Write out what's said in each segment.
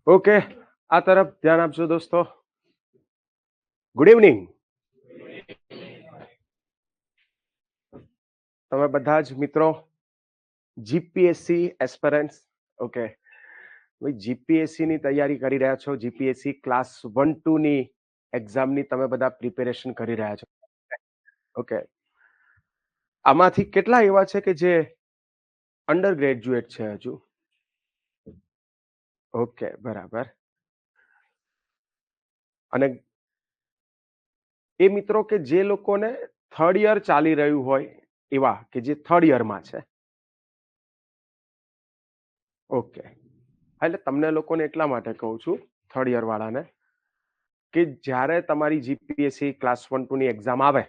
Okay, આ તરફ ધ્યાન આપજો દોસ્તો. Good evening. તમે બધા જ મિત્રો જીપીએસસી એસ્પિરન્ટ્સ, ઓકે, જીપીએસસી ની તૈયારી કરી રહ્યા છો. જીપીએસસી ક્લાસ 1-2 ની એક્ઝામની તમે બધા પ્રિપેરેશન કરી રહ્યા છો. ઓકે, આમાંથી કેટલા એવા છે કે જે અંડર ગ્રેજ્યુએટ છે હજુ? ઓકે, બરાબર. અને એ મિત્રો કે જે લોકોને થર્ડ યર ચાલી રહ્યું હોય એવા કે જે થર્ડ યરમાં છે. ઓકે, એટલે તમને લોકોને એટલા માટે કહું છું, થર્ડ યર વાળાને, કે જ્યારે તમારી જીપીએસસી ક્લાસ 1-2 ની એક્ઝામ આવે,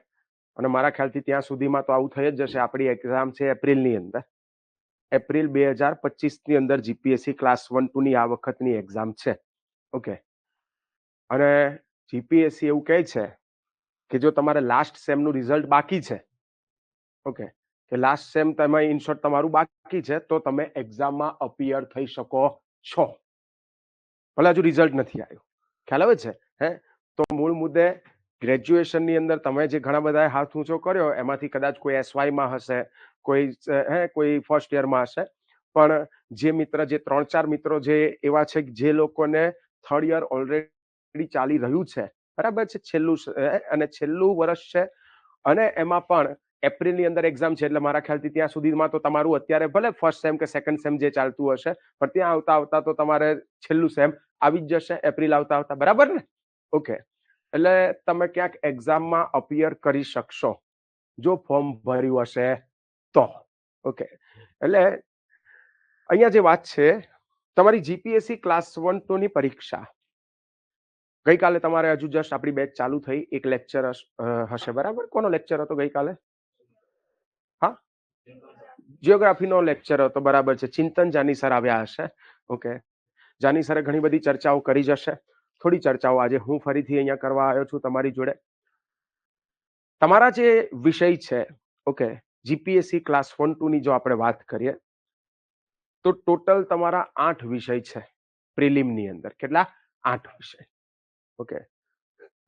અને મારા ખ્યાલથી ત્યાં સુધીમાં તો આવું થઈ જ જશે, આપણી એક્ઝામ છે એપ્રિલની અંદર, એપ્રિલ 2025 ની અંદર જીપીએસસી ક્લાસ 1-2 ની આ વખતની એક્ઝામ છે. ઓકે, અને જીપીએસસી એવું કહે છે કે જો તમારે લાસ્ટ સેમનું રિઝલ્ટ બાકી છે, ઓકે, કે લાસ્ટ સેમ તમે ઇન શોર્ટ તમારું બાકી છે, તો તમે એક્ઝામમાં અપિયર થઈ શકો છો, ભલે હજુ રિઝલ્ટ નથી આવ્યું. ખ્યાલ આવે છે? હે, તો મૂળ મુદ્દે ગ્રેજ્યુએશનની અંદર તમે જે ઘણા બધા હાથ ઊંચો કર્યો, એમાંથી કદાચ કોઈ એસવાયમાં હશે, કોઈ ફર્સ્ટ યરમાં હશે, પણ જે મિત્ર, જે 3-4 મિત્રો જે એવા છે જે લોકોને થર્ડ યર ઓલરેડી ચાલી રહ્યું છે, બરાબર છે, છેલ્લું વર્ષ છે, અને એમાં પણ એપ્રિલની અંદર એક્ઝામ છે, એટલે મારા ખ્યાલથી ત્યાં સુધીમાં તો તમારું અત્યારે ભલે ફર્સ્ટ સેમ કે સેકન્ડ સેમ જે ચાલતું હશે, પણ ત્યાં આવતા આવતા તો તમારે છેલ્લું સેમ આવી જ જશે એપ્રિલ આવતા આવતા, બરાબર ને? ઓકે, એટલે તમે ક્યાંક એક્ઝામમાં અપિયર કરી શકશો જો ફોર્મ ભર્યું હશે તો. ઓકે, એટલે અહીંયા જે વાત છે, તમારી જીપીએસસી ક્લાસ 1-2 ની પરીક્ષા ગઈકાલે તમારે હજુ જસ્ટ આપણી બેચ ચાલુ થઈ, એક લેક્ચર હશે, બરાબર? કોનો લેક્ચર હતો ગઈકાલે? હા, જીઓગ્રાફીનો લેક્ચર હતો, બરાબર છે. ચિંતન જાની સર આવ્યા હશે. ઓકે, જાની સરે ઘણી બધી ચર્ચાઓ કરી જશે. થોડી ચર્ચાઓ આજે હું ફરીથી અહીંયા કરવા આવ્યો છું તમારી જોડે. તમારા જે વિષય છે, ઓકે, જીપીએસસી ક્લાસ 1-2 ની જો આપણે વાત કરીએ તો ટોટલ તમારા 8 વિષય છે પ્રિલિમની અંદર. કેટલા? 8 વિષય. ઓકે,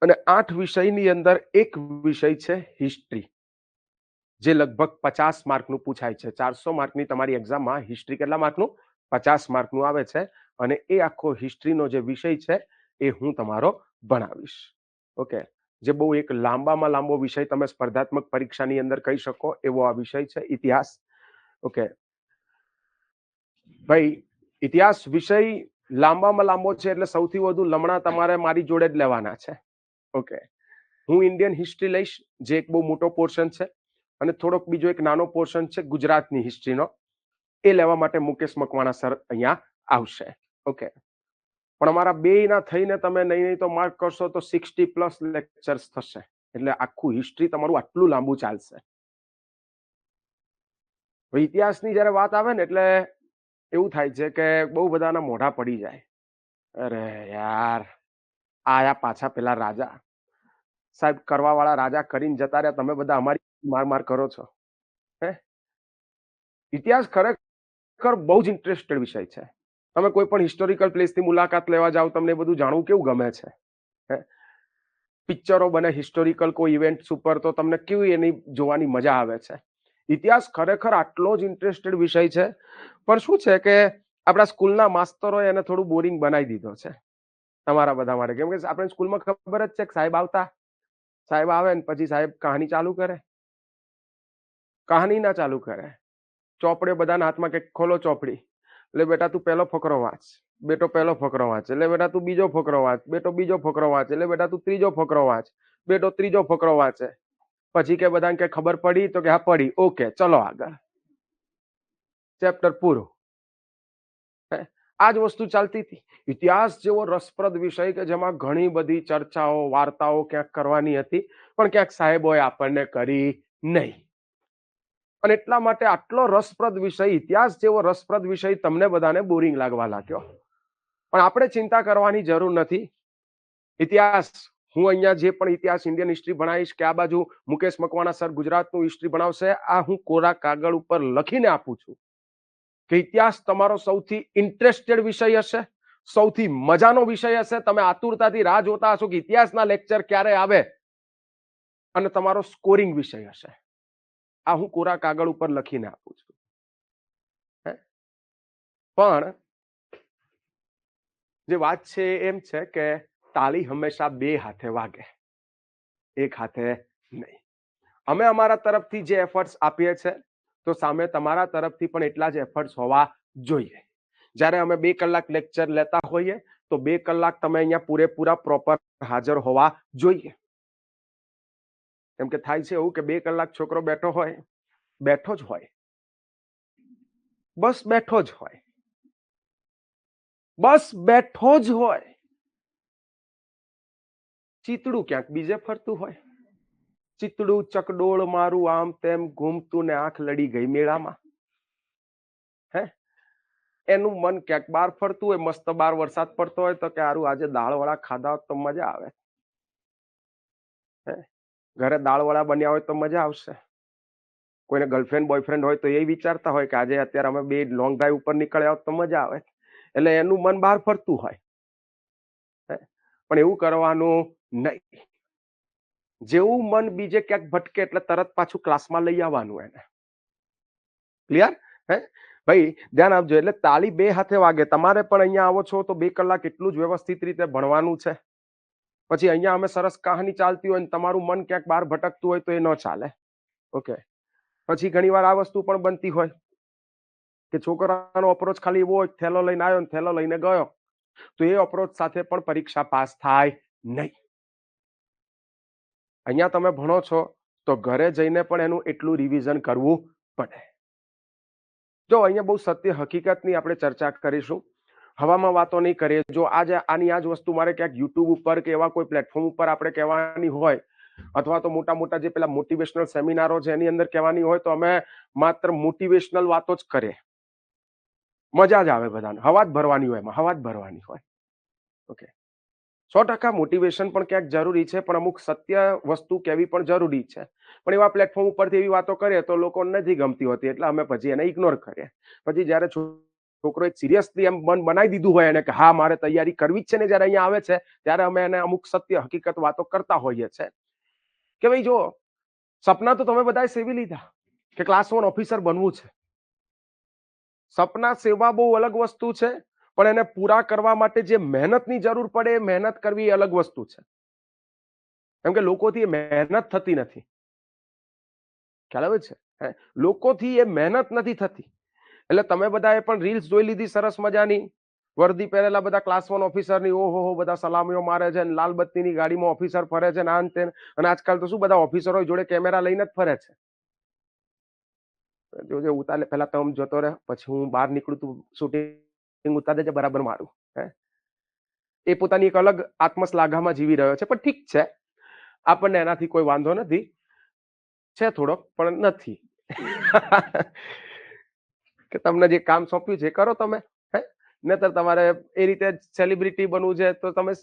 અને 8 વિષયની અંદર એક વિષય છે હિસ્ટ્રી, જે લગભગ 50 માર્કનું પૂછાય છે. 400 માર્કની તમારી એક્ઝામમાં હિસ્ટ્રી કેટલા માર્કનું? 50 માર્કનું આવે છે. અને એ આખો હિસ્ટ્રીનો જે વિષય છે એ હું તમારો ભણાવીશ. ઓકે, જે બહુ એક લાંબામાં લાંબો વિષય તમે સ્પર્ધાત્મક પરીક્ષાની અંદર કહી શકો એવો આ વિષય છે, ઇતિહાસ. ઓકે ભાઈ, ઇતિહાસ વિષય લાંબામાં લાંબો છે, એટલે સૌથી વધુ લમણા તમારે મારી જોડે જ લેવાના છે. ઓકે, હું ઇન્ડિયન હિસ્ટ્રી લઈશ, જે એક બહુ મોટો પોર્શન છે, અને થોડોક બીજો એક નાનો પોર્શન છે ગુજરાતની હિસ્ટ્રીનો, એ લેવા માટે મુકેશ મકવાણા સર અહીંયા આવશે. ઓકે, પણ અમારા બેયના થઈને તમે નહીં તો માર્ક કરશો તો 60+ લેક્ચર્સ થશે, એટલે આખું હિસ્ટ્રી તમારું આટલું લાંબુ ચાલશે. ઇતિહાસની જ્યારે વાત આવે ને, એટલે એવું થાય છે કે બહુ બધાના મોઢા પડી જાય. અરે યાર, આયા પાછા પેલા રાજા સાહેબ, કરવા વાળા રાજા કરીને જતા રહ્યા, તમે બધા અમારી માર કરો છો. હે, ઇતિહાસ ખરેખર બહુ જ ઇન્ટરેસ્ટેડ વિષય છે. તમે કોઈ પણ હિસ્ટોરિકલ પ્લેસની મુલાકાત લેવા જાઓ, તમને બધું જાણવું કેવું ગમે છે. પિક્ચરો બને હિસ્ટોરિકલ કોઈ ઇવેન્ટ્સ ઉપર, તો તમને કેવી એની જોવાની મજા આવે છે. ઇતિહાસ ખરેખર આટલો જ ઇન્ટરેસ્ટેડ વિષય છે, પણ શું છે કે આપણા સ્કૂલના માસ્તરોએ એને થોડું બોરિંગ બનાવી દીધો છે તમારા બધા માટે. કેમ કે આપણે સ્કૂલમાં ખબર જ છે કે સાહેબ આવે ને પછી સાહેબ કહાની ચાલુ કરે. કહાની ના ચાલુ કરે, ચોપડીઓ બધાના હાથમાં કે ખોલો ચોપડી, એટલે બેટા તું પહેલો ફકરો વાંચ, બેટો પહેલો ફકરો વાંચ, એટલે બેટા તું બીજો ફકરો વાંચ, બેટો બીજો ફકરો વાંચ, એટલે બેટા તું ત્રીજો ફકરો વાંચ, બેટો ત્રીજો ફકરો વાંચે. પછી કે બધાને કે ખબર પડી? તો કે હા પડી. ઓકે, ચલો આગળ, ચેપ્ટર પૂરું. આ જ વસ્તુ ચાલતી હતી. ઇતિહાસ જેવો રસપ્રદ વિષય કે જેમાં ઘણી બધી ચર્ચાઓ, વાર્તાઓ ક્યાંક કરવાની હતી, પણ ક્યાંક સાહેબોએ આપણને કરી નહીં. અને એટલા માટે આટલો રસપ્રદ વિષય, ઇતિહાસ જેવો રસપ્રદ વિષય તમને બધાને બોરિંગ લાગવા લાગ્યો. પણ આપણે ચિંતા કરવાની જરૂર નથી. ઇતિહાસ, હું અહીંયા જે પણ ઇતિહાસ ઇન્ડિયન હિસ્ટ્રી ભણાવીશ, કે આ બાજુ મુકેશ મકવાણા સર ગુજરાતનું હિસ્ટ્રી ભણાવશે, આ હું કોરા કાગળ ઉપર લખીને આપું છું કે ઇતિહાસ તમારો સૌથી ઇન્ટરેસ્ટેડ વિષય હશે સૌથી મજાનો વિષય હશે. તમે આતુરતાથી રાહ જોતા હશો કે ઇતિહાસના લેક્ચર ક્યારે આવે અને તમારો સ્કોરિંગ વિષય હશે. આ હું કોરા કાગળ ઉપર લખીને આપું છું. પણ જે વાત છે એમ છે કે તાળી હંમેશા બે હાથે વાગે, એક હાથે નહીં. અમે અમારા તરફથી જે એફર્ટ્સ આપીએ છીએ તો સામે તમારા તરફથી પણ એટલા જ એફર્ટ્સ હોવા જોઈએ. જ્યારે અમે 2 કલાક લેક્ચર લેતા હોઈએ તો 2 કલાક તમે અહીંયા પૂરેપૂરા પ્રોપર હાજર હોવા જોઈએ. કેમ કે થાય છે એવું કે 2 કલાક છોકરો બેઠો જ હોય, બસ બેઠો જ હોય, બસ બેઠો જ હોય. ચીતડું ક્યાંક બીજે ફરતું હોય, ચીતડું ચકડોળ મારું આમ તેમ ઘૂમતું ને આંખ લડી ગઈ મેળામાં. એનું મન ક્યાંક બહાર ફરતું હોય, મસ્ત બહાર વરસાદ પડતો હોય તો કે હારું આજે દાળવડા ખાધા હોત તો મજા આવે. ઘરે દાળવડા બન્યા હોય તો મજા આવશે. કોઈને ગર્લફ્રેન્ડ બોયફ્રેન્ડ હોય તો એ વિચારતા હોય કે આજે અત્યારે અમે 2 લોંગ ડ્રાઈવ ઉપર નીકળ્યા હોત તો મજા આવે. એટલે એનું મન બહાર ફરતું હોય. પણ એવું કરવાનું નહીં. જેવું મન બીજે ક્યાંક ભટકે એટલે તરત પાછું ક્લાસમાં લઈ આવવાનું એને. ક્લિયર? ભાઈ ધ્યાન આપજો. એટલે તાળી બે હાથે વાગે. તમારે પણ અહીંયા આવો છો તો 2 કલાક એટલું જ વ્યવસ્થિત રીતે ભણવાનું છે. પછી અહીંયા અમે સરસ કહાની ચાલતી હોય ને તમારું મન ક્યાંક બહાર ભટકતું હોય તો એ ન ચાલે. ઓકે. પછી ઘણી વાર આ વસ્તુ પણ બનતી હોય કે છોકરાનો અપ્રોચ ખાલી એવો હોય, થેલો લઈને આવ્યો ને થેલો લઈને ગયો, તો એ અપ્રોચ સાથે પણ પરીક્ષા પાસ થાય નહીં. અહીંયા તમે ભણો છો તો ઘરે જઈને પણ એનું એટલું રિવિઝન કરવું પડે. જો અહીંયા બહુ સત્ય હકીકતની આપણે ચર્ચા કરીશું, હવામાં વાતો નહીં કરીએ. જો આની આ જ વસ્તુ મારે ક્યાંક યુટ્યુબ ઉપર કે એવા કોઈ પ્લેટફોર્મ ઉપર આપણે કહેવાની હોય અથવા તો મોટા મોટા જે પેલા મોટિવેશનલ સેમિનારો છે એની અંદર કહેવાની હોય તો અમે માત્ર મોટિવેશનલ વાતો જ કરીએ. મજા જ આવે બધાને. હવા જ ભરવાની હોય એમાં, હવા જ ભરવાની હોય. ઓકે. 100% મોટિવેશન પણ ક્યાંક જરૂરી છે, પણ અમુક સત્ય વસ્તુ કહેવી પણ જરૂરી છે. પણ એવા પ્લેટફોર્મ ઉપરથી એવી વાતો કરીએ તો લોકોને નથી ગમતી હોતી, એટલે અમે પછી એને ઇગ્નોર કરીએ. પછી જ્યારે છોકરો એક સિરિયસલી એમ મન બનાવી દીધું હોય એને કે હા મારે તૈયારી કરવી જ છે ને, જ્યારે અહીંયા આવે છે ત્યારે અમે એને અમુક સત્ય હકીકત વાતો કરતા હોઈએ છે કે ભાઈ જો સપના તો તમે બધાએ સેવી લીધા કે ક્લાસ 1 ઓફિસર બનવું છે. સપના સેવા બહુ અલગ વસ્તુ છે, પણ એને પૂરા કરવા માટે જે મહેનતની જરૂર પડે એ મહેનત કરવી એ અલગ વસ્તુ છે. કેમ કે લોકોથી એ મહેનત થતી નથી. ખ્યાલ આવે છે? લોકોથી એ મહેનત નથી થતી. એટલે તમે બધાએ પણ રીલ્સ જોઈ લીધી સરસ મજાની, વર્દી પહેરેલા બધા ક્લાસ 1 ઓફિસરની, ઓહો બધા સલામીઓ મારે છે, લાલ બત્તીની ગાડીમાં ઓફિસર ફરે છે, આન તેન. અને આજકાલ તો શું બધા ઓફિસરો જોડે કેમેરા લઈને જ ફરે છે. જોજે ઉતારે પહેલા તમે જતો રહે, પછી હું બહાર નીકળું તું શૂટિંગ ઉતાર દેજે બરાબર મારું. એ પોતાની એક અલગ આત્મશ્લાઘામાં જીવી રહ્યો છે, પણ ઠીક છે, આપણને એનાથી કોઈ વાંધો નથી. છે થોડોક, પણ નથી. કે તમને જે કામ સોંપ્યું છે કરો તમે. નહીતર તમારે એ રીતે સેલિબ્રિટી બનવું છે તો તમે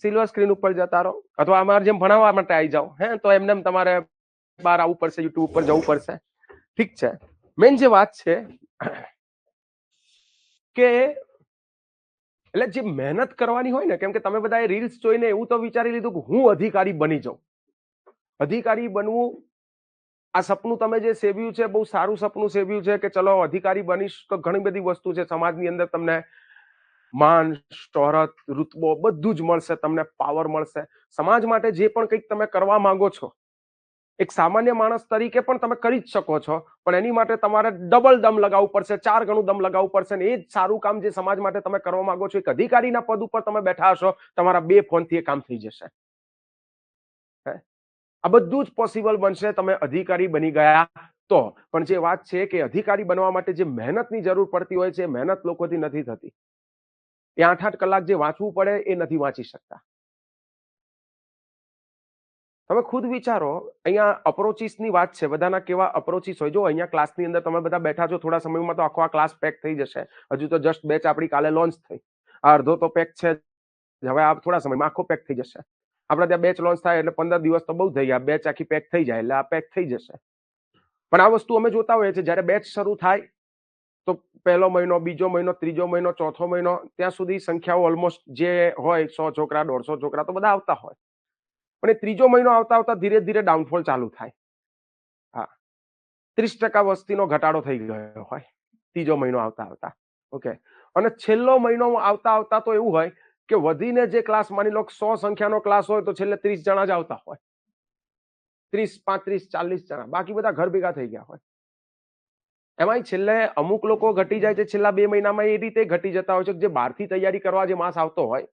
સિલ્વર સ્ક્રીન ઉપર જતા રહો, અથવા અમારે જેમ ભણાવવા માટે આવી જાઓ. તો એમને તમારે બહાર આવવું પડશે, યુટ્યુબ ઉપર જવું પડશે. ઠીક છે. મેન જે વાત છે કે એટલે જે મહેનત કરવાની હોય ને, કેમ કે તમે બધા રીલ્સ જોઈને એવું તો વિચારી લીધું કે હું અધિકારી બની જાઉં. અધિકારી બનવું, આ સપનું તમે જે સેવ્યું છે બહુ સારું સપનું સેવ્યું છે કે ચલો અધિકારી બનીશ તો ઘણી બધી વસ્તુ છે સમાજની અંદર, તમને માન, શોહરત, રૂતબો બધું જ મળશે, તમને પાવર મળશે. સમાજ માટે જે પણ કંઈક તમે કરવા માંગો છો એક સામાન્ય માણસ તરીકે પણ તમે કરી જ શકો છો, પણ એની માટે તમારે ડબલ દમ લગાવવું પડશે, 4 ગણું દમ લગાવવું પડશે. ને એ જ સારું કામ જે સમાજ માટે તમે કરવા માંગો છો, એક અધિકારીના પદ ઉપર તમે બેઠા હશો, તમારા 2 ફોનથી એ કામ થઈ જશે. આ બધું જ પોસિબલ બનશે તમે અધિકારી બની ગયા તો. પણ જે વાત છે કે અધિકારી બનવા માટે જે મહેનતની જરૂર પડતી હોય છે, મહેનત લોકોથી નથી થતી. એ 8-8 કલાક જે વાંચવું પડે એ નથી વાંચી શકતા. તમે ખુદ વિચારો, અહીંયા અપ્રોચીસની વાત છે, બધાના કેવા અપ્રોચીસ હોય. જો અહીંયા ક્લાસની અંદર તમે બધા બેઠા છો, થોડા સમયમાં તો આખો આ ક્લાસ પેક થઈ જશે. હજુ તો જસ્ટ બેચ આપણી કાલે લોન્ચ થઈ, આ અડધો તો પેક છે. હવે આ થોડા સમયમાં આખો પેક થઈ જશે. આપણે ત્યાં બેચ લોન્ચ થાય એટલે 15 દિવસ તો બહુ થઈ ગયા, બેચ આખી પેક થઈ જાય એટલે આ પેક થઈ જશે. પણ આ વસ્તુ અમે જોતા હોઈએ છીએ, જ્યારે બેચ શરૂ થાય તો પહેલો મહિનો, બીજો મહિનો, ત્રીજો મહિનો, ચોથો મહિનો, ત્યાં સુધી સંખ્યાઓ ઓલમોસ્ટ જે હોય 100 છોકરા, 150 છોકરા તો બધા આવતા હોય, પણ એ ત્રીજો મહિનો આવતા આવતા ધીરે ધીરે ડાઉનફોલ ચાલુ થાય. હા, 30% વસ્તીનો ઘટાડો થઈ ગયો હોય ત્રીજો મહિનો આવતા આવતા. ઓકે, અને છેલ્લો મહિનો આવતા આવતા તો એવું હોય કે વધીને જે ક્લાસ, માની લો 100 સંખ્યાનો ક્લાસ હોય તો છેલ્લે 30 જણા જ આવતા હોય, 30, 35, 40 જણા, બાકી બધા ઘર ભેગા થઈ ગયા હોય. એમાંય છેલ્લે અમુક લોકો ઘટી જાય છે છેલ્લા 2 મહિનામાં, એ રીતે ઘટી જતા હોય છે જે બહારથી તૈયારી કરવા જે માસ આવતો હોય,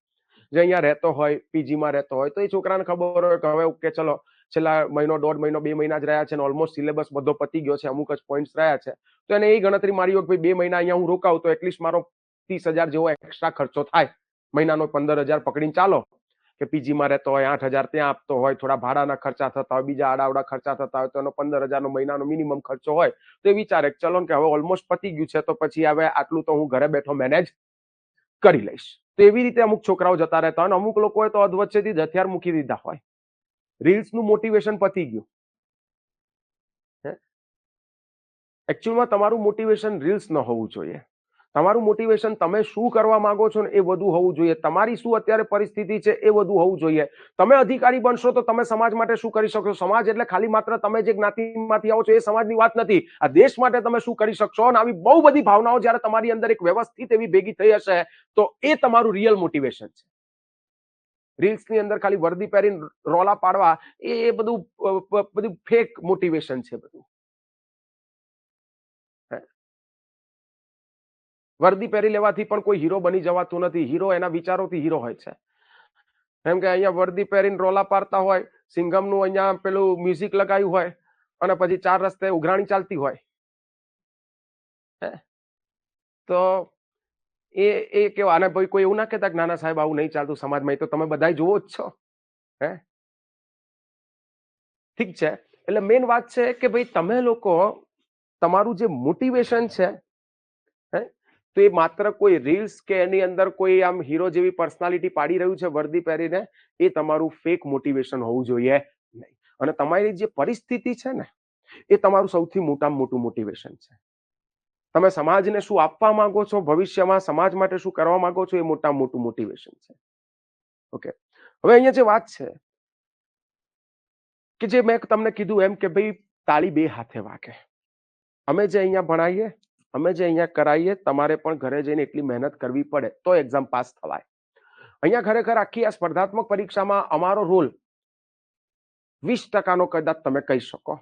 જે અહીંયા રહેતો હોય, પીજીમાં રહેતો હોય, તો એ છોકરાને ખબર હોય કે હવે ઓકે ચલો છેલ્લા મહિનો, 1.5 મહિનો, 2 મહિના જ રહ્યા છે ને ઓલમોસ્ટ સિલેબસ બધો પતી ગયો છે, અમુક જ પોઈન્ટ્સ રહ્યા છે, તો એને એ ગણતરી મારી હોય કે ભાઈ 2 મહિના અહીંયા હું રોકાઉં તો એટલીસ્ટ મારો 30,000 જેવો એક્સ્ટ્રા ખર્ચો થાય, મહિનાનો 15,000 પકડીને ચાલો, કે પીજીમાં રહેતો હોય 8,000 ત્યાં આપતો હોય, થોડા ભાડાના ખર્ચા થતા હોય, બીજા આડાવડા ખર્ચા થતા હોય, તો એનો 15,000 નો મહિનાનો મિનિમમ ખર્ચો હોય, તો એ વિચારે ચલો કે હવે ઓલમોસ્ટ પતી ગયું છે તો પછી હવે આટલું તો હું ઘરે બેઠો મેનેજ કરી લઈશ. તો એવી રીતે અમુક છોકરાઓ જતા રહેતા હોય, અને અમુક લોકોએ તો અધવચ્ચેથી જ હથિયાર મૂકી દીધા હોય, રીલ્સનું મોટિવેશન પતી ગયું. એકચ્યુઅલમાં તમારું મોટિવેશન રીલ્સ ન હોવું જોઈએ. તમારું મોટિવેશન તમે શું કરવા માંગો છો ને એ બધું હોવું જોઈએ, તમારી શું અત્યારે પરિસ્થિતિ છે એ બધું હોવું જોઈએ. તમે અધિકારી બનશો તો તમે સમાજ માટે શું કરી શકશો. સમાજ એટલે ખાલી માત્ર તમે જે જ્ઞાતિમાંથી આવો છો એ સમાજની વાત નથી, આ દેશ માટે તમે શું કરી શકશો. અને આવી બહુ બધી ભાવનાઓ જ્યારે તમારી અંદર એક વ્યવસ્થિત એવી ભેગી થઈ હશે તો એ તમારું રિયલ મોટિવેશન છે. રીલ્સની અંદર ખાલી વર્દી પહેરીને રોલા પાડવા એ બધું ફેક મોટિવેશન છે બધું. વર્દી પહેરી લેવાથી પણ કોઈ હીરો બની જવાતું નથી. હીરો એના વિચારોથી હીરો હોય છે. એમ કે અહીંયા વર્દી પહેરીને રોલા પાડતા હોય, સિંઘમનું અહીંયા પેલું મ્યુઝિક લગાવ્યું હોય અને પછી 4 રસ્તે ઉઘરાણી ચાલતી હોય, તો એ કેવા. અને ભાઈ કોઈ એવું ના કહેતા કે નાના સાહેબ આવું નહીં ચાલતું સમાજમાં, એ તો તમે બધા જુઓ જ છો. ઠીક છે, એટલે મેઇન વાત છે કે ભાઈ તમે લોકો તમારું જે મોટિવેશન છે તો એ માત્ર કોઈ રીલ્સ કે એની અંદર કોઈ આમ હીરો જેવી પર્સનાલિટી પાડી રહ્યું છે વર્દી પહેરીને, એ તમારું ફેક મોટિવેશન હોવું જોઈએ નહીં. અને તમારી જે પરિસ્થિતિ છે ને એ તમારું સૌથી મોટામાં મોટું મોટિવેશન છે. તમે સમાજને શું આપવા માંગો છો, ભવિષ્યમાં સમાજ માટે શું કરવા માંગો છો, એ મોટામાં મોટું મોટિવેશન છે. ઓકે, હવે અહીંયા જે વાત છે કે જે મેં તમને કીધું એમ કે ભાઈ તાળી બે હાથે વાગે. અમે જે અહીંયા ભણાવીએ, અમે જે અહીંયા કરાવીએ, તમારે પણ ઘરે જઈને એટલી મહેનત કરવી પડે તો એક્ઝામ પાસ થવાય. અહીંયા ખરેખર આખી આ સ્પર્ધાત્મક પરીક્ષામાં અમારો રોલ 20% કદાચ તમે કહી શકો,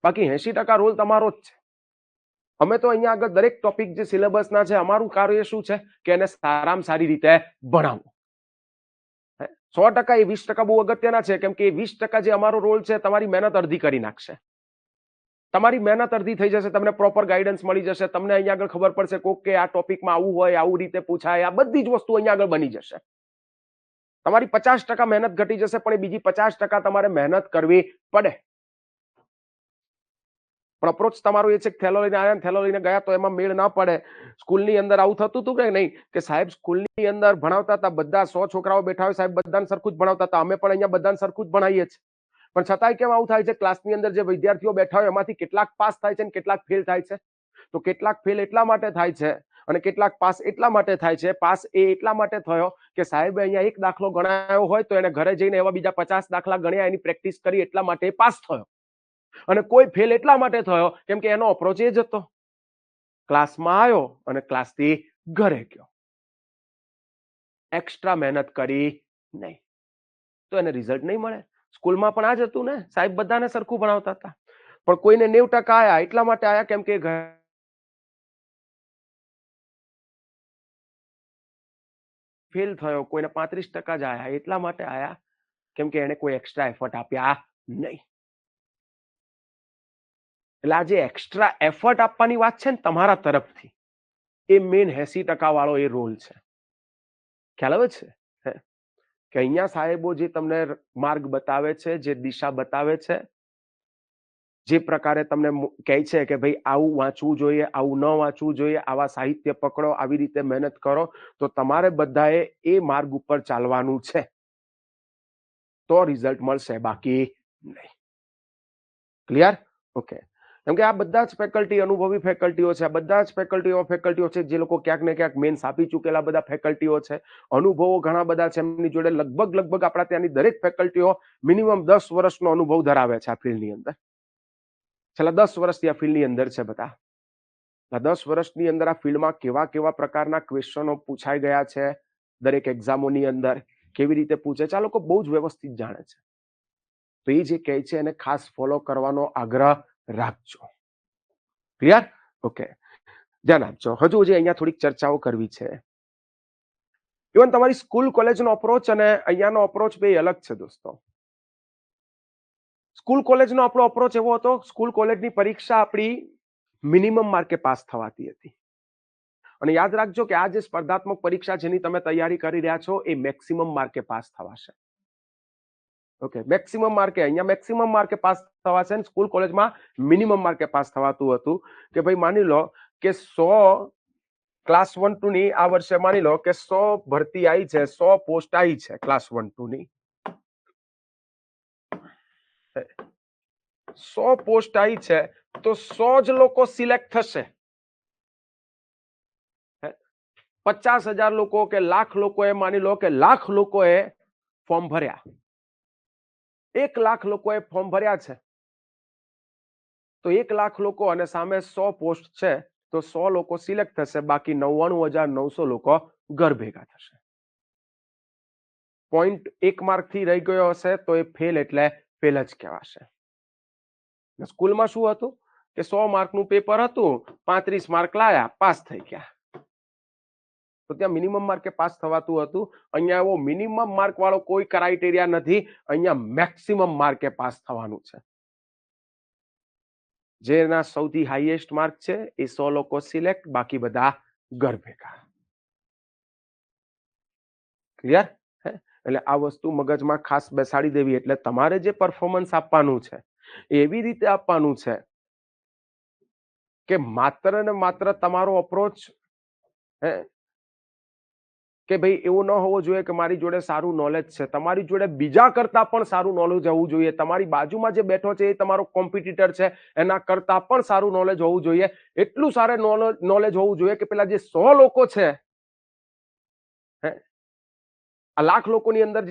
બાકી 80% રોલ તમારો જ છે. અમે તો અહીંયા આગળ દરેક ટોપિક જે સિલેબસના છે, અમારું કાર્ય શું છે કે એને સારામાં સારી રીતે ભણાવવું. 100% એ 20% બહુ અગત્યના છે, કેમ કે 20% જે અમારો રોલ છે તમારી મહેનત અડધી કરી નાખશે. તમારી મહેનત અડધી થઈ જશે, તમને પ્રોપર ગાઈડન્સ મળી જશે, તમને અહીંયા આગળ ખબર પડશે કે આ ટોપિકમાં આવું હોય, આવું રીતે પૂછાય, આ બધી જ વસ્તુ અહીંયા આગળ બની જશે. તમારી 50% મહેનત ઘટી જશે, પણ એ બીજી 50% તમારે મહેનત કરવી પડે. પણ અપ્રોચ તમારો એ છે કે થેલો લઈને આવ્યા, થેલો લઈને ગયા તો એમાં મેળ ના પડે. સ્કૂલની અંદર આવું થતું હતું કે નહીં કે સાહેબ સ્કૂલની અંદર ભણાવતા હતા, બધા 100 છોકરાઓ બેઠા હોય, સાહેબ બધાને સરખું જ ભણાવતા હતા. અમે પણ અહીંયા બધાને સરખું જ ભણાવીએ છીએ, પણ છતાંય કેમ આવું થાય છે, ક્લાસની અંદર જે વિદ્યાર્થીઓ બેઠા હોય એમાંથી કેટલાક પાસ થાય છે અને કેટલાક ફેલ થાય છે. તો કેટલાક ફેલ એટલા માટે થાય છે અને કેટલાક પાસ એટલા માટે થાય છે. પાસ એ એટલા માટે થયો કે સાહેબે અહીંયા એક દાખલો ગણાયો હોય તો એને ઘરે જઈને એવા બીજા 50 દાખલા ગણ્યા, એની પ્રેક્ટિસ કરી, એટલા માટે પાસ થયો. અને કોઈ ફેલ એટલા માટે થયો કેમ કે એનો અપ્રોચ એ જ હતો, ક્લાસમાં આવ્યો અને ક્લાસથી ઘરે ગયો, એક્સ્ટ્રા મહેનત કરી નહીં, તો એને રિઝલ્ટ નહીં મળે. સ્કૂલમાં પણ આ જ હતું ને, સાહેબ બધાને સરખું ભણાવતા હતા, પણ કોઈને 90% આયા એટલા માટે આયા કેમ કે ફેલ થયો, કોઈને 35% જ આયા એટલા માટે આયા કેમ કે એને કોઈ એક્સ્ટ્રા એફર્ટ આપ્યા નહીં. એટલે આ જે એક્સ્ટ્રા એફર્ટ આપવાની વાત છે ને તમારા તરફથી, એ મેઇન 80% વાળો એ રોલ છે. ખ્યાલ આવે છે કે અહીંયા સાહેબો જે તમને માર્ગ બતાવે છે, જે દિશા બતાવે છે, જે પ્રકારે તમને કહે છે કે ભાઈ આવું વાંચવું જોઈએ, આવું ન વાંચવું જોઈએ, આવા સાહિત્ય પકડો, આવી રીતે મહેનત કરો, તો તમારે બધાએ એ માર્ગ ઉપર ચાલવાનું છે, તો રિઝલ્ટ મળશે, બાકી નહીં. ક્લિયર? ઓકે. કેમ કે આ બધા જ ફેકલ્ટી અનુભવી ફેકલ્ટીઓ છે, આ બધા જ ફેકલ્ટીઓ છે જે લોકો ક્યાંક ને ક્યાંક મેન્સ આપી ચૂકેલા બધા ફેકલ્ટીઓ છે, અનુભવો ઘણા બધા છે એમની જોડે. લગભગ આપણા ત્યાંની દરેક ફેકલ્ટીઓ મિનિમમ 10 વર્ષનો અનુભવ ધરાવે છે આ ફિલ્ડની અંદર. છેલ્લા 10 વર્ષથી આ ફિલ્ડની અંદર છે બધા. 10 વર્ષની અંદર આ ફિલ્ડમાં કેવા કેવા પ્રકારના ક્વેશ્ચનો પૂછાઈ ગયા છે દરેક એક્ઝામોની અંદર, કેવી રીતે પૂછે છે, આ લોકો બહુ જ વ્યવસ્થિત જાણે છે. તો એ જે કહે છે એને ખાસ ફોલો કરવાનો આગ્રહ રાખજો. ક્લિયર? ઓકે, ધ્યાન આપજો. હજુ જે અહીંયા થોડીક ચર્ચાઓ કરવી છે. ઇવન તમારી સ્કૂલ કોલેજનો અપ્રોચ અને અહીંયાનો અપ્રોચ બે અલગ છે દોસ્તો. સ્કૂલ કોલેજનો આપણો અપ્રોચ એવો હતો, સ્કૂલ કોલેજની પરીક્ષા આપણી મિનિમમ માર્કે પાસ થવાતી હતી. અને યાદ રાખજો કે આ જે સ્પર્ધાત્મક પરીક્ષા જેની તમે તૈયારી કરી રહ્યા છો એ મેક્સિમમ માર્કે પાસ થવાશે. ઓકે, મેક્સિમમ માર્કે, અહીંયા મેક્સિમમ માર્કે પાસ થવાશે. સ્કૂલ કોલેજમાં મિનિમમ માર્કે પાસ થવાતું હતું. કે ભાઈ માની લો કે 100 ક્લાસ 1-2 ની આ વર્ષે માની લો કે 100 ભરતી આવી છે, 100 પોસ્ટ આવી છે ક્લાસ 1-2 ની. 100 પોસ્ટ આવી છે તો 100 જ લોકો સિલેક્ટ થશે. 50,000 લોકો કે લાખ લોકોએ માની લો કે લાખ લોકોએ ફોર્મ ભર્યા, 1 લાખ લોકોએ ફોર્મ ભર્યા છે, તો 1 લાખ લોકો અને સામે 100 પોસ્ટ છે તો 100 લોકો સિલેક્ટ થશે, બાકી 99,900 લોકો ઘર ભેગા થશે. પોઈન્ટ 1 માર્ક થી રહી ગયો હશે તો એ ફેલ એટલે ફેલ જ કહેવાશે. સ્કૂલમાં શું હતું કે 100 માર્કનું પેપર હતું, 35 માર્ક લાયા, પાસ થઈ ગયા. તો ત્યાં મિનિમમ માર્કે પાસ થવાતું હતું. અહીંયા એવો મિનિમમ માર્ક વાળો કોઈ ક્રાઇટેરિયા નથી, અહીંયા મેક્સિમમ માર્કે પાસ થવાનું છે. જેના સૌથી હાઈએસ્ટ માર્ક છે એ 100 લોકો સિલેક્ટ, બાકી બધા ઘર ભેગા. ક્લિયર? એટલે આ વસ્તુ મગજમાં ખાસ બેસાડી દેવી. એટલે તમારે જે પરફોર્મન્સ આપવાનું છે એવી રીતે આપવાનું છે કે માત્ર ને માત્ર તમારો અપ્રોચ કે ભાઈ એવું ન હોવો જોઈએ કે મારી જોડે સારું નોલેજ છે. તમારી જોડે બીજા કરતા પણ સારું નોલેજ હોવું જોઈએ. તમારી બાજુમાં જે બેઠો છે એ તમારો કોમ્પિટિટર છે, એના કરતા પણ સારું નોલેજ હોવું જોઈએ. એટલું સારું નોલેજ હોવું જોઈએ કે પેલા જે 100 લોકો છે, આ લાખ લોકોની અંદર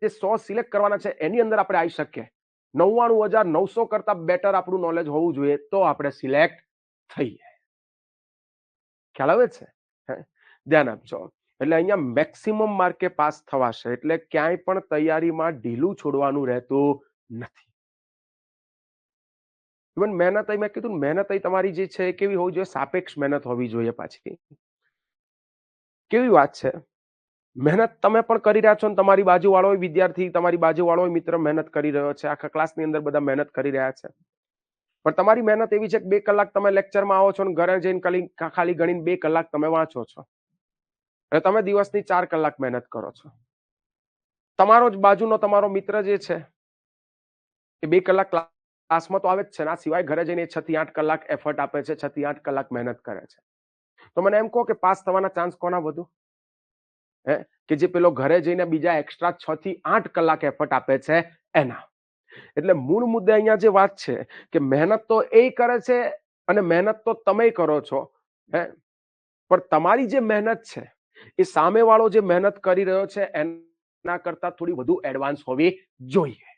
જે 100 સિલેક્ટ કરવાના છે એની અંદર આપણે આવી શકીએ. 99,900 કરતા બેટર આપણું નોલેજ હોવું જોઈએ તો આપણે સિલેક્ટ થઈએ. ખ્યાલ આવે છે? ધ્યાન આપજો. એટલે અહીંયા મેક્સિમમ માર્કે પાસ થવાશે. એટલે ક્યાંય પણ તૈયારીમાં ઢીલું છોડવાનું રહેતું નથી. ઇવન મહેનત, મેં કીધું મહેનત તમારી જે છે કેવી હોવી જોઈએ? સાપેક્ષ મહેનત હોવી જોઈએ. પાછી કેવી વાત છે, મહેનત તમે પણ કરી રહ્યા છો, તમારી બાજુવાળો વિદ્યાર્થી, તમારી બાજુવાળો મિત્ર મહેનત કરી રહ્યો છે, આખા ક્લાસની અંદર બધા મહેનત કરી રહ્યા છે. પણ તમારી મહેનત એવી છે કે 2 કલાક તમે લેક્ચરમાં આવો છો અને ઘરે જઈને ખાલી ગણીને 2 કલાક તમે વાંચો છો. એટલે તમે દિવસની 4 કલાક મહેનત કરો છો. તમારો જ બાજુનો તમારો મિત્ર જે છે એ 2 કલાક ક્લાસમાં તો આવે જ છે, આ સિવાય ઘરે જઈને 6 થી 8 કલાક એફર્ટ આપે છે, 6 થી 8 કલાક મહેનત કરે છે. તો મને એમ કહો કે પાસ થવાના ચાન્સ કોના વધુ? કે જે પેલો ઘરે જઈને બીજા એક્સ્ટ્રા 6 થી 8 કલાક એફર્ટ આપે છે એના. એટલે મૂળ મુદ્દે અહીંયા જે વાત છે કે મહેનત તો એ કરે છે અને મહેનત તો તમે કરો છો, પણ તમારી જે મહેનત છે એ સામેવાળો જે મહેનત કરી રહ્યો છે એના કરતા થોડી વધુ એડવાન્સ હોવી જોઈએ.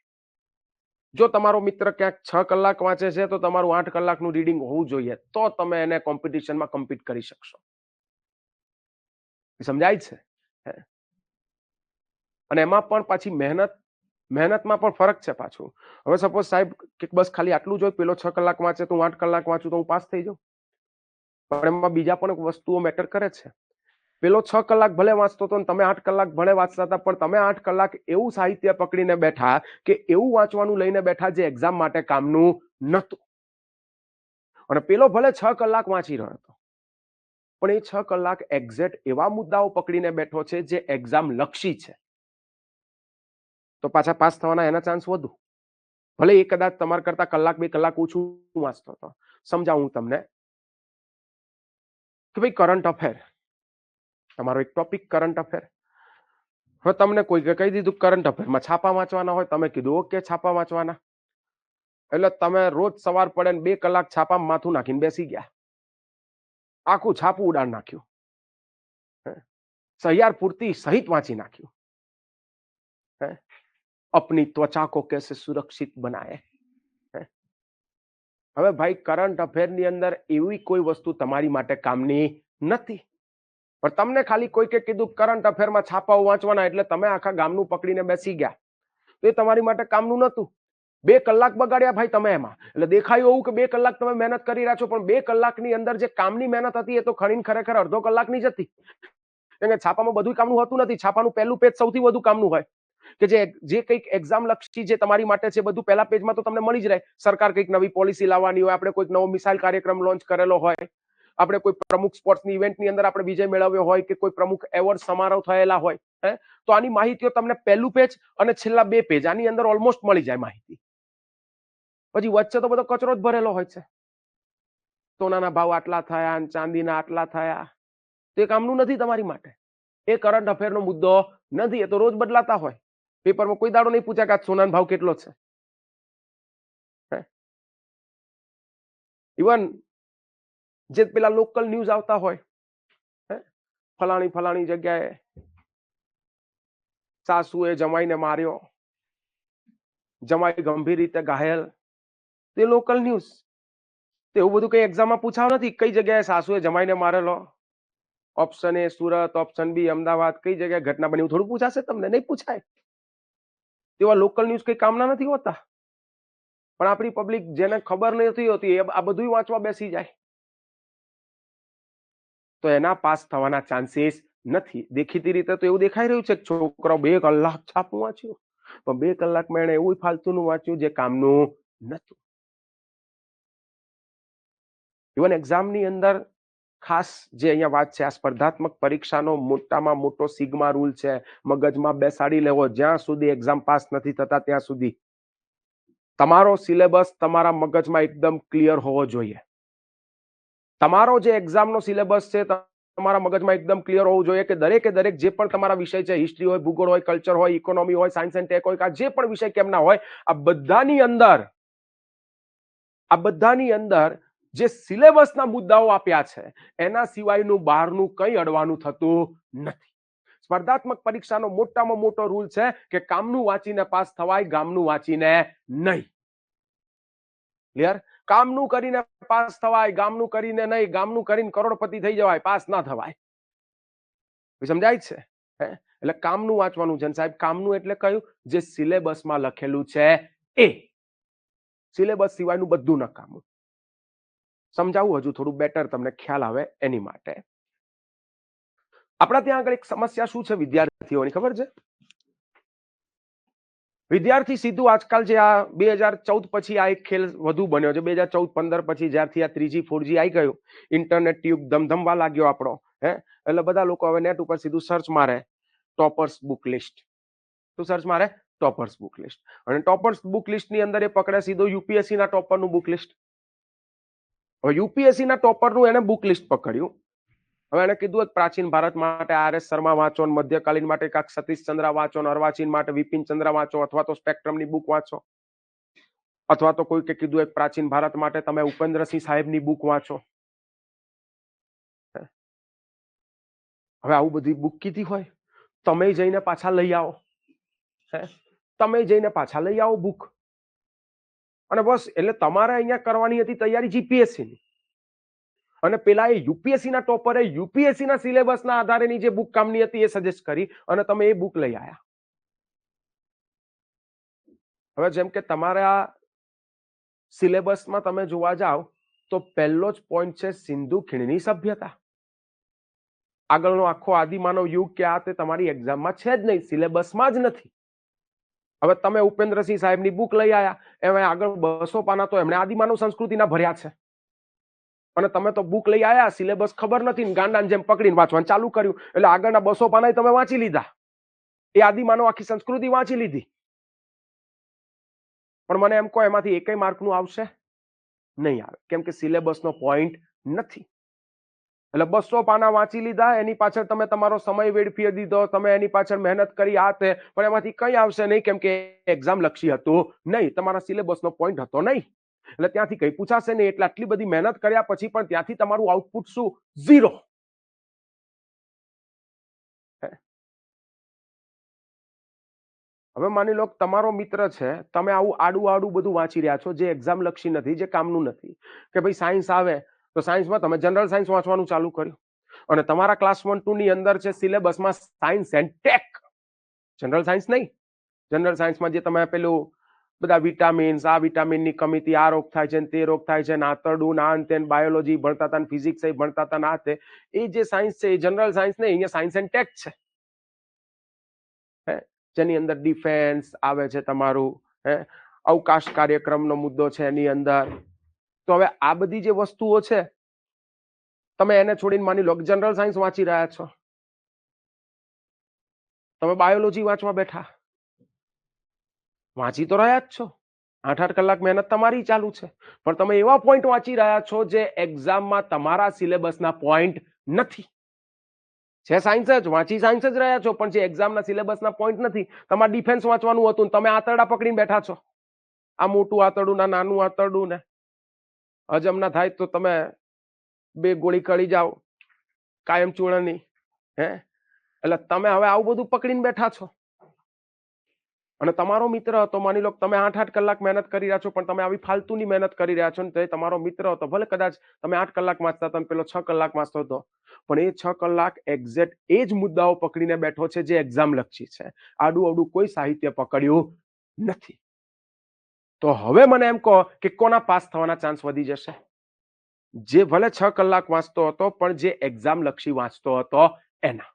જો તમારો મિત્ર ક્યાંક 6 કલાક વાંચે છે તો તમારું 8 કલાકનું રીડિંગ હોવું જોઈએ, તો તમે એને કોમ્પિટિશનમાં કમ્પીટ કરી શકશો. સમજાય છે? અને એમાં પણ પાછી મહેનતમાં પણ ફરક છે પાછું. હવે સપોઝ સાહેબ કે બસ ખાલી આટલું જ હોય, પેલો 6 કલાક વાંચે તો હું 8 કલાક વાંચું તો હું પાસ થઈ જાઉં? પણ એમાં બીજા પણ વસ્તુઓ મેટર કરે છે. પેલો 6 કલાક ભલે વાંચતો હતો, તમે 8 કલાક ભલે વાંચતા હતા, પણ તમે 8 કલાક એવું સાહિત્ય પકડીને બેઠા કે એવું વાંચવાનું લઈને બેઠા જે એક્ઝામ માટે કામનું નહોતું. અને પેલો ભલે 6 કલાક વાંચી રહ્યો હતો, પણ એ 6 કલાક એક્ઝેક્ટ એવા મુદ્દાઓ પકડીને બેઠો છે જે એક્ઝામ લક્ષી છે. તો પાછા પાસ થવાના એના ચાન્સ વધુ. ભલે એ કદાચ તમારા કરતા કલાક 2 કલાક ઓછું વાંચતો હતો. સમજાવું તમને કે ભાઈ કરંટ અફેર, તમારો એક ટોપિક કરંટ અફેર. હવે તમને કોઈ કહી દીધું કરંટ અફેરમાં છાપા વાંચવાના હોય, તમે કીધું ઓકે છાપા વાંચવાના. એટલે તમે રોજ સવાર પડે ને 2 કલાક છાપામાં માથું નાખીને બેસી ગયા, આખું છાપું ઉડાડ નાખ્યું, સહિયાર પૂર્તિ સહિત વાંચી નાખ્યું, अपनी त्वचा को कैसे सुरक्षित बनाए। હવે ભાઈ કરંટ અફેર ની અંદર એવી કોઈ વસ્તુ તમારી માટે કામની નથી, પણ તમને ખાલી કોઈકે કીધું કરંટ અફેરમાં છાપાઓ વાંચવાના એટલે તમે આખા ગામનું પકડીને બેસી ગયા, તો એ તમારી માટે કામનું નતું. 2 કલાક બગાડ્યા ભાઈ તમે એમાં, એટલે દેખાયું એવું કે 2 કલાક તમે મહેનત કરી રહ્યા છો, પણ 2 કલાકની અંદર જે કામની મહેનત હતી એ તો ખરેખર અડધો કલાકની જ હતી. કેમ કે છાપામાં બધું કામનું હોતું નથી. છાપાનું પહેલું પેજ સૌથી વધુ કામનું હોય, કે જે કંઈક એક્ઝામ લક્ષી જે તમારી માટે છે બધું પહેલા પેજમાં તો તમને મળી જ રહે. સરકાર કંઈક નવી પોલિસી લાવવાની હોય, આપણે કોઈક નવો મિસાઇલ કાર્યક્રમ લોન્ચ કરેલો હોય, આપણે કોઈ પ્રમુખ સ્પોર્ટ્સની ઇવેન્ટની અંદર આપણે વિજય મેળવ્યો હોય, કે કોઈ પ્રમુખ એવોર્ડ સમારોહ થયેલા હોય, તો આની માહિતીઓ તમને પહેલું પેજ અને છેલ્લા 2 પેજ આની અંદર ઓલમોસ્ટ મળી જાય માહિતી. પછી વચ્ચે તો બધો કચરો જ ભરેલો હોય છે. સોનાના ભાવ આટલા થયા, ચાંદીના આટલા થયા, તે કામનું નથી તમારી માટે. એ કરંટ અફેરનો મુદ્દો નથી, એ તો રોજ બદલાતા હોય. પેપરમાં કોઈ દાડો નહીં પૂછ્યા કે આ સોનાનો ભાવ કેટલો છે. ઇવન જે પેલા લોકલ ન્યૂઝ આવતા હોય, ફલાણી જગ્યાએ સાસુએ જમાઈને માર્યો, જમાઈ ગંભીર રીતે ઘાયલ, તે લોકલ ન્યૂઝ. એવું બધું કઈ એક્ઝામમાં પૂછાવ નથી કઈ જગ્યાએ સાસુએ જમાઈને મારેલો. Option A Surat, option B Ahmedabad, કઈ જગ્યાએ ઘટના બની થોડું પૂછાશે તમને? નહીં પૂછાય. તેવા લોકલ ન્યૂઝ કઈ કામના નથી હોતા, પણ આપણી પબ્લિક જેને ખબર નથી હોતી એ આ બધું વાંચવા બેસી જાય, તો એના પાસ થવાના ચાન્સીસ નથી. દેખીતી રીતે તો એવું દેખાઈ રહ્યું છે કે છોકરો 2 કલાક છાપું વાંચ્યું, પણ 2 કલાકમાં એને એવું ફાલતુનું વાંચ્યું જે કામનું નતું. ઇવન એક્ઝામની અંદર ખાસ જે અહીંયા વાત છે, આ સ્પર્ધાત્મક પરીક્ષાનો મોટામાં મોટો સિગ્મા રૂલ છે, મગજમાં બેસાડી લેવો. જ્યાં સુધી એક્ઝામ પાસ નથી થતા ત્યાં સુધી તમારો સિલેબસ તમારા મગજમાં એકદમ ક્લિયર હોવો જોઈએ. તમારો જે એક્ઝામનો સિલેબસ છે તમારા મગજમાં એકદમ ક્લિયર હોવું જોઈએ, કે દરેકે દરેક જે પણ તમારા વિષય છે, હિસ્ટ્રી હોય, ભૂગોળ હોય, કલ્ચર હોય, ઇકોનોમી હોય, સાયન્સ એન્ડ ટેક હોય, જે પણ વિષય કેમના હોય, આ બધાની અંદર જે સિલેબસના મુદ્દાઓ આપ્યા છે એના સિવાયનું બહારનું કંઈ અડવાનું થતું નથી. સ્પર્ધાત્મક પરીક્ષાનો મોટામાં મોટો રૂલ છે કે કામનું વાંચીને પાસ થવાય, ગામનું વાંચીને નહીં. ક્લિયર? કામનું કરીને પાસ થવાય, ગામનું કરીને નહીં. ગામનું કરીને કરોડપતિ થઈ જવાય, પાસ ના થવાય. સમજાય છે? એટલે કામનું વાંચવાનું છે સાહેબ. કામનું એટલે કયું? જે સિલેબસમાં લખેલું છે એ. સિલેબસ સિવાયનું બધું નકામું. સમજાવું હજુ થોડું બેટર તમને ખ્યાલ આવે એની માટે. આપણા ત્યાં આગળ એક સમસ્યા શું છે વિદ્યાર્થીઓની ખબર છે? વિદ્યાર્થી સીધું આજકાલ જે આ 2014 પછી આ એક ખેલ વધુ બન્યો છે. 2014-15 પછી જ્યારથી આ 3G 4G આવી ગયું, ઇન્ટરનેટ યુગ ધમધમવા લાગ્યો આપણો, એટલે બધા લોકો હવે નેટ ઉપર સીધું સર્ચ મારે ટોપર્સ બુક લિસ્ટ. શું સર્ચ મારે? Toppers book list. અને ટોપર્સ બુક લિસ્ટ ની અંદર એ પકડે સીધો યુપીએસસી ના ટોપરનું બુક લિસ્ટ. હવે યુપીએસસી ના ટોપરનું એને બુક લિસ્ટ પકડ્યું. હવે એને કીધું પ્રાચીન ભારત માટે RS શર્મા વાંચો, મધ્યકાલીન માટે કાક સતીશ ચંદ્ર વાંચો, અર્વાચીન માટે વિપિન ચંદ્ર વાંચો, અથવા તો સ્પેક્ટ્રમની બુક વાંચો, અથવા તો કોઈ કે કીધું એક પ્રાચીન ભારત માટે તમે ઉપેન્દ્રસિંહ સાહેબની બુક વાંચો. હવે આવું બધી બુક કીધી હોય, તમે જઈને પાછા લઈ આવો. તમે જઈને પાછા લઈ આવો બુક. અને બસ, એટલે તમારે અહીંયા કરવાની હતી તૈયારી જીપીએસસી ની. અને પેલા એ યુપીએસસી ના ટોપરે યુપીએસસી ના સિલેબસના આધારેની જે બુક કામની હતી એ સજેસ્ટ કરી અને તમે એ બુક લઈ આવ્યા. હવે જેમ કે તમારા સિલેબસમાં તમે જોવા જાઓ તો પહેલો જ પોઈન્ટ છે સિંધુ ખીણની સભ્યતા. આગળનો આખો આદિમાનવ યુગ કે આ તે તમારી એક્ઝામમાં છે જ નહીં, સિલેબસમાં જ નથી. હવે તમે ઉપેન્દ્રસિંહ સાહેબની બુક લઈ આવ્યા, એમાં આગળ 200 પાના તો એમણે આદિમાનવ સંસ્કૃતિના ભર્યા છે. અને તમે તો બુક લઈ આવ્યા, સિલેબસ ખબર નથી, ગાંડાની જેમ પકડીને વાંચવાનું ચાલુ કર્યું, એટલે આગળના 200 પાના તમે વાંચી લીધા. એ આદિમાનવ આખી સંસ્કૃતિ વાંચી લીધી. પણ મને એમ કહો એમાંથી એકય માર્કનું આવશે? નહીં આવે. કેમ કે સિલેબસનો પોઈન્ટ નથી. એટલે 200 પાના વાંચી લીધા, એની પાછળ તમે તમારો સમય વેડફી દીધો, તમે એની પાછળ મહેનત કરી આ તે, પણ એમાંથી કઈ આવશે નહીં, કેમ કે એક્ઝામ લક્ષી હતું નહીં, તમારા સિલેબસનો પોઈન્ટ હતો નહીં, એટલે ત્યાંથી કઈ પૂછાશે નહીં. એટલે આટલી બધી મહેનત કર્યા પછી પણ ત્યાંથી તમારું આઉટપુટ શું? 0. હવે માની લો તમારો મિત્ર છે, તમે આવું આડું બધું વાંચી રહ્યા છો જે એક્ઝામ લક્ષી નથી, જે કામનું નથી. કે ભાઈ સાયન્સ આવે તો સાયન્સમાં તમે જનરલ સાયન્સ વાંચવાનું ચાલુ કર્યું, અને તમારા ક્લાસ 1-2 ની અંદર છે સિલેબસમાં science and tech, general science નહીં. જનરલ સાયન્સમાં જે તમે પેલું બધા વિટામિન્સ, આ વિટામિનની કમીથી આ રોગ થાય છે, તે રોગ થાય છે, આંતરડું ના અંતે બાયોલોજી ભણતા હતા, ફિઝિક્સ ભણતા હતા, ના તે એ જે સાયન્સ છે એ જનરલ સાયન્સ નહીં, અહીંયા સાયન્સ એન્ડ ટેક છે. જેની અંદર ડિફેન્સ આવે છે, તમારું અવકાશ કાર્યક્રમનો મુદ્દો છે એની અંદર. તો હવે આ બધી જે વસ્તુઓ છે તમે એને છોડીને માની લો જનરલ સાયન્સ વાંચી રહ્યા છો, તમે બાયોલોજી વાંચવા બેઠા, વાંચી તો રહ્યા જ છો, 8-8 કલાક મહેનત તમારી ચાલુ છે, પણ તમે એવા પોઈન્ટ વાંચી રહ્યા છો જે એક્ઝામમાં તમારા સિલેબસના પોઈન્ટ નથી. છે સાયન્સ જ, વાંચી સાયન્સ જ રહ્યા છો, પણ જે એક્ઝામના સિલેબસના પોઈન્ટ નથી. તમારે ડિફેન્સ વાંચવાનું હતું, તમે આંતરડા પકડીને બેઠા છો, આ મોટું આંતરડું ના નાનું આંતરડું ને હજમ ના થાય તો તમે 2 ગોળી કરી જાઓ કાયમ ચૂર્ણની. એટલે તમે હવે આવું બધું પકડીને બેઠા છો, અને તમારો મિત્ર હતો, માની લો તમે 8-8 કલાક મહેનત કરી રહ્યા છો, પણ તમે આવી ફાલતુની મહેનત કરી રહ્યા છો, ને તો તમારો મિત્ર હતો, ભલે કદાચ તમે 8 કલાક વાંચતા હતા, પેલો 6 કલાક વાંચતો હતો, પણ એ 6 કલાક એક્ઝેક્ટ એ જ મુદ્દાઓ પકડીને બેઠો છે જે એક્ઝામ લક્ષી છે, આડું કોઈ સાહિત્ય પકડ્યું નથી. તો હવે મને એમ કહો કે કોના પાસ થવાના ચાન્સ વધી જશે? જે ભલે 6 કલાક વાંચતો હતો, પણ જે એક્ઝામ લક્ષી વાંચતો હતો એના.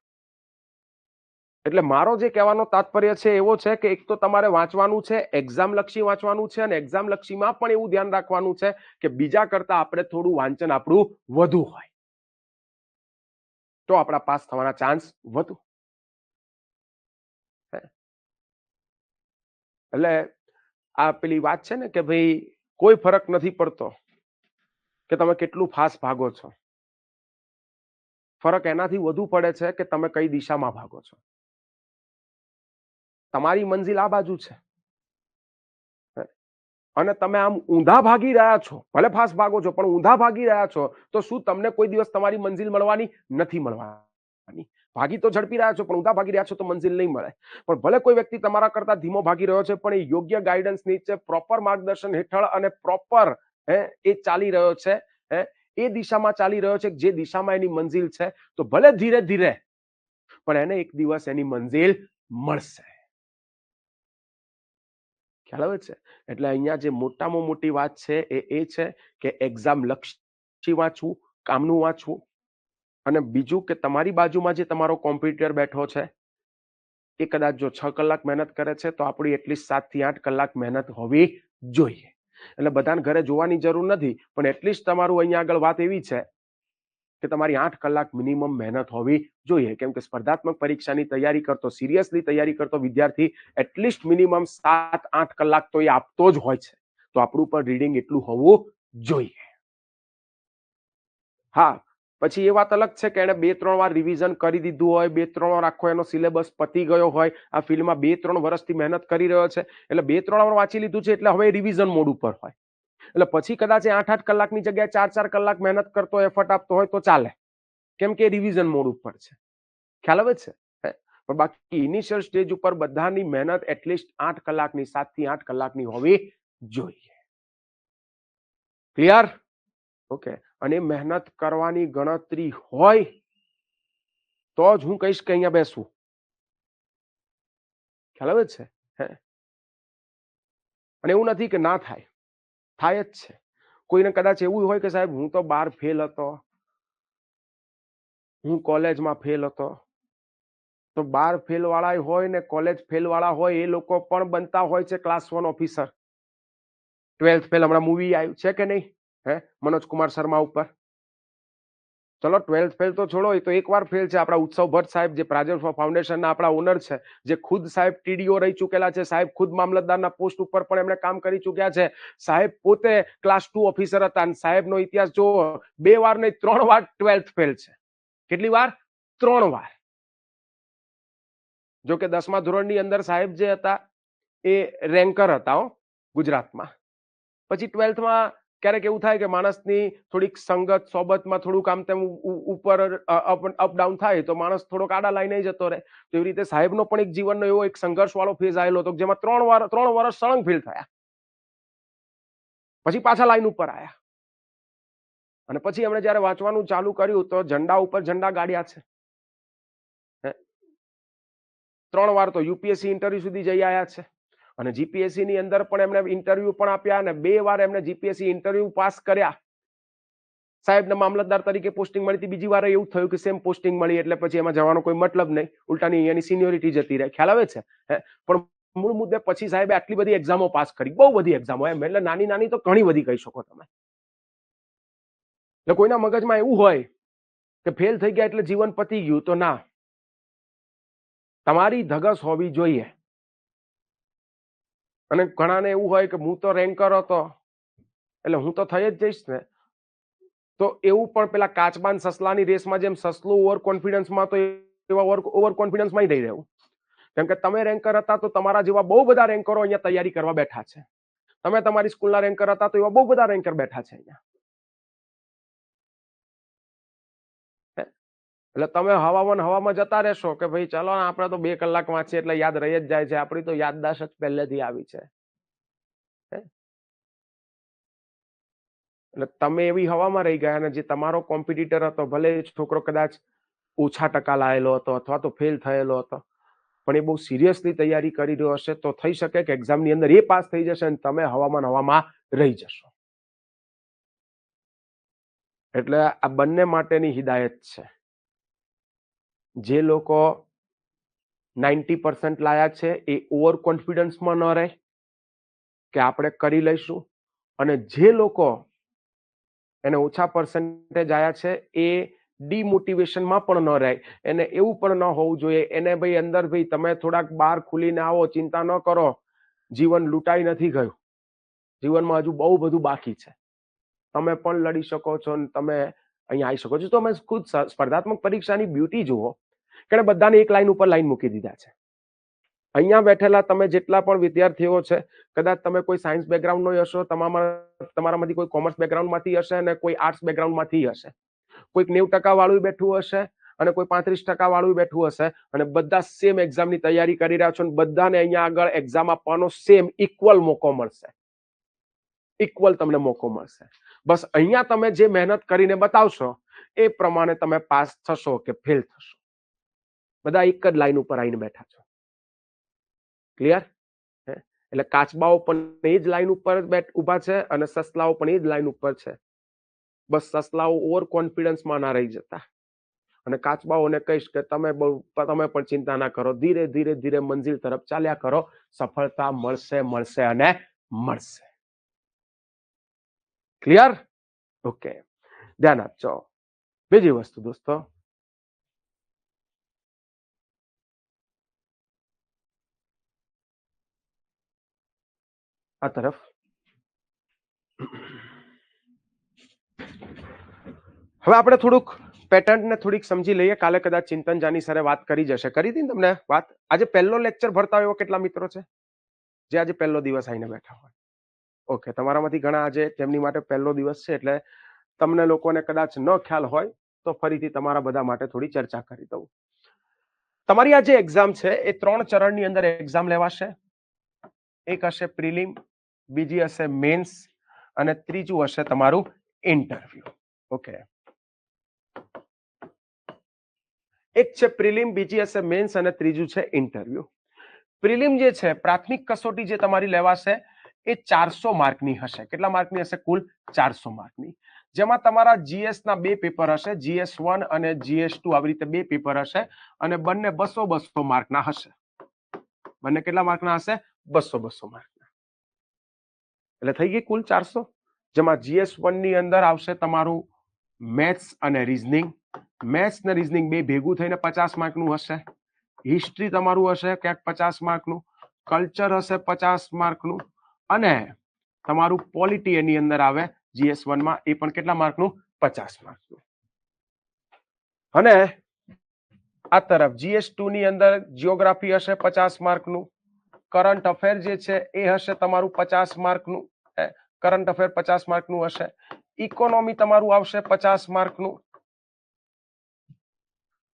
એટલે મારો જે કહેવાનો તાત્પર્ય છે એવો છે કે એક તો તમારે વાંચવાનું છે, એક્ઝામ લક્ષી વાંચવાનું છે, અને એક્ઝામ લક્ષીમાં પણ એવું ધ્યાન રાખવાનું છે કે બીજા કરતા આપણે થોડું વાંચન આપણું વધુ હોય, તો આપણા પાસ થવાના ચાન્સ વધુ. એટલે આ પેલી વાત છે ને કે ભાઈ કોઈ ફરક નથી પડતો કે તમે કેટલું ફાસ્ટ ભાગો છો, ફરક એનાથી વધુ પડે છે કે તમે કઈ દિશામાં ભાગો છો. તમારી મંજિલ આ બાજુ છે અને તમે આમ ઊંધા ભાગી રહ્યા છો, ભલે ફાસ્ટ ભાગો છો પણ ઊંધા ભાગી રહ્યા છો, તો શું તમને કોઈ દિવસ તમારી મંજિલ મળવાની નથી મળવાની. ભાગી તો ઝડપી રહ્યા છો, પણ ઊંધા ભાગી રહ્યા છો તો મંજિલ નહીં મળે. પણ ભલે કોઈ વ્યક્તિ તમારા કરતા ધીમો ભાગી રહ્યો છે, પણ એ યોગ્ય ગાઈડન્સ નીચે, પ્રોપર માર્ગદર્શન હેઠળ અને પ્રોપર એ ચાલી રહ્યો છે, એ દિશામાં ચાલી રહ્યો છે જે દિશામાં એની મંજિલ છે, તો ભલે ધીરે ધીરે પણ એને એક દિવસ એની મંજિલ મળશે. ખ્યાલ આવે છે? એટલે અહીંયા જે મોટામાં મોટી વાત છે એ છે કે એક્ઝામ લક્ષી વાંચવું, કામનું વાંચવું, અને બીજું કે તમારી બાજુમાં જે તમારો કોમ્પ્યુટર બેઠો છે એ કદાચ જો 6 કલાક મહેનત કરે છે તો આપણી એટલીસ્ટ 7 થી 8 કલાક મહેનત હોવી જોઈએ. એટલે બધાને ઘરે જોવાની જરૂર નથી, પણ એટલીસ્ટ તમારું અહીંયા આગળ વાત એવી છે કે તમારી 8 કલાક મિનિમમ મહેનત હોવી જોઈએ, કેમ કે સ્પર્ધાત્મક પરીક્ષાની તૈયારી કરતો, સિરિયસલી તૈયારી કરતો વિદ્યાર્થી એટલીસ્ટ મિનિમમ 7-8 કલાક તો એ આપતો જ હોય છે, તો આપણું પણ રીડિંગ એટલું હોવું જોઈએ. હા, પછી એ વાત અલગ છે કે એને 2-3 વાર રિવિઝન કરી દીધું હોય, 2-3 વાર આખો એનો સિલેબસ પતી ગયો હોય, આ ફિલ્ડમાં 2-3 વર્ષથી મહેનત કરી રહ્યો છે, એટલે 2-3 વાર વાંચી લીધું છે, એટલે હવે રિવિઝન મોડ ઉપર હોય, એટલે પછી કદાચ 8-8 કલાકની જગ્યાએ 4-4 કલાક મહેનત કરતો, એફર્ટ આપતો હોય તો ચાલે, કેમ કે રિવિઝન મોડ ઉપર છે. ખ્યાલ આવે છે? પણ બાકી ઇનિશિયલ સ્ટેજ ઉપર બધાની મહેનત એટલીસ્ટ 8 કલાકની, 7 થી 8 કલાકની હોવી જોઈએ. ક્લિયર? ઓકે. અને મહેનત કરવાની ગણતરી હોય તો જ હું કહીશ કે અહીંયા બેસવું. ખ્યાલ આવે છે? અને એવું નથી કે ના થાય, થાય જ છે. કોઈને કદાચ એવું હોય કે સાહેબ હું તો 12 ફેલ હતો, હું કોલેજમાં ફેલ હતો, તો 12 ફેલ વાળા હોય ને કોલેજ ફેલ વાળા હોય, એ લોકો પણ બનતા હોય છે ક્લાસ 1 ઓફિસર. 12th ફેલ હમણાં મૂવી આવ્યું છે કે નહીં, મનોજ કુમાર શર્મા ઉપર, ચલો 12th ફેલ તો છોડો, એ તો એકવાર ફેલ છે. આપણા ઉત્સવ ભટ્ટ સાહેબ જે પ્રાજલ ફાઉન્ડેશનના આપણા ઓનર છે, જે ખુદ સાહેબ ટીડીઓ રહી ચૂકેલા છે, સાહેબ ખુદ મામલતદારના પોસ્ટ ઉપર પણ એમણે કામ કરી ચૂક્યા છે, સાહેબ પોતે ક્લાસ 2 ઓફિસર હતા, અને સાહેબનો ઇતિહાસ જો 2 વાર નહીં 3 વાર 12th ફેલ છે. કેટલી વાર? 3 વાર. જો કે 10મા ધોરણની અંદર સાહેબ જે હતા એ રેન્કર હતા ગુજરાતમાં. પછી 12thમાં ક્યારેક એવું થાય કે માણસની થોડીક સંગત સોબતમાં થોડુંક આમ તેમ ઉપર અપ ડાઉન થાય તો માણસ થોડોક આડા લાઈને જતો રહે. તો એવી રીતે સાહેબનો પણ એક જીવનનો એવો એક સંઘર્ષ વાળો ફેઝ આવેલો હતો જેમાં 3 વર્ષ સળંગ ફેલ થયા, પછી પાછા લાઈન ઉપર આવ્યા, અને પછી એમણે જયારે વાંચવાનું ચાલુ કર્યું તો ઝંડા ઉપર ઝંડા ગાડ્યા છે. 3 વાર તો યુપીએસસી ઇન્ટરવ્યુ સુધી જઈ આવ્યા છે, અને જીપીએસસી ની અંદર પણ એમણે ઇન્ટરવ્યુ પણ આપ્યા, અને 2 વાર એમણે જીપીએસસી ઇન્ટરવ્યુ પાસ કર્યા. સાહેબને મામલતદાર તરીકે પોસ્ટિંગ મળી હતી, બીજી વાર એવું થયું કે સેમ પોસ્ટિંગ મળી એટલે પછી એમાં જવાનો કોઈ મતલબ નહીં, ઉલટાની એની સિનિયોરિટી જતી રહે. ખ્યાલ આવે છે? પણ મૂળ મુદ્દે પછી સાહેબે આટલી બધી એક્ઝામો પાસ કરી, બહુ બધી એક્ઝામો, એમ એટલે નાની નાની તો ઘણી બધી કહી શકો તમે. એટલે કોઈના મગજમાં એવું હોય કે ફેલ થઈ ગયા એટલે જીવન પતી ગયું, તો ના, તમારી ધગસ હોવી જોઈએ. અને ઘણાને એવું હોય કે હું તો રેન્કર હતો એટલે હું તો થઈ જ જઈશ ને, તો એવું પણ પેલા કાચબાન સસલાની રેસમાં જેમ સસલું ઓવર કોન્ફિડન્સમાં, તો એવા ઓવર કોન્ફિડન્સમાં નહીં રહેવું. કેમ કે તમે રેન્કર હતા તો તમારા જેવા બહુ બધા રેન્કરો અહીંયા તૈયારી કરવા બેઠા છે. તમે તમારી સ્કૂલના રેન્કર હતા તો એવા બહુ બધા રેન્કર બેઠા છે અહીંયા. એટલે તમે હવામાં જતા રહેશો કે ભાઈ ચાલો આપણે તો 2 કલાક વાંચીએ એટલે યાદ રહી જ જાય છે, આપણી તો યાદદાસ્ત જ પહેલેથી આવી છે. એટલે તમે એવી હવામાં રહી ગયા, અને જે તમારો કોમ્પિટિટર હતો, ભલે છોકરો કદાચ ઓછા ટકા લાયેલો હતો અથવા તો ફેલ થયેલો હતો, પણ એ બહુ સિરિયસલી તૈયારી કરી રહ્યો હશે, તો થઈ શકે કે એક્ઝામની અંદર એ પાસ થઈ જશે અને તમે હવામાં રહી જશો. એટલે આ બંને માટેની હિદાયત છે. જે લોકો 90% લાયા છે એ ઓવર કોન્ફિડન્સમાં ન રહે કે આપણે કરી લઈશું, અને જે લોકો એને ઓછા પર્સન્ટેજ આયા છે એ ડીમોટિવેશનમાં પણ ન રહે. એને એવું પણ ન હોવું જોઈએ, એને ભાઈ અંદર ભાઈ તમે થોડાક બહાર ખુલીને આવો, ચિંતા ન કરો, જીવન લૂંટાઈ નથી ગયું, જીવનમાં હજુ બહુ બધું બાકી છે, તમે પણ લડી શકો છો, તમે અહીંયા આવી શકો છો. તો અમે ખુદ સ્પર્ધાત્મક પરીક્ષાની બ્યુટી જુઓ કે બધાને એક લાઈન ઉપર લાઈન મૂકી દીધા છે. અહીંયા બેઠેલા તમે જેટલા પણ વિદ્યાર્થીઓ છે, કદાચ તમે કોઈ સાયન્સ બેકગ્રાઉન્ડનો હશો, તમારામાંથી કોઈ કોમર્સ બેકગ્રાઉન્ડમાંથી હશે, અને કોઈ આર્ટ્સ બેકગ્રાઉન્ડમાંથી હશે, કોઈક 90% વાળું બેઠું હશે, અને કોઈ 35% વાળું બેઠું હશે, અને બધા સેમ એક્ઝામની તૈયારી કરી રહ્યા છો, અને બધાને અહીંયા આગળ એક્ઝામ આપવાનો સેમ ઇક્વલ મોકો મળશે, ઇક્વલ તમને મોકો મળશે. બસ અહીંયા તમે જે મહેનત કરીને બતાવશો એ પ્રમાણે તમે પાસ થશો કે ફેલ થશો. બધા એક જ લાઈન ઉપર આવીને બેઠા છો. ક્લિયર? એટલે કાચબાઓ પણ એ જ લાઈન ઉપર ઉભા છે, અને સસલાઓ પણ એ જ લાઈન ઉપર છે. બસ સસલાઓ ઓવર કોન્ફિડન્સમાં ના રહી જતા, અને કાચબાઓને કહીશ કે તમે પણ ચિંતા ના કરો, ધીરે ધીરે ધીરે મંજિલ તરફ ચાલ્યા કરો, સફળતા મળશે મળશે અને મળશે. ક્લિયર? ઓકે, ધ્યાન આપજો. બીજી વસ્તુ દોસ્તો, આ તરફ હવે આપણે થોડુંક પેટર્ન ને થોડીક સમજી લઈએ. કાલે કદાચ ચિંતન જાની સરે વાત કરી જશે, કરી હતી ને તમને વાત? આજે પહેલો લેક્ચર ભરતા હોય એવા કેટલા મિત્રો છે જે આજે પહેલો દિવસ આવીને બેઠા હોય? ઓકે, તમારામાંથી ઘણા આજે તેમની માટે પહેલો દિવસ છે, એટલે તમને લોકોને કદાચ ન ખ્યાલ હોય તો ફરીથી તમારા બધા માટે થોડી ચર્ચા કરી દઉં. તમારી આ જે એક્ઝામ છે એ 3 ચરણની અંદર એક્ઝામ લેવાશે. એક હશે પ્રિલિમ, બીજી હશે મેન્સ, અને ત્રીજું હશે તમારું ઇન્ટરવ્યુ. ઓકે, એક છે પ્રિલિમ, બીજી હશે મેન્સ, અને ત્રીજું છે ઇન્ટરવ્યુ. પ્રિલિમ જે છે, પ્રાથમિક કસોટી જે તમારી લેવાશે એ 400 માર્કની હશે. કેટલા માર્કની હશે? કુલ 400 માર્કની, જેમાં તમારા જીએસ ના 2 પેપર હશે, GS1 અને GS2, આવી રીતે 2 પેપર હશે, અને બંને 200 માર્કના હશે. બંને કેટલા માર્કના હશે? 200 માર્કના. એટલે થઈ ગઈ કુલ 400, જેમાં GS1 ની અંદર આવશે તમારું મેથ્સ અને રીઝનિંગ. મેથ્સ ને રીઝનિંગ બે ભેગું થઈને 50 માર્કનું હશે. હિસ્ટ્રી તમારું હશે ક્યાંક 50 માર્કનું. કલ્ચર હશે 50 માર્કનું. અને તમારું પોલિટી એની અંદર આવે GS1 માં, એ પણ કેટલા માર્કનું? 50 માર્કનું. અને આ તરફ GS2 ની અંદર જીઓગ્રાફી હશે 50 માર્કનું. કરંટ અફેર જે છે એ હશે તમારું 50 માર્કનું. કરંટ અફેર 50 માર્કનું હશે. ઇકોનોમી તમારું આવશે 50 માર્કનું.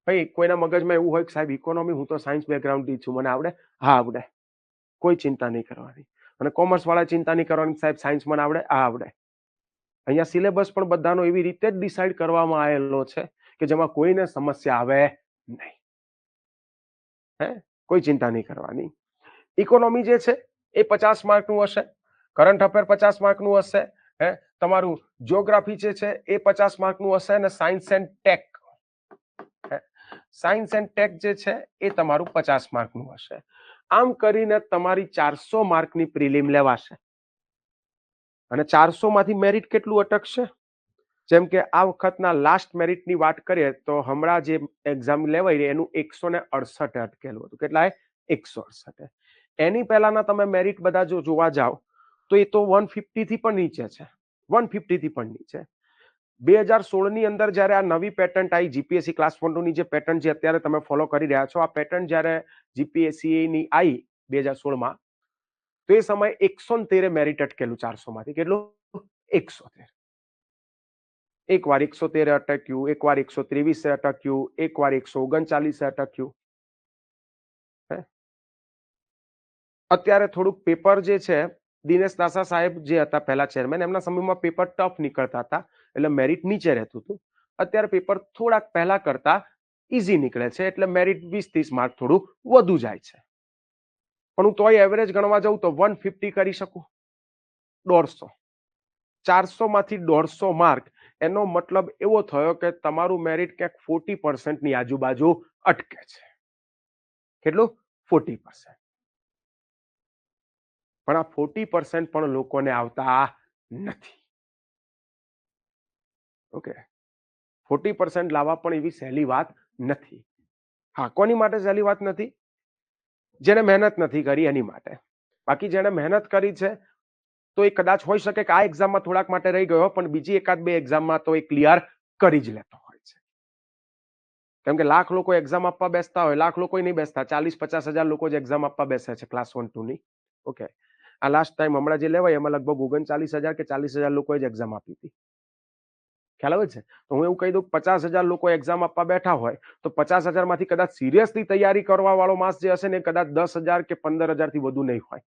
ભાઈ કોઈના મગજમાં એવું હોય કે સાહેબ ઇકોનોમી, હું તો સાયન્સ બેકગ્રાઉન્ડ થી છું, મને આવડે? હા આવડે, કોઈ ચિંતા નહીં કરવાની. અને કોમર્સ વાળા ચિંતા નહીં કરવાની, સાહેબ સાયન્સ મને આવડે? હા આવડે. અહીંયા સિલેબસ પણ બધાનો એવી રીતે જ ડિસાઈડ કરવામાં આવેલો છે કે જેમાં કોઈને સમસ્યા આવે નહીં. કોઈ ચિંતા નહીં કરવાની. ઇકોનોમી જે છે એ 50 માર્કનું હશે. કરંટ અફેર 50 માર્કનું હશે. તમારું જીઓગ્રાફી જે છે એ 50 માર્કનું હશે. અને science and tech, science and tech જે છે એ તમારું 50 માર્કનું હશે. આમ કરીને તમારી 400 માર્કની પ્રિલિમ લેવાશે. અને 400 માંથી મેરિટ કેટલું અટકશે? જેમ કે આ વખતના લાસ્ટ મેરિટની વાત કરીએ તો હમણાં જે એક્ઝામ લેવાય એનું 168 અટકેલું હતું. કેટલા? 168. એની પહેલાના તમે મેરિટ બધા જો જોવા જાઓ તો એ તો 150 થી પણ નીચે છે. 150 થી પણ નીચે. 2016 ની અંદર જયારે આ નવી પેટર્ન આવી, જીપીએસસી ક્લાસ 1 ની જે પેટર્ન જે અત્યારે તમે ફોલો કરી રહ્યા છો, આ પેટર્ન જયારે જીપીએસસી ની આવી 2016 માં, તો એ સમયે 113 મેરિટ અટકેલું 400 માંથી. કેટલું? 113. એક વાર 113 અટક્યું, એક વાર 123 અટક્યું, એક વાર 139 અટક્યું. અત્યારે થોડુંક પેપર જે છે, દિનેશ દાસા સાહેબ જે હતા પહેલા ચેરમેન, એમના સમયમાં પેપર ટફ નીકળતા હતા એટલે મેરિટ નીચે રહેતું હતું. અત્યારે પેપર થોડાક પહેલા કરતા ઈઝી નીકળે છે એટલે મેરિટ 20-30 માર્ક થોડું વધુ જાય છે. પણ હું તોય એવરેજ ગણવા જાઉં તો 150 કરી શકું. 150. 400 માંથી 150 માર્ક, એનો મતલબ એવો થયો કે તમારું મેરિટ ક્યાંક 40% ની આજુબાજુ અટકે છે. કેટલું? 40%. પણ આ 40% પણ લોકોને આવતા નથી. ઓકે, 40% લાવવા પણ એવી સહેલી વાત નથી. હા, કોની માટે સહેલી વાત નથી? જેને મહેનત નથી કરી એની માટે. બાકી જેને મહેનત કરી છે તો એ કદાચ હોઈ શકે કે આ એક્ઝામમાં થોડાક માટે રહી ગયો, પણ બીજી એકાદ બે એક્ઝામમાં તો એ ક્લિયર કરી જ લેતો હોય છે. કેમ કે લાખ લોકો એક્ઝામ આપવા બેસતા હોય, લાખ લોકો નહીં બેસતા, 40-50 હજાર લોકો જ એક્ઝામ આપવા બેસે છે ક્લાસ 1-2 ની. ઓકે, આ લાસ્ટ ટાઈમ હમણાં જે લેવાય એમાં લગભગ 39,000 કે 40,000 લોકોએ જ એક્ઝામ આપી હતી. ખ્યાલ આવે છે? તો હું એવું કહી દઉં 50,000 લોકો એક્ઝામ આપવા બેઠા હોય તો 50,000 માંથી કદાચ સિરિયસલી તૈયારી કરવા વાળો માસ જે હશે ને કદાચ 10,000 કે 15,000 થી વધુ નહીં હોય.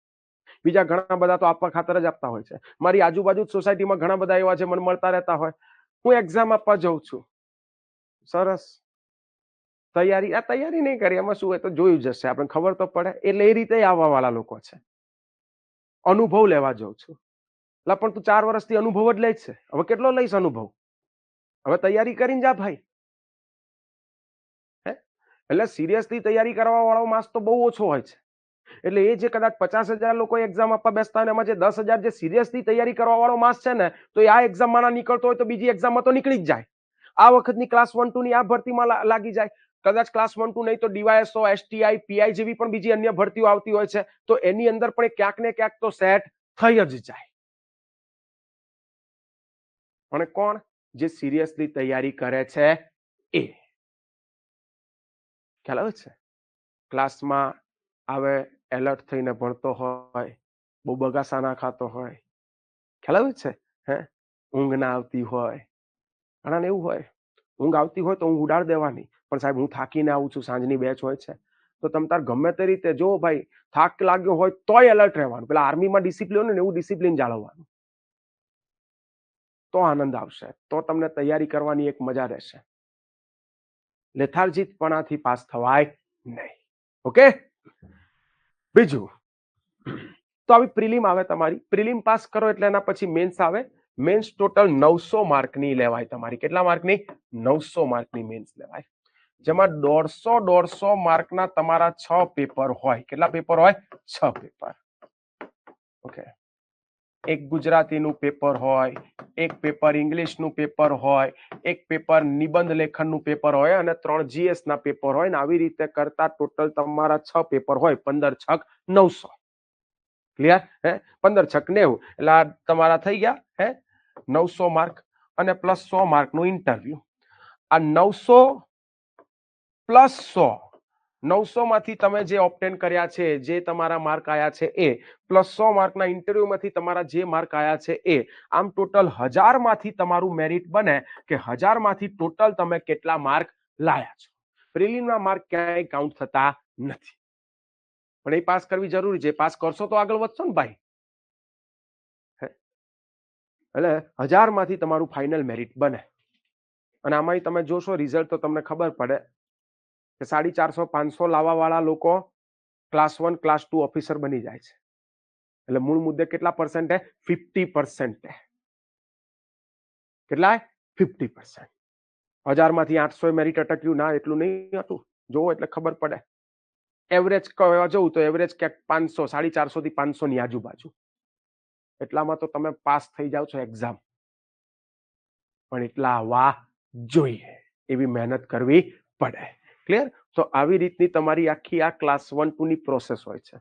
બીજા ઘણા બધા તો આપવા ખાતર જ આપતા હોય છે. મારી આજુબાજુ સોસાયટીમાં ઘણા બધા એવા છે, મને મળતા રહેતા હોય. હું એક્ઝામ આપવા જઉં છું, સરસ તૈયારી નહીં કરી, એમાં શું હોય તો જોયું જશે, આપણે ખબર તો પડે. એટલે એ રીતે આવવા વાળા લોકો છે. અનુભવ લેવા જઉં છું. એટલે પણ તું 4 વર્ષથી અનુભવ જ લે છે, હવે કેટલો લઈશ અનુભવ? હવે તૈયારી કરીને જા ભાઈ. એટલે સિરિયસલી તૈયારી કરવા વાળો માસ તો બહુ ઓછો હોય છે. એટલે એ જે કદાચ 50,000 લોકો એક્ઝામ આપવા બેસતા હોય એમાં જે 10,000 જે સિરિયસલી તૈયારી કરવા વાળો માસ છે ને, તો એ આ એક્ઝામમાં ના નીકળતો હોય તો બીજી એક્ઝામમાં તો નીકળી જ જાય. આ વખતની ક્લાસ 1-2 ની આ ભરતીમાં લાગી જાય. કદાચ ક્લાસ 1-2 નહીં તો ડીવાયએસઓ, એસટીઆઈ, પીઆઈ જેવી પણ બીજી અન્ય ભરતીઓ આવતી હોય છે, તો એની અંદર પણ ક્યાંક ને ક્યાંક તો સેટ થઈ જ જાય. પણ કોણ? જે સિરિયસલી તૈયારી કરે છે એ. ખ્યાલ આવે છે? ક્લાસમાં આવે, એલર્ટ થઈને ભણતો હોય, બહુ બગાસા ના ખાતો હોય. ખ્યાલ આવે છે? ઊંઘ ના આવતી હોય. ઘણાને એવું હોય, ઊંઘ આવતી હોય તો ઊંઘ ઉડાડ દેવાની, પણ સાહેબ હું થાકીને આવું છું, સાંજની બેચ હોય છે, તો તમ તાર ગમે તે રીતે જો ભાઈ થાક લાગ્યો હોય તોય એલર્ટ રહેવાનું. પેલા આર્મીમાં ડિસિપ્લિન હોય ને એવું ડિસિપ્લિન જાળવવાનું, તો આનંદ આવશે, તો તમને તૈયારી કરવાની એક મજા રહેશે. લેથાર્જિતપણાથી પાસ થવાય નહીં. ઓકે, બીજું તો આવી પ્રિલિમ આવે તમારી. પ્રિલિમ પાસ કરો એટલે એના પછી મેન્સ આવે. મેન્સ ટોટલ 900 માર્કની લેવાય તમારી. કેટલા માર્કની? 900 માર્કની મેન્સ લેવાય, જેમાં 150 માર્કના તમારા 6 પેપર હોય. કેટલા પેપર હોય? 6 પેપર. ઓકે, એક ગુજરાતીનું પેપર હોય, એક પેપર ઇંગ્લિશનું પેપર હોય, એક પેપર નિબંધ લેખનનું પેપર હોય અને 3 GS ના પેપર હોય ને આવી રીતે કરતા ટોટલ તમારા 6 પેપર હોય 15 છક 900 ક્લિયર હે 15 છક 90 એટલે આ તમારા થઈ ગયા હે 900 માર્ક અને પ્લસ 100 માર્કનું ઇન્ટરવ્યુ આ 900 પ્લસ 100 900 માંથી તમે જે ઓપ્ટેન કર્યા છે જે તમારા માર્ક આયા છે એ પ્લસ 100 માર્કના ઇન્ટરવ્યુમાંથી તમારા જે માર્ક આયા છે એ આમ ટોટલ 1000 માંથી તમારું મેરિટ બને કે 1000 માંથી ટોટલ તમે કેટલા માર્ક લાયા છો પ્રિલિમના માર્ક ક્યાંય કાઉન્ટ થતા નથી પણ એ પાસ કરવી જરૂરી છે પાસ કરશો તો આગળ વધશો ને ભાઈ એટલે 1000 માંથી તમારું ફાઇનલ મેરિટ બને અને આમાંય તમે જોશો રિઝલ્ટ તો તમને ખબર પડે કે 450 500 લાવવા વાળા લોકો ક્લાસ 1 ક્લાસ 2 ઓફિસર બની જાય છે એટલે મૂળ મુદ્દે કેટલા પર્સન્ટ 50% કેટલા 50% 1000 માંથી 800 મેરિટ અટક્યું ના એટલું નહીં હતું જોવો એટલે ખબર પડે એવરેજ કહેવા જવું તો એવરેજ ક્યાંક 500 450 થી 500 ની આજુબાજુ એટલામાં તો તમે પાસ થઈ જાવ છો એક્ઝામ પણ એટલા આવવા જોઈએ એવી મહેનત કરવી પડે ક્લિયર તો આવી રીતની તમારી આખી આ ક્લાસ 1 2 ની પ્રોસેસ હોય છે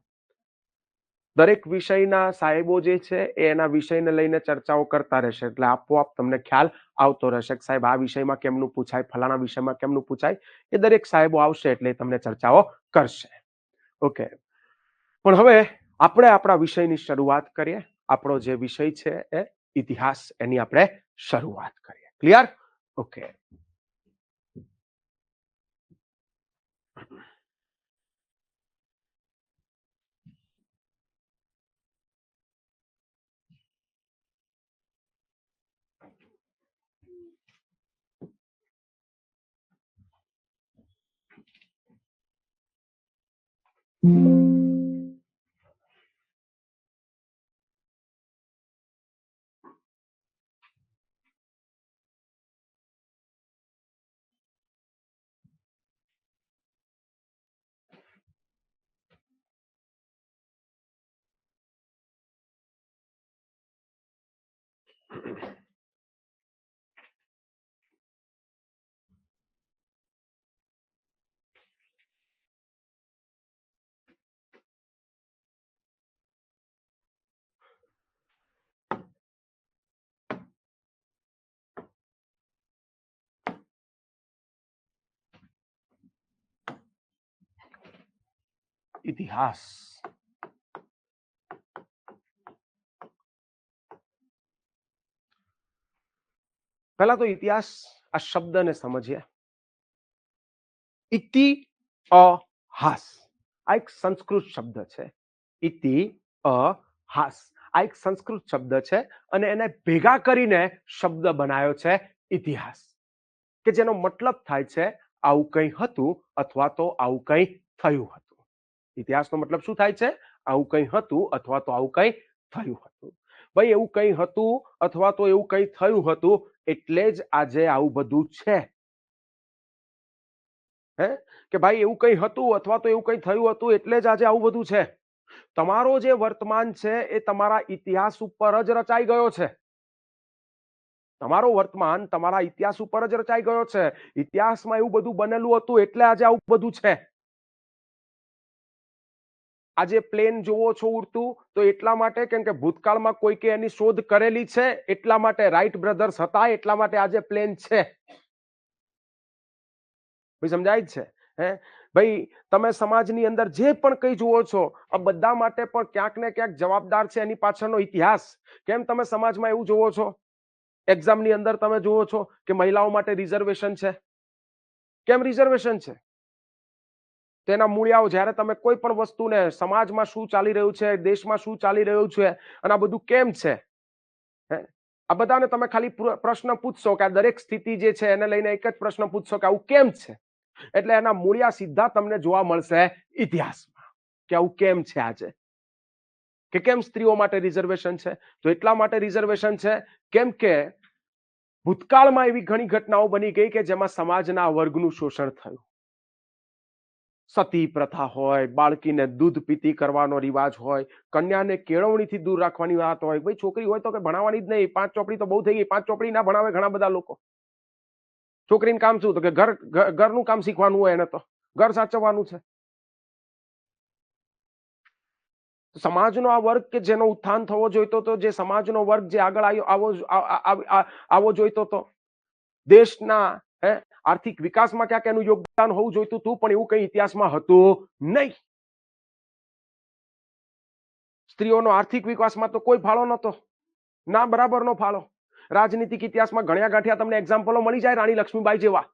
દરેક વિષયના સાહેબો જે છે એ એના વિષયને લઈને ચર્ચાઓ કરતા રહેશે એટલે આપોઆપ તમને ખ્યાલ આવતો રહેશે કે સાહેબ આ વિષયમાં કેમનું પૂછાય ફલાણા વિષયમાં કેમનું પૂછાય એ દરેક સાહેબો આવશે એટલે તમને ચર્ચાઓ કરશે ઓકે પણ હવે આપણે આપણા વિષયની શરૂઆત કરીએ આપણો જે વિષય છે એ ઇતિહાસ એની આપણે શરૂઆત કરીએ ક્લિયર ઓકે ઇતિહાસ પહેલા તો ઇતિહાસ આ શબ્દને સમજીએ ઇતિહાસ આ એક સંસ્કૃત શબ્દ છે ઇતિહાસ આ એક સંસ્કૃત શબ્દ છે અને એને ભેગા કરીને શબ્દ બનાવ્યો છે ઇતિહાસ કે જેનો મતલબ થાય છે આવું કંઈ હતું અથવા તો આવું કંઈ થયું હતું ઇતિહાસનો મતલબ શું થાય છે આવું કંઈ હતું અથવા તો આવું કંઈ થયું હતું ભાઈ એવું કંઈ હતું અથવા તો એવું કંઈ થયું હતું એટલે જ આજે આવું બધું છે હે કે ભાઈ એવું કંઈ હતું અથવા તો એવું કંઈ થયું હતું એટલે જ આજે આવું બધું છે તમારો જે વર્તમાન છે એ તમારા ઇતિહાસ ઉપર જ રચાઈ ગયો છે તમારો વર્તમાન તમારા ઇતિહાસ ઉપર જ રચાઈ ગયો છે ઇતિહાસમાં એવું બધું બનેલું હતું એટલે આજે આવું બધું છે આજે પ્લેન જોવો છો ઉડતું તો એટલા માટે કેમ કે ભૂતકાળમાં કોઈકે એની શોધ કરેલી છે એટલા માટે રાઈટ બ્રધર્સ હતા એટલા માટે આજે પ્લેન છે સમજાય જ છે હે ભાઈ તમે સમાજની અંદર જે પણ કંઈ જુઓ છો આ બધા માટે પણ ક્યાંક ને ક્યાંક જવાબદાર છે એની પાછળનો ઇતિહાસ કેમ તમે સમાજમાં એવું જોવો છો એક્ઝામની અંદર તમે જુઓ છો કે મહિલાઓ માટે રિઝર્વેશન છે કેમ રિઝર્વેશન છે તેના મૂળિયાઓ જ્યારે તમે કોઈ પણ વસ્તુને સમાજમાં શું ચાલી રહ્યું છે દેશમાં શું ચાલી રહ્યું છે અને આ બધું કેમ છે આ બધાને તમે ખાલી પ્રશ્ન પૂછશો કે આ દરેક સ્થિતિ જે છે એને લઈને એક જ પ્રશ્ન પૂછશો કે આવું કેમ છે એટલે એના મૂળિયા સીધા તમને જોવા મળશે ઇતિહાસમાં કે આવું કેમ છે આજે કે કેમ સ્ત્રીઓ માટે રિઝર્વેશન છે તો એટલા માટે રિઝર્વેશન છે કેમ કે ભૂતકાળમાં એવી ઘણી ઘટનાઓ બની ગઈ કે જેમાં સમાજના વર્ગનું શોષણ થયું સતી પ્રથા હોય, બાળકીને દૂધ પીતી કરવાનો રિવાજ હોય, કન્યાને કેળવણીથી દૂર રાખવાની વાત હોય. ભાઈ છોકરી હોય તો કે ભણાવવાની જ નહીં, 5 ચોપડી તો બહુ થઈ ગઈ, 5 ચોપડી ના ભણાવે ઘણા બધા લોકો. છોકરીનું કામ શું? તો કે ઘરનું કામ શીખવાનું હોય, એને તો ઘર સાચવવાનું છે. સમાજનો આ વર્ગ કે જેનો ઉત્થાન થવો જોઈતો હતો, જે સમાજનો વર્ગ જે આગળ આવો જોઈતો હતો, દેશના આર્થિક વિકાસમાં ક્યાંક એનું યોગદાન હોવું જોઈતું હતું, પણ એવું કઈ ઇતિહાસમાં હતું નહીં. સ્ત્રીઓનો આર્થિક વિકાસમાં તો કોઈ ફાળો નતો, ના બરાબરનો ફાળો. રાજનીતિક ઇતિહાસમાં ઘણ્યા ગાંઠિયા તમને એક્ઝામ્પલો મળી જાય, રાણી લક્ષ્મીબાઈ જેવા.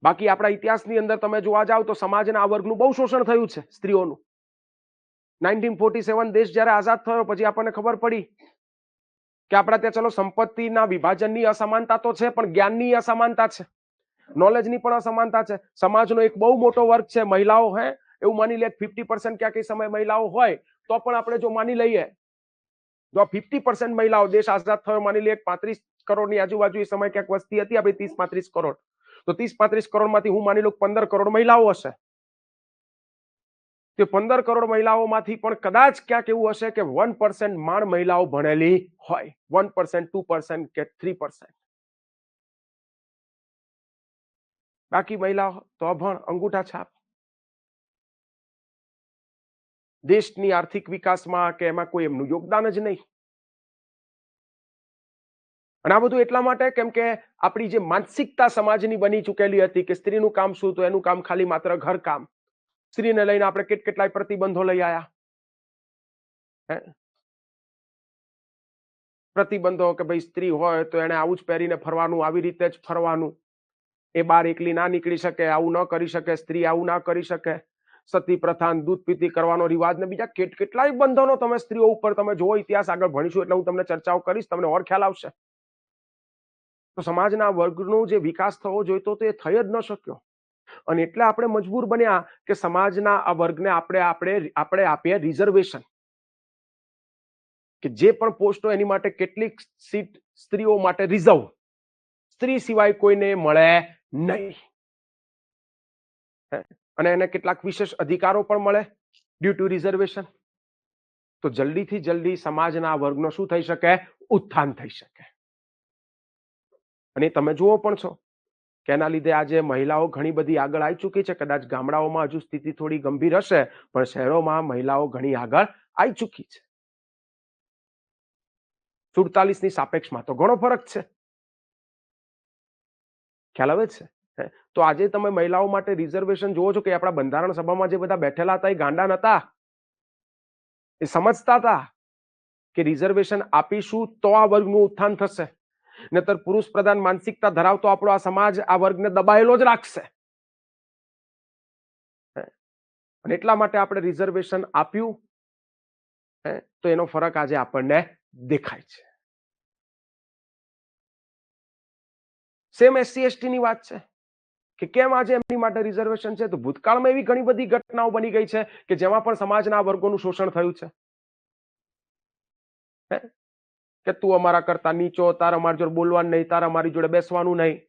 બાકી આપણા ઇતિહાસની અંદર તમે જોવા જાવ તો સમાજના આ વર્ગનું બહુ શોષણ થયું છે, સ્ત્રીઓનું. 1947 દેશ જ્યારે આઝાદ થયો પછી આપણને ખબર પડી કે આપણા ત્યાં ચલો સંપત્તિના વિભાજનની અસમાનતા તો છે, પણ જ્ઞાનની અસમાનતા છે, નોલેજની પણ અસમાનતા છે. સમાજનો એક બહુ મોટો વર્ગ છે મહિલાઓ, એવું માની લે 50% ક્યાંક સમય મહિલાઓ હોય તો પણ આપણે જો માની લઈએ, જો 50% મહિલાઓ, દેશ આઝાદ થયો માની લે 35 કરોડની આજુબાજુ એ સમય ક્યાંક વસ્તી હતી આપણી, 30-35 કરોડ, તો 30-35 કરોડમાંથી હું માની લઉં 15 કરોડ મહિલાઓ હશે. તે 15 કરોડ મહિલાઓમાંથી પણ કદાચ ક્યાંક એવું હશે કે 1% માંડ મહિલાઓ ભણેલી હોય, 1%, 2% કે 3%. બાકી મહિલાઓ તો અભણ, અંગૂઠા છાપ. દેશની આર્થિક વિકાસમાં કે એમાં કોઈ એમનું યોગદાન જ નહીં. અને આ બધું એટલા માટે કેમ કે આપણી જે માનસિકતા સમાજની બની ચૂકેલી હતી કે સ્ત્રીનું કામ શું, તો એનું કામ ખાલી માત્ર ઘર કામ. સ્ત્રીને લઈને આપણે કેટલાય પ્રતિબંધો લઈ આવ્યા. પ્રતિબંધો કે ભાઈ સ્ત્રી હોય તો એને આવું જ પહેરીને ફરવાનું, આવી રીતે જ ફરવાનું, એ બહાર એકલી ના નીકળી શકે, આવું ન કરી શકે, સ્ત્રી આવું ના કરી શકે, સતી પ્રથા, દૂધ પીતી કરવાનો રિવાજ ને બીજા કેટલાય બંધનો તમે સ્ત્રીઓ ઉપર તમે જોવો. ઇતિહાસ આગળ ભણીશું એટલે હું તમને ચર્ચાઓ કરીશ, તમને ઓર ખ્યાલ આવશે. તો સમાજના વર્ગનો જે વિકાસ થવો જોઈતો તો એ થઈ જ ન શક્યો. અને એટલે આપણે મજબૂર બન્યા કે સમાજના આ વર્ગને આપણે આપીએ રિઝર્વેશન, કે જે પણ પોસ્ટો એની માટે કેટલીક સીટ સ્ત્રીઓ માટે રિઝર્વ, સ્ત્રી સિવાય કોઈને મળે નહીં. અને એને કેટલાક વિશેષ અધિકારો પણ મળે ડ્યુ ટુ રિઝર્વેશન. તો જલ્દીથી જલ્દી સમાજના વર્ગનો શું થઈ શકે? ઉત્થાન થઈ શકે. અને તમે જુઓ પણ છો કે એના લીધે આજે મહિલાઓ ઘણી બધી આગળ આવી ચૂકી છે. કદાચ ગામડાઓમાં હજુ સ્થિતિ થોડી ગંભીર હશે, પણ શહેરોમાં મહિલાઓ ઘણી આગળ આવી ચૂકી છે. 47 ની સાપેક્ષમાં તો ઘણો ફરક છે, ખ્યાલ આવે છે. તો આજે તમે મહિલાઓ માટે રિઝર્વેશન જોવો છો કે આપણા બંધારણ સભામાં જે બધા બેઠેલા હતા એ ગાંડા નતા, એ સમજતા હતા કે રિઝર્વેશન આપીશું તો આ વર્ગનું ઉત્થાન થશે, નહીતર પુરુષ પ્રધાન માનસિકતા ધરાવતો આપણો આ સમાજ આ વર્ગને દબાયેલો જ રાખશે. અને એટલા માટે આપણે રિઝર્વેશન આપ્યું, તો એનો ફરક આજે આપણને દેખાય છે. સેમ SC ST ની વાત છે કે કેમ આજે એમની માટે રિઝર્વેશન છે. તો ભૂતકાળમાં એવી ઘણી બધી ઘટનાઓ બની ગઈ છે કે જેમાં પણ સમાજના વર્ગોનું શોષણ થયું છે. કે તું અમારા કરતા નીચો, તારે અમારી જોડે બોલવાનું નહીં, તારે અમારી જોડે બેસવાનું નહીં,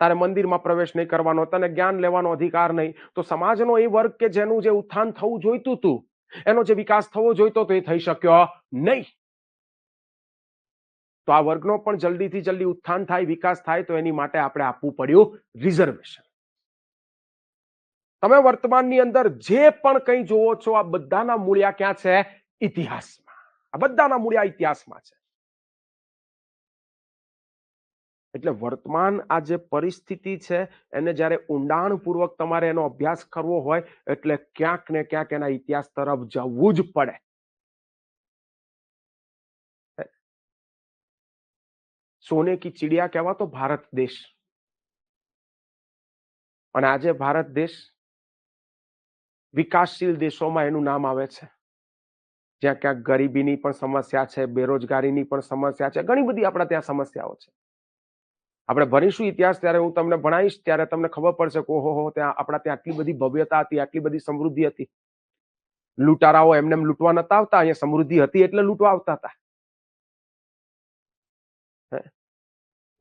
તારે મંદિરમાં પ્રવેશ નહીં કરવાનો, તને જ્ઞાન લેવાનો અધિકાર નહીં. તો સમાજનો એ વર્ગ કે જેનું જે ઉત્થાન થવું જોઈતું હતું, એનો જે વિકાસ થવો જોઈતો તો એ થઈ શક્યો નહીં. તો આ વર્ગનો પણ જલ્દીથી જલ્દી ઉત્થાન થાય, વિકાસ થાય, તો એની માટે આપણે આપવું પડ્યું રિઝર્વેશન. તમે વર્તમાનની અંદર જે પણ કંઈ જોવો છો, આ બધાના મૂળિયા ક્યાં છે? ઇતિહાસમાં. આ બધાના મૂળિયા ઇતિહાસમાં છે. એટલે વર્તમાન આ જે પરિસ્થિતિ છે એને જ્યારે ઊંડાણપૂર્વક તમારે એનો અભ્યાસ કરવો હોય એટલે ક્યાંક ને ક્યાંક એના ઇતિહાસ તરફ જવું જ પડે. સોને કી ચિડિયા કહેવાતો ભારત દેશ, અને આજે ભારત દેશ વિકાસશીલ દેશોમાં એનું નામ આવે છે, જ્યાં ક્યાંક ગરીબીની પણ સમસ્યા છે, બેરોજગારીની પણ સમસ્યા છે, ઘણી બધી આપણા ત્યાં સમસ્યાઓ છે. આપણે ભણીશું ઇતિહાસ ત્યારે હું તમને ભણાવીશ ત્યારે તમને ખબર પડશે કે ઓહો, ત્યાં આપણા ત્યાં આટલી બધી ભવ્યતા હતી, આટલી બધી સમૃદ્ધિ હતી. લૂંટારાઓ એમને લૂંટવા નતા આવતા, અહીંયા સમૃદ્ધિ હતી એટલે લૂંટવા આવતા હતા.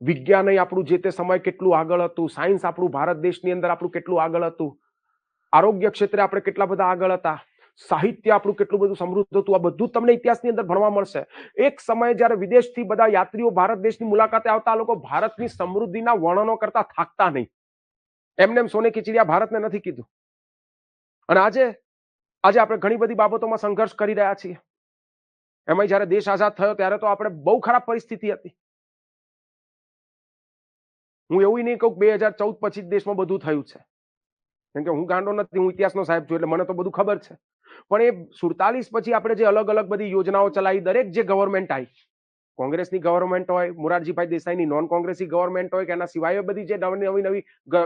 વિજ્ઞાન આપણું જે તે સમય કેટલું આગળ હતું, સાયન્સ આપણું ભારત દેશની અંદર આપણું કેટલું આગળ હતું, આરોગ્ય ક્ષેત્રે આપણે કેટલા બધા આગળ હતા, સાહિત્ય આપણું કેટલું બધું સમૃદ્ધ હતું, આ બધું તમને ઇતિહાસની અંદર ભણવા મળશે. એક સમયે જ્યારે વિદેશથી બધા યાત્રીઓ ભારત દેશની મુલાકાતે આવતા, લોકો ભારતની સમૃદ્ધિના વર્ણનો કરતા થાકતા નહીં. એમને સોને કી ચિડિયા ભારતને નથી કીધું. અને આજે આપણે ઘણી બધી બાબતોમાં સંઘર્ષ કરી રહ્યા છીએ. એમાં જ્યારે દેશ આઝાદ થયો ત્યારે તો આપણે બહુ ખરાબ પરિસ્થિતિ હતી. હું એવું નહીં કહું 2014 પછી દેશમાં બધું થયું છે, કેમ કે હું ગાંડો નથી, હું ઇતિહાસનો સાહેબ છું, એટલે મને તો બધું ખબર છે. પણ એ 47 પછી આપણે જે અલગ અલગ બધી યોજનાઓ ચલાવી, દરેક જે ગવર્મેન્ટ આવી, કોંગ્રેસની ગવર્મેન્ટ હોય, મોરારજીભાઈ દેસાઈની નોન કોંગ્રેસી ગવર્મેન્ટ હોય, કે એના સિવાય બધી જે નવી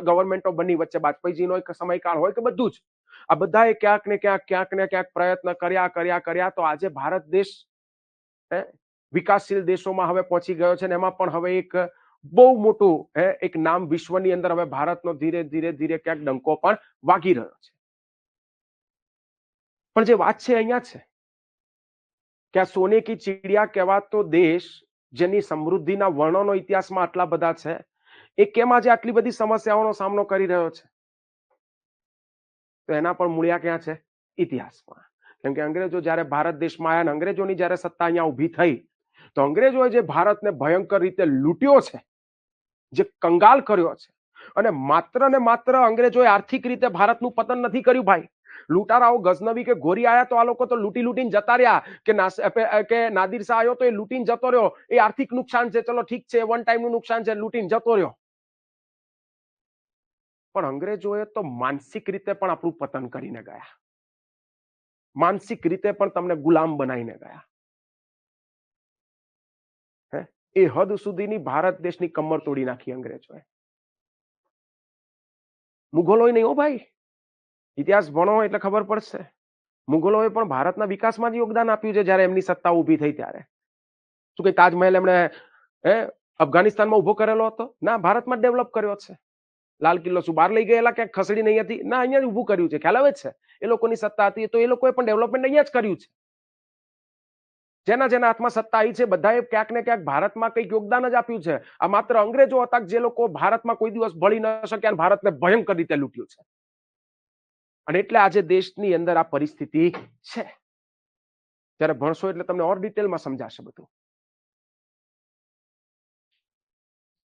ગવર્મેન્ટો બની, વચ્ચે વાજપેયીજીનો એક સમયકાળ હોય, કે બધું જ આ બધાએ ક્યાંક ને ક્યાંક પ્રયત્ન કર્યા તો આજે ભારત દેશ વિકાસશીલ દેશોમાં હવે પહોંચી ગયો છે. ને એમાં પણ હવે એક બહુ મોટું એક નામ વિશ્વની અંદર હવે ભારતનો ધીરે ધીરે ક્યાંક ડંકો પણ વાગી રહ્યો છે. પણ જે વાત છે અહીંયા છે કે આ સોને કી ચીડિયા કહેવાતો દેશ, જેની સમૃદ્ધિના વર્ણનો ઇતિહાસમાં આટલા બધા છે, એ કેમ આજે આટલી બધી સમસ્યાઓનો સામનો કરી રહ્યો છે? તો એના પણ મૂળિયા ક્યાં છે? ઇતિહાસમાં. કેમ કે અંગ્રેજો જ્યારે ભારત દેશમાં આવ્યા, અંગ્રેજોની જ્યારે સત્તા અહીંયા ઊભી થઈ, તો અંગ્રેજોએ જે ભારતને ભયંકર રીતે લૂંટ્યો છે, જે કંગાલ કર્યો છે, અને માત્ર ને માત્ર અંગ્રેજોએ આર્થિક રીતે ભારતનું પતન નથી કર્યું ભાઈ. લૂંટારાઓ ગઝનવી કે ગોરી આયા તો આ લોકો તો લૂંટીને જતા રહ્યા, કે નાદિર શાહ આવ્યો તો એ લૂંટીને જતો રહ્યો, એ આર્થિક નુકસાન છે, ચલો ઠીક છે, વન ટાઈમનું નુકસાન છે, લૂંટીને જતો રહ્યો. પણ અંગ્રેજોએ તો માનસિક રીતે પણ આપણું પતન કરીને ગયા, માનસિક રીતે પણ તમને ગુલામ બનાવીને ગયા. એ હદ સુધીની ભારત દેશની કમર તોડી નાખી અંગ્રેજોએ. મુઘલોય નહીં હો ભાઈ, ઇતિહાસ ભણો એટલે ખબર પડશે. મુઘલોએ પણ ભારતના વિકાસમાં જ યોગદાન આપ્યું છે. જ્યારે એમની સત્તા ઊભી થઈ ત્યારે શું કઈ તાજમહેલ એમણે અફઘાનિસ્તાનમાં ઉભો કરેલો હતો? ના, ભારતમાં ડેવલપ કર્યો છે. લાલ કિલ્લો શું બહાર લઈ ગયેલા, ક્યાંક ખસડી નહીં હતી? ના, અહીંયા જ ઉભું કર્યું છે. ખ્યાલ આવે છે? એ લોકોની સત્તા હતી તો એ લોકોએ પણ ડેવલપમેન્ટ અહીંયા જ કર્યું છે. જેના હાથમાં સત્તા આવી છે, બધાએ ક્યાંક ને ક્યાંક ભારતમાં કંઈક યોગદાન જ આપ્યું છે. આ માત્ર અંગ્રેજો હતા જે લોકો ભારતમાં કોઈ દિવસ ભળી ન શક્યા અને ભારતને ભયંકર રીતે લૂંટ્યું છે. અને એટલે આજે દેશની અંદર આ પરિસ્થિતિ છે. જ્યારે ભણશો એટલે તમને ઓર ડિટેલમાં સમજાશે બધું.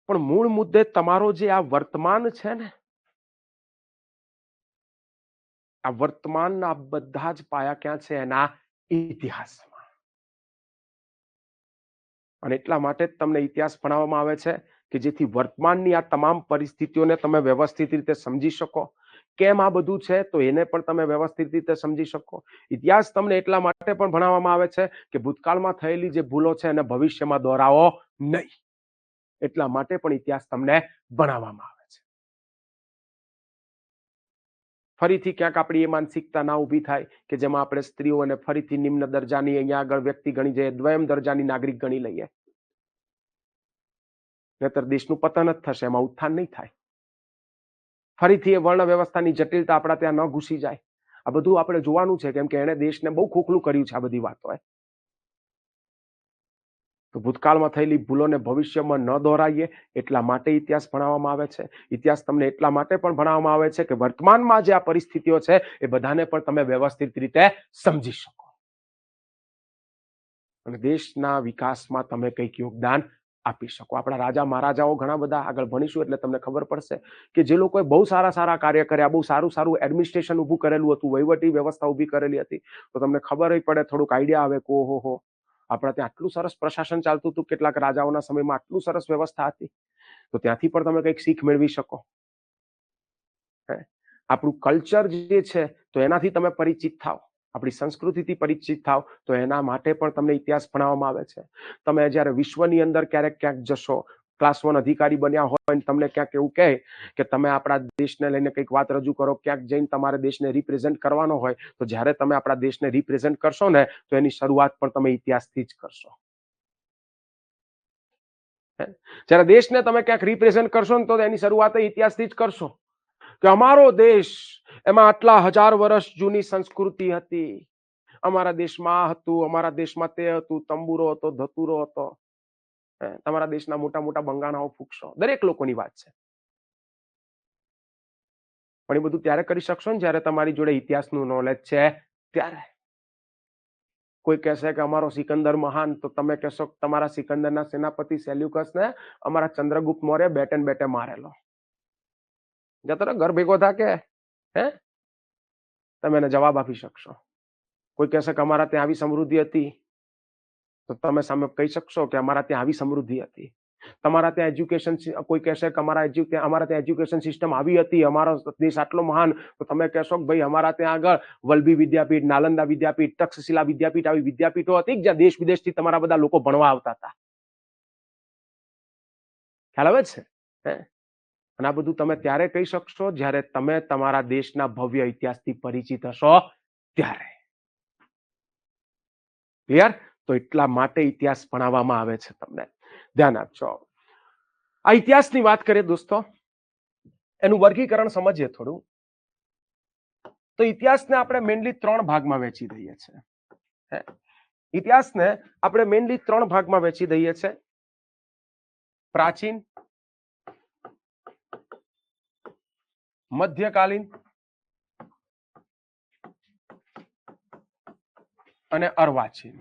પણ મૂળ મુદ્દે તમારો જે આ વર્તમાન છે ને, આ વર્તમાનના બધા જ પાયા ક્યાં છે? એના ઇતિહાસમાં. અને એટલા માટે જ તમને ઇતિહાસ ભણાવવામાં આવે છે કે જેથી વર્તમાનની આ તમામ પરિસ્થિતિઓને તમે વ્યવસ્થિત રીતે સમજી શકો. કેમ આ બધું છે તો એને પણ તમે વ્યવસ્થિત રીતે સમજી શકો. ઇતિહાસ તમને એટલા માટે પણ ભણાવવામાં આવે છે કે ભૂતકાળમાં થયેલી જે ભૂલો છે એને ભવિષ્યમાં દોહરાવો નહીં. એટલા માટે પણ ઇતિહાસ તમને ભણાવવામાં આવે છે. ફરીથી ક્યાંક આપણી એ માનસિકતા ના ઊભી થાય કે જેમાં આપણે સ્ત્રીઓને ફરીથી નિમ્ન દરજાની અહીંયા આગળ વ્યક્તિ ગણી જઈએ, દ્વયમ દરજાની નાગરિક ગણી લઈએ. નહીતર દેશનું પતન જ થશે, એમાં ઉત્થાન નહીં થાય. ફરીથી એ વર્ણ વ્યવસ્થાની જટિલતા આપણા ત્યાં ન ઘૂસી જાય. આ બધું આપણે જોવાનું છે, કેમ કે એને દેશને બહુ ખોખલું કર્યું છે આ બધી વાતો. તો ભૂતકાળમાં થયેલી ભૂલોને ભવિષ્યમાં ન દોહરાઈએ એટલા માટે ઇતિહાસ ભણાવવામાં આવે છે. ઇતિહાસ તમને એટલા માટે પણ ભણાવવામાં આવે છે કે વર્તમાનમાં જે આ પરિસ્થિતિઓ છે એ બધાને પણ તમે વ્યવસ્થિત રીતે સમજી શકો અને દેશના વિકાસમાં તમે કંઈક યોગદાન આપી શકો. આપણા રાજા મહારાજાઓ ઘણા બધા આગળ ભણીશું એટલે તમને ખબર પડશે કે જે લોકોએ બહુ સારા કાર્ય કર્યા, બહુ સારું એડમિનિસ્ટ્રેશન ઊભું કરેલું હતું, વહીવટી વ્યવસ્થા ઊભી કરેલી હતી, તો તમને ખબર પડે, થોડુંક આઈડિયા આવે કે ઓહો, આપણા ત્યાં આટલું સરસ પ્રશાસન ચાલતું હતું, કેટલાક રાજાઓના સમયમાં આટલું સરસ વ્યવસ્થા હતી. તો ત્યાંથી પણ તમે કંઈક શીખ મેળવી શકો. આપણું કલ્ચર જે છે તો એનાથી તમે પરિચિત થાવ, આપણી સંસ્કૃતિથી પરિચિત થાવ, તો એના માટે પણ તમને ઇતિહાસ ભણાવવામાં આવે છે. તમે જ્યારે વિશ્વની અંદર ક્યાંક જશો, ક્લાસ 1 અધિકારી બન્યા હોય અને તમને ક્યાંક એવું કહે કે તમે આપણા દેશને લઈને કંઈક વાત રજૂ કરો, ક્યાંક જઈને તમારે દેશને રિપ્રેઝેન્ટ કરવાનો હોય, તો જ્યારે તમે આપણા દેશને રિપ્રેઝેન્ટ કરશો ને તો એની શરૂઆત પણ તમે ઇતિહાસથી જ કરશો. જ્યારે દેશને તમે ક્યાંક રિપ્રેઝેન્ટ કરશો ને તો એની શરૂઆત ઇતિહાસથી જ કરશો કે અમારો દેશ, એમાં આટલા હજાર વર્ષ જૂની સંસ્કૃતિ હતી, અમારા દેશમાં આ હતું, અમારા દેશમાં તે હતું, તંબુરો હતો, ધતુરો હતો, તમારા દેશના મોટા મોટા બંગાણાઓ ફૂંકશો, દરેક લોકોની વાત છે. પણ એ બધું ત્યારે કરી શકશો ને જ્યારે તમારી જોડે ઇતિહાસનું નોલેજ છે ત્યારે. કોઈ કહેશે કે અમારો સિકંદર મહાન, તો તમે કહેશો તમારા સિકંદરના સેનાપતિ સેલ્યુકસને અમારા ચંદ્રગુપ્ત મૌર્ય બેટે મારેલો. જતો રે ઘર ભેગો થા કે હે, તમે એને જવાબ આપી શકશો. કોઈ કહેશે કે અમારા ત્યાં આવી સમૃદ્ધિ હતી, તો તમે સામે કહી શકશો કે અમારા ત્યાં આવી સમૃદ્ધિ હતી. તમારા ત્યાં એજ્યુકેશન, કોઈ કહેશે કે અમારા ત્યાં એજ્યુકેશન સિસ્ટમ આવી હતી, અમારો દેશ આટલો મહાન, તો તમે કહેશો કે ભાઈ અમારા ત્યાં આગળ વલ્લભી વિદ્યાપીઠ, નાલંદા વિદ્યાપીઠ, તક્ષશિલા વિદ્યાપીઠ, આવી વિદ્યાપીઠો હતી જ્યાં દેશ વિદેશથી તમારા બધા લોકો ભણવા આવતા હતા. ખ્યાલ આવે છે? અને આ બધું તમે ત્યારે કહી શકશો જ્યારે તમે તમારા દેશના ભવ્ય ઇતિહાસથી પરિચિત હશો ત્યારે. ક્લિયર? તો એટલા માટે ઇતિહાસ ભણાવવામાં આવે છે તમને. ધ્યાન આપજો. આ ઇતિહાસની વાત કરીએ દોસ્તો, એનું વર્ગીકરણ સમજીએ થોડું. તો ઇતિહાસને આપણે મેઇનલી 3 ભાગમાં વહેંચી દઈએ છીએ. ઇતિહાસને આપણે મેઇનલી 3 ભાગમાં વહેંચી દઈએ છીએ: પ્રાચીન, મધ્યકાલીન અને અર્વાચીન.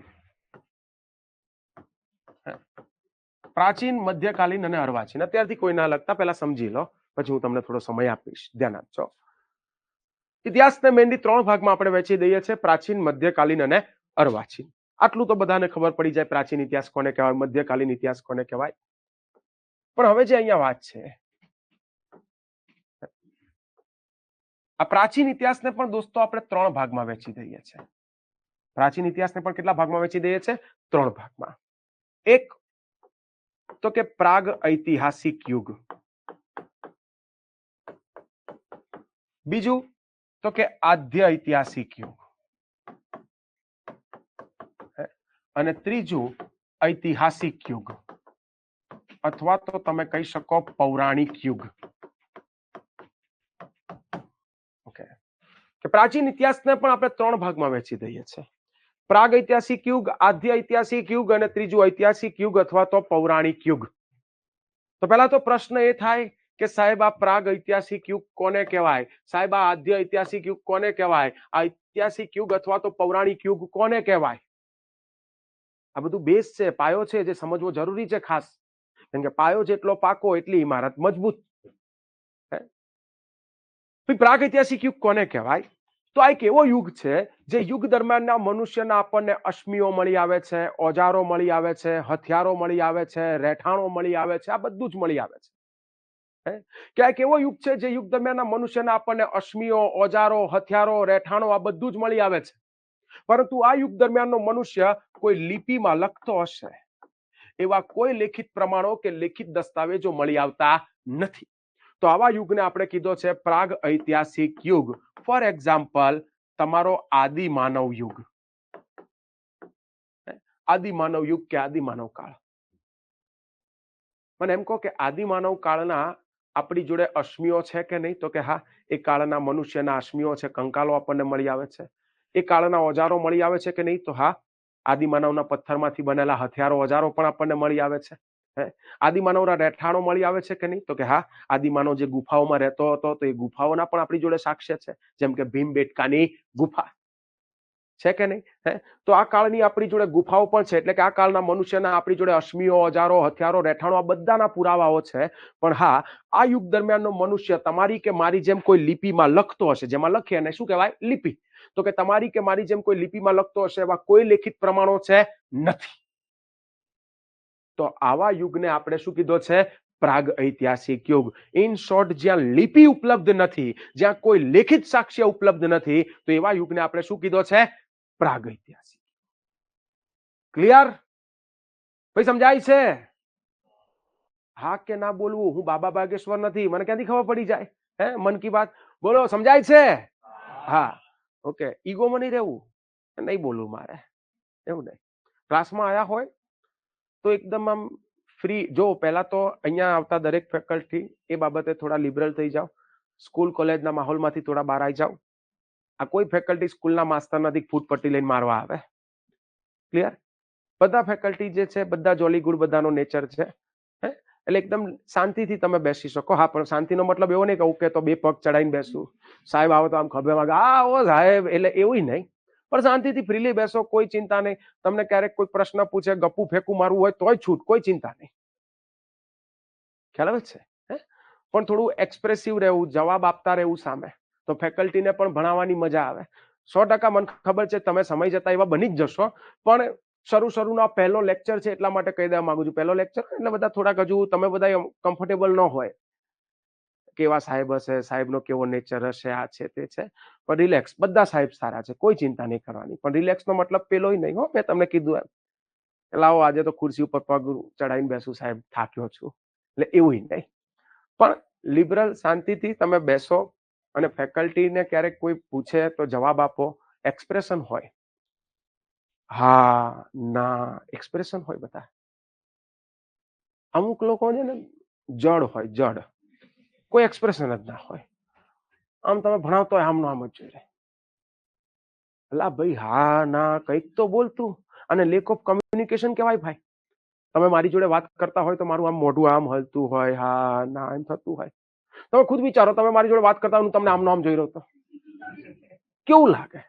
પ્રાચીન, મધ્યકાલીન અને અર્વાચીન. અત્યારથી કોઈ ના લગતા, પહેલા સમજી લો, પછી હું તમને થોડો સમય આપીશ. ધ્યાન આપજો. ઇતિહાસને મેઇનલી 3 ભાગમાં આપણે વહેંચી દઈએ છીએ: પ્રાચીન, મધ્યકાલીન અને અર્વાચીન. આટલું તો બધાને ખબર પડી જાય, પ્રાચીન ઇતિહાસ કોને કહેવાય, મધ્યકાલીન ઇતિહાસ કોને કહેવાય. પણ હવે જે અહીંયા વાત છે, આ પ્રાચીન ઇતિહાસને પણ દોસ્તો આપણે 3 ભાગમાં વહેંચી દઈએ છીએ. પ્રાચીન ઇતિહાસને પણ કેટલા ભાગમાં વહેંચી દઈએ છીએ? 3 ભાગમાં. એક તો કે પ્રાગ ઐતિહાસિક યુગ, બીજું તો કે આદ્ય ઐતિહાસિક યુગ, અને ત્રીજું ઐતિહાસિક યુગ, અથવા તો તમે કહી શકો પૌરાણિક યુગ. ઓકે, કે પ્રાચીન ઇતિહાસને પણ આપણે 3 ભાગમાં વહેંચી દઈએ છીએ: પ્રાગ ઐતિહાસિક યુગ, આદ્ય ઐતિહાસિક યુગ અને ત્રીજું ઐતિહાસિક યુગ અથવા તો પૌરાણિક યુગ. તો પહેલા તો પ્રશ્ન એ થાય કે સાહેબ આ પ્રાગ ઐતિહાસિક યુગ કોને કહેવાય? સાહેબ આ આદ્ય ઐતિહાસિક યુગ કોને કહેવાય? આ ઐતિહાસિક યુગ અથવા તો પૌરાણિક યુગ કોને કહેવાય? આ બધું બેઝ છે, પાયો છે, જે સમજવો જરૂરી છે ખાસ. કેમ કે પાયો જેટલો પાકો એટલી ઇમારત મજબૂત. પ્રાગ ઐતિહાસિક યુગ કોને કહેવાય? તો આ એક એવો યુગ છે જે યુગ દરમિયાનના મનુષ્યના આપણને અશ્મિઓ મળી આવે છે, ઓજારો મળી આવે છે, હથિયારો મળી આવે છે, રહેઠાણો મળી આવે છે, આ બધું જ મળી આવે છે. કે એક એવો યુગ છે જે યુગ દરમિયાનના મનુષ્યના આપણને અશ્મિઓ, ઓજારો, હથિયારો, રહેઠાણો આ બધું જ મળી આવે છે. પરંતુ આ યુગ દરમિયાનનો મનુષ્ય કોઈ લિપિમાં લખતો હશે, એવા કોઈ લેખિત પ્રમાણો કે લેખિત દસ્તાવેજો મળી આવતા નથી. તો આવા યુગને આપણે કીધો છે પ્રાગ ઐતિહાસિક યુગ. ફોર એક્ઝામ્પલ, તમારો આદિ માનવ યુગ. આદિ માનવ યુગ કે આદિ માનવ કાળ. મને એમ કહો કે આદિ માનવ કાળના આપણી જોડે અશ્મિઓ છે કે નહીં? તો કે હા, એ કાળના મનુષ્યના અશ્મિઓ છે, કંકાલો આપણને મળી આવે છે. એ કાળના ઓજારો મળી આવે છે કે નહીં? તો હા, આદિમાનવના પથ્થરમાંથી બનેલા હથિયારો, ઓજારો પણ આપણને મળી આવે છે. આદિમાનવના રહેઠાણો મળી આવે છે કે નહીં? તો કે હા, આદિમાનવ જે ગુફાઓમાં રહેતો હતો, તો એ ગુફાઓના પણ આપણી જોડે સાક્ષ્ય છે, જેમ કે ભીમબેટકાની ગુફા છે કે નહીં? તો આ કાળની આપણી જોડે ગુફાઓ પણ છે, એટલે કે આ કાળના મનુષ્યના આપણી જોડે અશ્મિઓ, ઓજારો, હથિયારો, રહેઠાણો આ બધાના પુરાવાઓ છે. પણ હા, આ યુગ દરમિયાનનો મનુષ્ય તમારી કે મારી જેમ કોઈ લિપિમાં લખતો હશે, જેમાં લખીએ એને શું કહેવાય? લિપિ. તો કે તમારી કે મારી જેમ કોઈ લિપિમાં લખતો હશે એવા કોઈ લેખિત પ્રમાણો છે નથી. તો આવા યુગને આપણે શું કીધો છે? પ્રાગ ઐતિહાસિક યુગ. ઇન શોર્ટ, જ્યાં લિપિ ઉપલબ્ધ નથી, જ્યાં કોઈ લેખિત સાક્ષ્ય ઉપલબ્ધ નથી, તો એવા યુગને આપણે શું કીધો છે? પ્રાગ ઐતિહાસિક. ક્લિયર? ભાઈ સમજાય છે? હા કે ના બોલવું? હું બાબા બાગેશ્વર નથી, મને ક્યાંથી ખબર પડી જાય? મન કી બાત બોલો, સમજાય છે? હા, ઓકે. ઈગોમાં નહીં રહેવું, નહીં બોલવું મારે, એવું નહીં. ક્લાસમાં આયા હોય તો એકદમ આમ ફ્રી. જો પહેલા તો અહીંયા આવતા દરેક ફેકલ્ટી એ બાબતે થોડા લિબરલ થઈ જાઓ. સ્કૂલ કોલેજના માહોલમાંથી થોડા બહાર આવી જાઓ. આ કોઈ ફેકલ્ટી સ્કૂલના માસ્ટર નથી ફૂટ પટ્ટી લઈને મારવા આવે. ક્લિયર? બધા ફેકલ્ટી જે છે બધા જોલી ગુડ, બધાનો નેચર છે, એટલે એકદમ શાંતિથી તમે બેસી શકો. હા, પણ શાંતિનો મતલબ એવો નહીં કે ઓકે તો બે પગ ચડાવીને બેસું, સાહેબ આવો તો આમ ખભે વાગે ઓ સાહેબ, એટલે એવું નહીં, પણ શાંતિથી ફ્રીલી બેસો, કોઈ ચિંતા નહીં. તમને ક્યારેક કોઈ પ્રશ્ન પૂછે, ગપ્પુ ફેંકું મારવું હોય તોય છૂટ, કોઈ ચિંતા નહીં. ખ્યાલ આવે છે? પણ થોડું એક્સપ્રેસિવ રહેવું, જવાબ આપતા રહેવું સામે, તો ફેકલ્ટીને પણ ભણાવવાની મજા આવે. 100% મને ખબર છે તમે સમય જતા એવા બની જ જશો, પણ શરૂનો આ પહેલો લેક્ચર છે એટલા માટે કહી દેવા માંગુ છું. પહેલો લેક્ચર એટલે બધા થોડાક હજુ તમે બધા કમ્ફર્ટેબલ ન હોય, કેવા સાહેબ હશે, સાહેબનો કેવો નેચર હશે, આ છે તે છે, પણ રિલેક્સ, બધા સાહેબ સારા છે, કોઈ ચિંતા નહીં કરવાની. પણ રિલેક્સનો મતલબ પેલો નહીં હો, મેં તમને કીધું એમ લાવો આજે તો ખુરશી ઉપર પગ ચડાવીને બેસું સાહેબ, થાક્યો છું, એટલે એવું નહીં. પણ લિબરલ શાંતિથી તમે બેસો અને ફેકલ્ટીને ક્યારેક કોઈ પૂછે તો જવાબ આપો. એક્સપ્રેશન હોય, હા ના એક્સપ્રેશન હોય બધા. અમુક લોકો છે ને જડ હોય, જડ, કોઈ એક્સપ્રેશન જ ના હોય. આમ તમે ભણાવતો હોય આમનો આમ જ જોઈ રહે, અલા ભાઈ હા ના કંઈક તો બોલતું. અને લેક ઓફ કમ્યુનિકેશન કહેવાય ભાઈ. તમે મારી જોડે વાત કરતા હોય તો મારું આમ મોઢું આમ હલતું હોય, હા ના એમ થતું હોય. તમે ખુદ વિચારો, તમે મારી જોડે વાત કરતા હોય, તમને આમનો આમ જોઈ રહ્યો તો કેવું લાગે?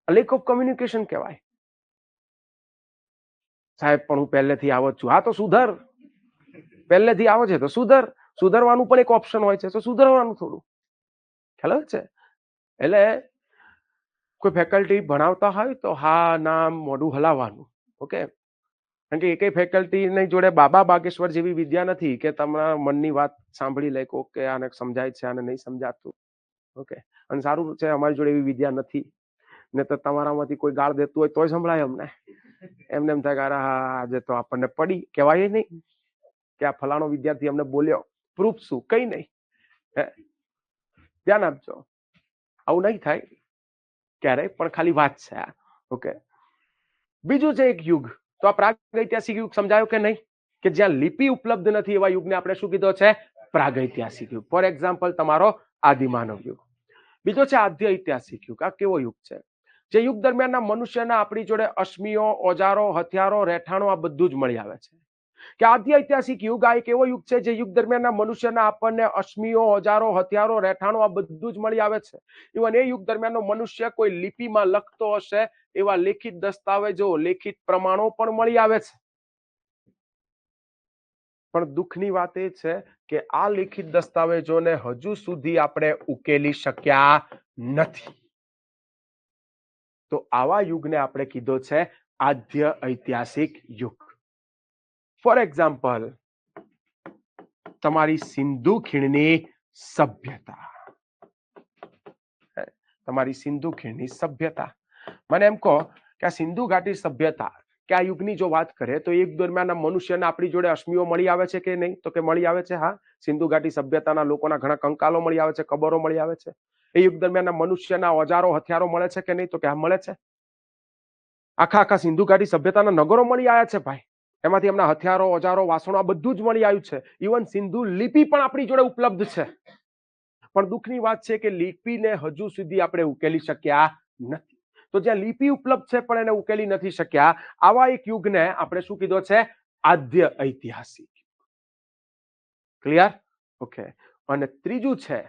લેક ઓફ કમ્યુનિકેશન કહેવાય. સાહેબ પણ હું પહેલેથી આવો જ છું. હા તો સુધર, પહેલેથી આવો છે તો સુધર. સુધરવાનું પણ એક ઓપ્શન હોય છે, તો સુધરવાનું થોડું. ખ્યાલ છે? એટલે કોઈ ફેકલ્ટી ભણાવતા હોય તો હા ના મોઢું હલાવવાનું. ઓકે, કારણ કે એકેય ફેકલ્ટીની જોડે બાબા બાગેશ્વર જેવી વિદ્યા નથી કે તમારા મનની વાત સાંભળી લે કે ઓકે આને સમજાય છે, આને નહીં સમજાતું. ઓકે, અને સારું છે અમારી જોડે એવી વિદ્યા નથી, ને તો તમારામાંથી કોઈ ગાળ દેતું હોય તોય સંભળાય અમને. એમને એમ થાય કે આજે તો આપણને પડી, કહેવાય નહીં કે આ ફલાણો વિદ્યાર્થી અમને બોલ્યો, પ્રૂફ શું? કઈ નહીં. ધ્યાન આપજો, આવું નહીં થાય ક્યારેય, પણ ખાલી વાત છે આ. ઓકે, બીજું છે એક યુગ, તો આ પ્રાગૈતિહાસિક યુગ સમજાયો કે નહીં? કે જ્યાં લિપિ ઉપલબ્ધ નથી એવા યુગને આપણે શું કીધો છે? પ્રાગૈતિહાસિક યુગ. ફોર એક્ઝામ્પલ તમારો આદિમાનવ યુગ. બીજો છે આદ્ય ઐતિહાસિક યુગ. આ કેવો યુગ છે? જે યુગ દરમિયાનના મનુષ્યના આપણી જોડે અશ્મિઓ, ઓજારો, હથિયારો, રહેઠાણો આ બધું જ મળી આવે છે. કે આદ્ય ઐતિહાસિક યુગ આ એક એવો યુગ છે જે યુગ દરમિયાનના મનુષ્યના આપણને અશ્મિઓ, ઓજારો, હથિયારો, રહેઠાણો આ બધું જ મળી આવે છે. ઇવન એ યુગ દરમિયાનનો મનુષ્ય કોઈ લિપિમાં લખતો હશે એવા લેખિત દસ્તાવેજો, લેખિત પ્રમાણો પણ મળી આવે છે. પણ દુઃખની વાત એ છે કે આ લેખિત દસ્તાવેજોને હજુ સુધી આપણે ઉકેલી શક્યા નથી. તો આવા યુગને આપણે કીધો છે આદ્ય ઐતિહાસિક યુગ. ફોર એક્ઝામ્પલ તમારી સિંધુ ખીણની સભ્યતા, તમારી સિંધુ ખીણની સભ્યતા, મને એમ કહો કે આ સિંધુ ઘાટી સભ્યતા કે આ યુગની જો વાત કરે તો એક દરમિયાનના મનુષ્યને આપણી જોડે અશ્મિઓ મળી આવે છે કે નહીં? તો કે મળી આવે છે. હા, સિંધુ ઘાટી સભ્યતાના લોકોના ઘણા કંકાલો મળી આવે છે, કબરો મળી આવે છે. એ યુગ દરમિયાનના મનુષ્યના ઓજારો, હથિયારો મળે છે કે નહીં? તો કે હા મળે છે. આખા સિંધુ ઘાટી સભ્યતાના નગરો મળી આવ્યા છે ભાઈ. એમાંથી એમના હથિયારો, ઓજારો, વાસણો આ બધું જ મળી આવ્યું છે. ઇવન સિંધુ લિપિ પણ આપણી જોડે ઉપલબ્ધ છે. પણ દુઃખની વાત છે કે લિપિને હજુ સુધી આપણે ઉકેલી શક્યા નથી. તો જ્યાં લિપિ ઉપલબ્ધ છે પણ એને ઉકેલી નથી શક્યા, આવા એક યુગને આપણે શું કીધો છે? આદ્ય ઐતિહાસિક. ક્લિયર? ઓકે. અને ત્રીજું છે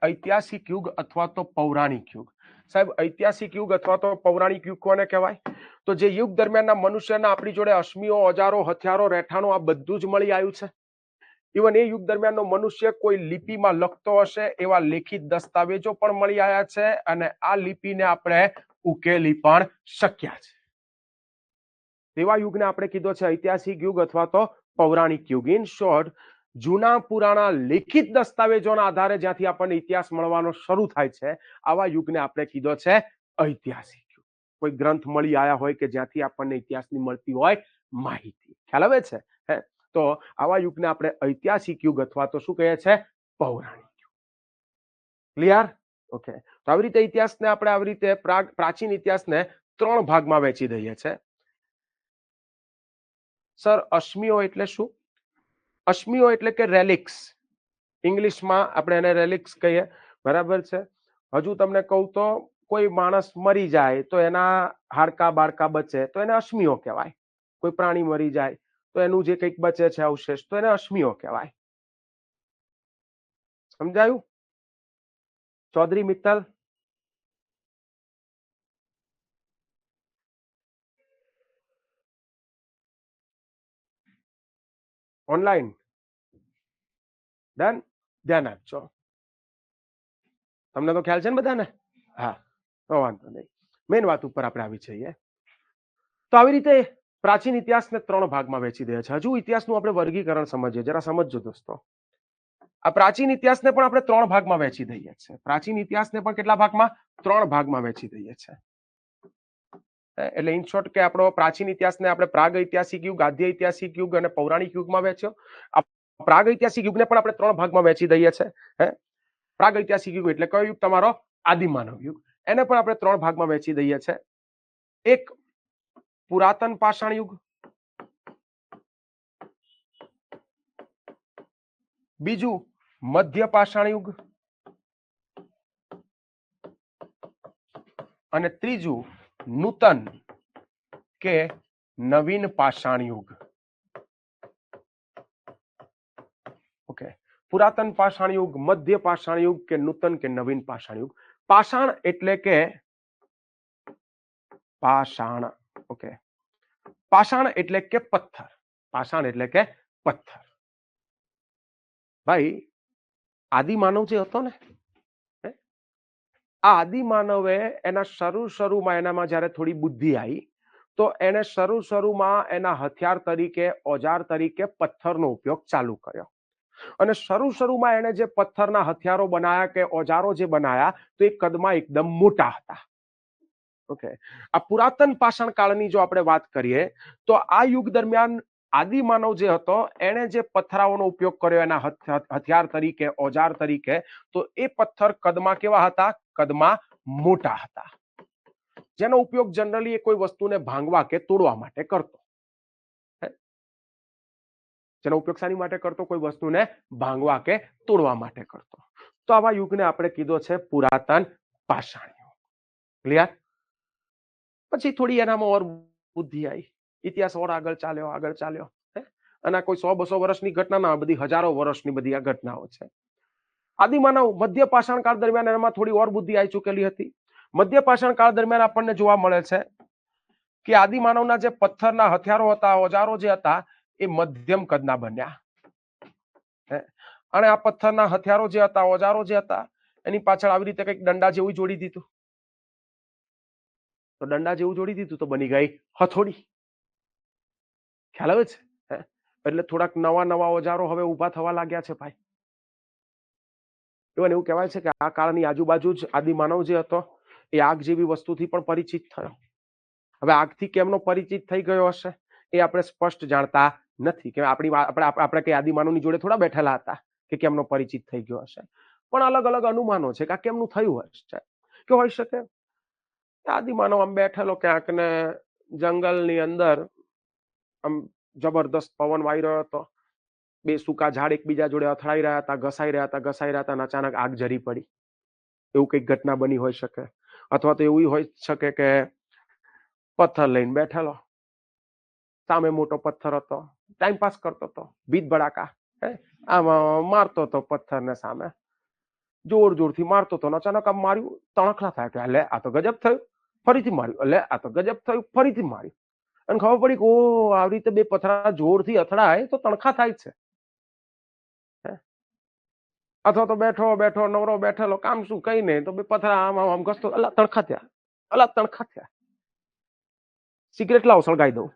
ઐતિહાસિક યુગ અથવા તો પૌરાણિક યુગ. સાહેબ ઐતિહાસિક યુગ અથવા તો પૌરાણિક યુગ કોને કહેવાય? તો જે યુગ દરમિયાનના મનુષ્યના આપણી જોડે અશ્મિઓ, ઓજારો, હથિયારો, રહેઠાણો આ બધું જ મળી આવ્યું છે. ઇવન એ યુગ દરમિયાનનો મનુષ્ય કોઈ લિપિમાં લખતો હશે એવા લેખિત દસ્તાવેજો પણ મળી આવ્યા છે, અને આ લિપિને આપણે ઉકેલી પણ શક્યા છે. તેવા યુગને આપણે કીધો છે ઐતિહાસિક યુગ અથવા તો પૌરાણિક યુગ. ઇન શોર્ટ, જૂના પુરાણા લેખિત દસ્તાવેજોના આધારે જ્યાંથી આપણને ઇતિહાસ મળવાનો શરૂ થાય છે, આવા યુગને આપણે કીધો છે ઐતિહાસિક યુગ. કોઈ ગ્રંથ મળી આવ્યા હોય કે જ્યાંથી આપણને ઇતિહાસની મળતી હોય માહિતી. ખ્યાલ આવે છે? તો આવા યુગને આપણે ઐતિહાસિક યુગ અથવા તો શું કહે છે? પૌરાણિક યુગ. ક્લિયર? ઓકે. તો આવી રીતે ઇતિહાસને આપણે આવી રીતે પ્રાચીન ઇતિહાસને 3 ભાગમાં વહેંચી દઈએ છે. સર અશ્મિઓ એટલે શું? અશ્મિઓ એટલે કે રેલિક્સ, ઇંગ્લિશમાં આપણે એને રેલિક્સ કહીએ, બરાબર છે. હજુ તમને કહું તો કોઈ માણસ મરી જાય તો એના હાડકા બાડકા બચે તો એને અશ્મિઓ કહેવાય. કોઈ પ્રાણી મરી જાય તો એનું જે કંઈક બચે છે અવશેષ તો એને અશ્મિઓ કહેવાય. સમજાયું ચૌધરી મિત્તલ? ઓનલાઈન ડન, ધ્યાન આપજો. તમને તો ખ્યાલ છે ને બધાને? હા, તો વાંધો નહીં. મેઇન વાત ઉપર આપણે આવી જઈએ. તો આવી રીતે પ્રાચીન ઇતિહાસને 3 ભાગમાં વહેંચી દે છે. હજુ ઇતિહાસનું આપણે વર્ગીકરણ સમજીએ, જરા સમજજો દોસ્તો. આ પ્રાચીન ઇતિહાસને પણ આપણે 3 ભાગમાં વહેંચી દઈએ છીએ. પ્રાચીન ઇતિહાસને પણ કેટલા ભાગમાં? 3 ભાગમાં વહેંચી દઈએ છીએ. એટલે ઇન શોર્ટ કે આપણો પ્રાચીન ઇતિહાસને આપણે પ્રાગ ઐતિહાસિક યુગ, આદ્ય ઐતિહાસિક યુગ અને પૌરાણિક યુગમાં વહેંચ્યો. આ પ્રાગ ઐતિહાસિક યુગને પણ આપણે 3 ભાગમાં વહેંચી દઈએ છીએ. પ્રાગ ઐતિહાસિક યુગ એટલે કયો યુગ? તમારો આદિમાનવ યુગ. એને પણ આપણે 3 ભાગમાં વહેંચી દઈએ છીએ. એક પુરાતન પાષાણ યુગ, બીજું મધ્ય પાષાણ યુગ અને ત્રીજું નૂતન કે નવીન પાષાણ યુગ. ઓકે, પુરાતન પાષાણ યુગ, મધ્ય પાષાણ યુગ કે નૂતન કે નવીન પાષાણ યુગ. પાષાણ એટલે કે પાષાણ. ઓકે, પાષાણ એટલે કે પથ્થર. પાષાણ એટલે કે પથ્થર. ભાઈ આદિમાનવ જે હતો ને, આ આદિમાનવે એના શરૂમાં એનામાં જ્યારે થોડી બુદ્ધિ આવી તો એને શરૂમાં એના હથિયાર તરીકે, ઓજાર તરીકે પથ્થરનો ઉપયોગ ચાલુ કર્યો. અને શરૂમાં એને જે પથ્થરના હથિયારો બનાયા કે ઓજારો જે બનાયા તો એ કદમાં એકદમ મોટા હતા. ઓકે, આ પુરાતન પાષાણ કાળની જો આપણે વાત કરીએ તો આ યુગ દરમિયાન આદિમાનવ જે હતો એને જે પથ્થરાઓનો ઉપયોગ કર્યો એના હથિયાર તરીકે, ઓજાર તરીકે, તો એ પથ્થર કદમાં કેવા હતા? કદમાં મોટા હતા. જેનો ઉપયોગ જનરલી કોઈ વસ્તુને ભાંગવા કે તોડવા માટે કરતો. જેનો ઉપયોગ શાની માટે કરતો? કોઈ વસ્તુને ભાંગવા કે તોડવા માટે કરતો. તો આવા યુગને આપણે કીધો છે પુરાતન પાષાણ યુગ. ક્લિયર? પછી થોડી એનામાં ઓર બુદ્ધિ આવી, ઇતિહાસ ઓર આગળ ચાલ્યો. અને કોઈ 100-200 વર્ષની ઘટના ના, બધી હજારો વર્ષની બધી આ ઘટનાઓ છે. આદિમાનવ મધ્ય પાષાણ કાળ દરમિયાન એમાં થોડી ઓર બુદ્ધિ આવી ચૂકેલી હતી. મધ્ય પાષાણ કાળ દરમિયાન આપણને જોવા મળે છે કે આદિમાનવના જે પથ્થરના હથિયારો હતા, ઓજારો જે હતા એ મધ્યમ કદના બન્યા. અને આ પથ્થરના હથિયારો જે હતા, ઓજારો જે હતા, એની પાછળ આવી રીતે કંઈક દંડા જેવું જોડી દીધું. તો દંડા જેવું જોડી દીધું તો બની ગઈ હથોડી. ખ્યાલ આવે છે? એટલે થોડાક નવા ઓજારો હવે ઉભા થવા લાગ્યા છે ભાઈ. એવું કહેવાય છે કે આ કાળની આજુબાજુ જ આદિમાનવ જે હતો એ આગ જેવી વસ્તુથી પણ પરિચિત થયો. હવે આગથી કેમનો પરિચિત થઈ ગયો હશે એ આપણે સ્પષ્ટ જાણતા નથી કે આપણે કઈ આદિમાનવની જોડે થોડા બેઠેલા હતા કે કેમનો પરિચિત થઈ ગયો હશે. પણ અલગ અલગ અનુમાનો છે કે આ કેમનું થયું હશે. કે હોઈ શકે આદિમાનવ આમ બેઠેલો ક્યાંક ને જંગલની અંદર, આમ જબરદસ્ત પવન વાઈ રહ્યો હતો, બે સૂકા ઝાડ એકબીજા જોડે અથડાઈ રહ્યા હતા, ઘસાઈ રહ્યા હતા અને અચાનક આગ જરી પડી. એવું કઈક ઘટના બની હોઈ શકે. અથવા તો એવું હોઈ શકે કે પથ્થર લઈને બેઠેલો, સામે મોટો પથ્થર હતો, ટાઈમ પાસ કરતો હતો, બીજ ભડાકા આમ મારતો હતો પથ્થરને સામે, જોરથી મારતો હતો. અચાનક આમ માર્યું, તણખલા થાય કે લે આ તો ગજબ થયું. ફરીથી માર્યું, લે આ તો ગજબ થયું. ફરીથી માર્યું અને ખબર પડી કે ઓ આવી રીતે બે પથ્થરા જોરથી અથડાય તો તણખા થાય છે. અથવા તો બેઠો નવરો બેઠેલો, કામ શું કઈ નહીં, તો બે પથ્થરા આમ ઘસતો, અલા તણખા થયા. સિગરેટ લાવો સળગાઈ દઉં.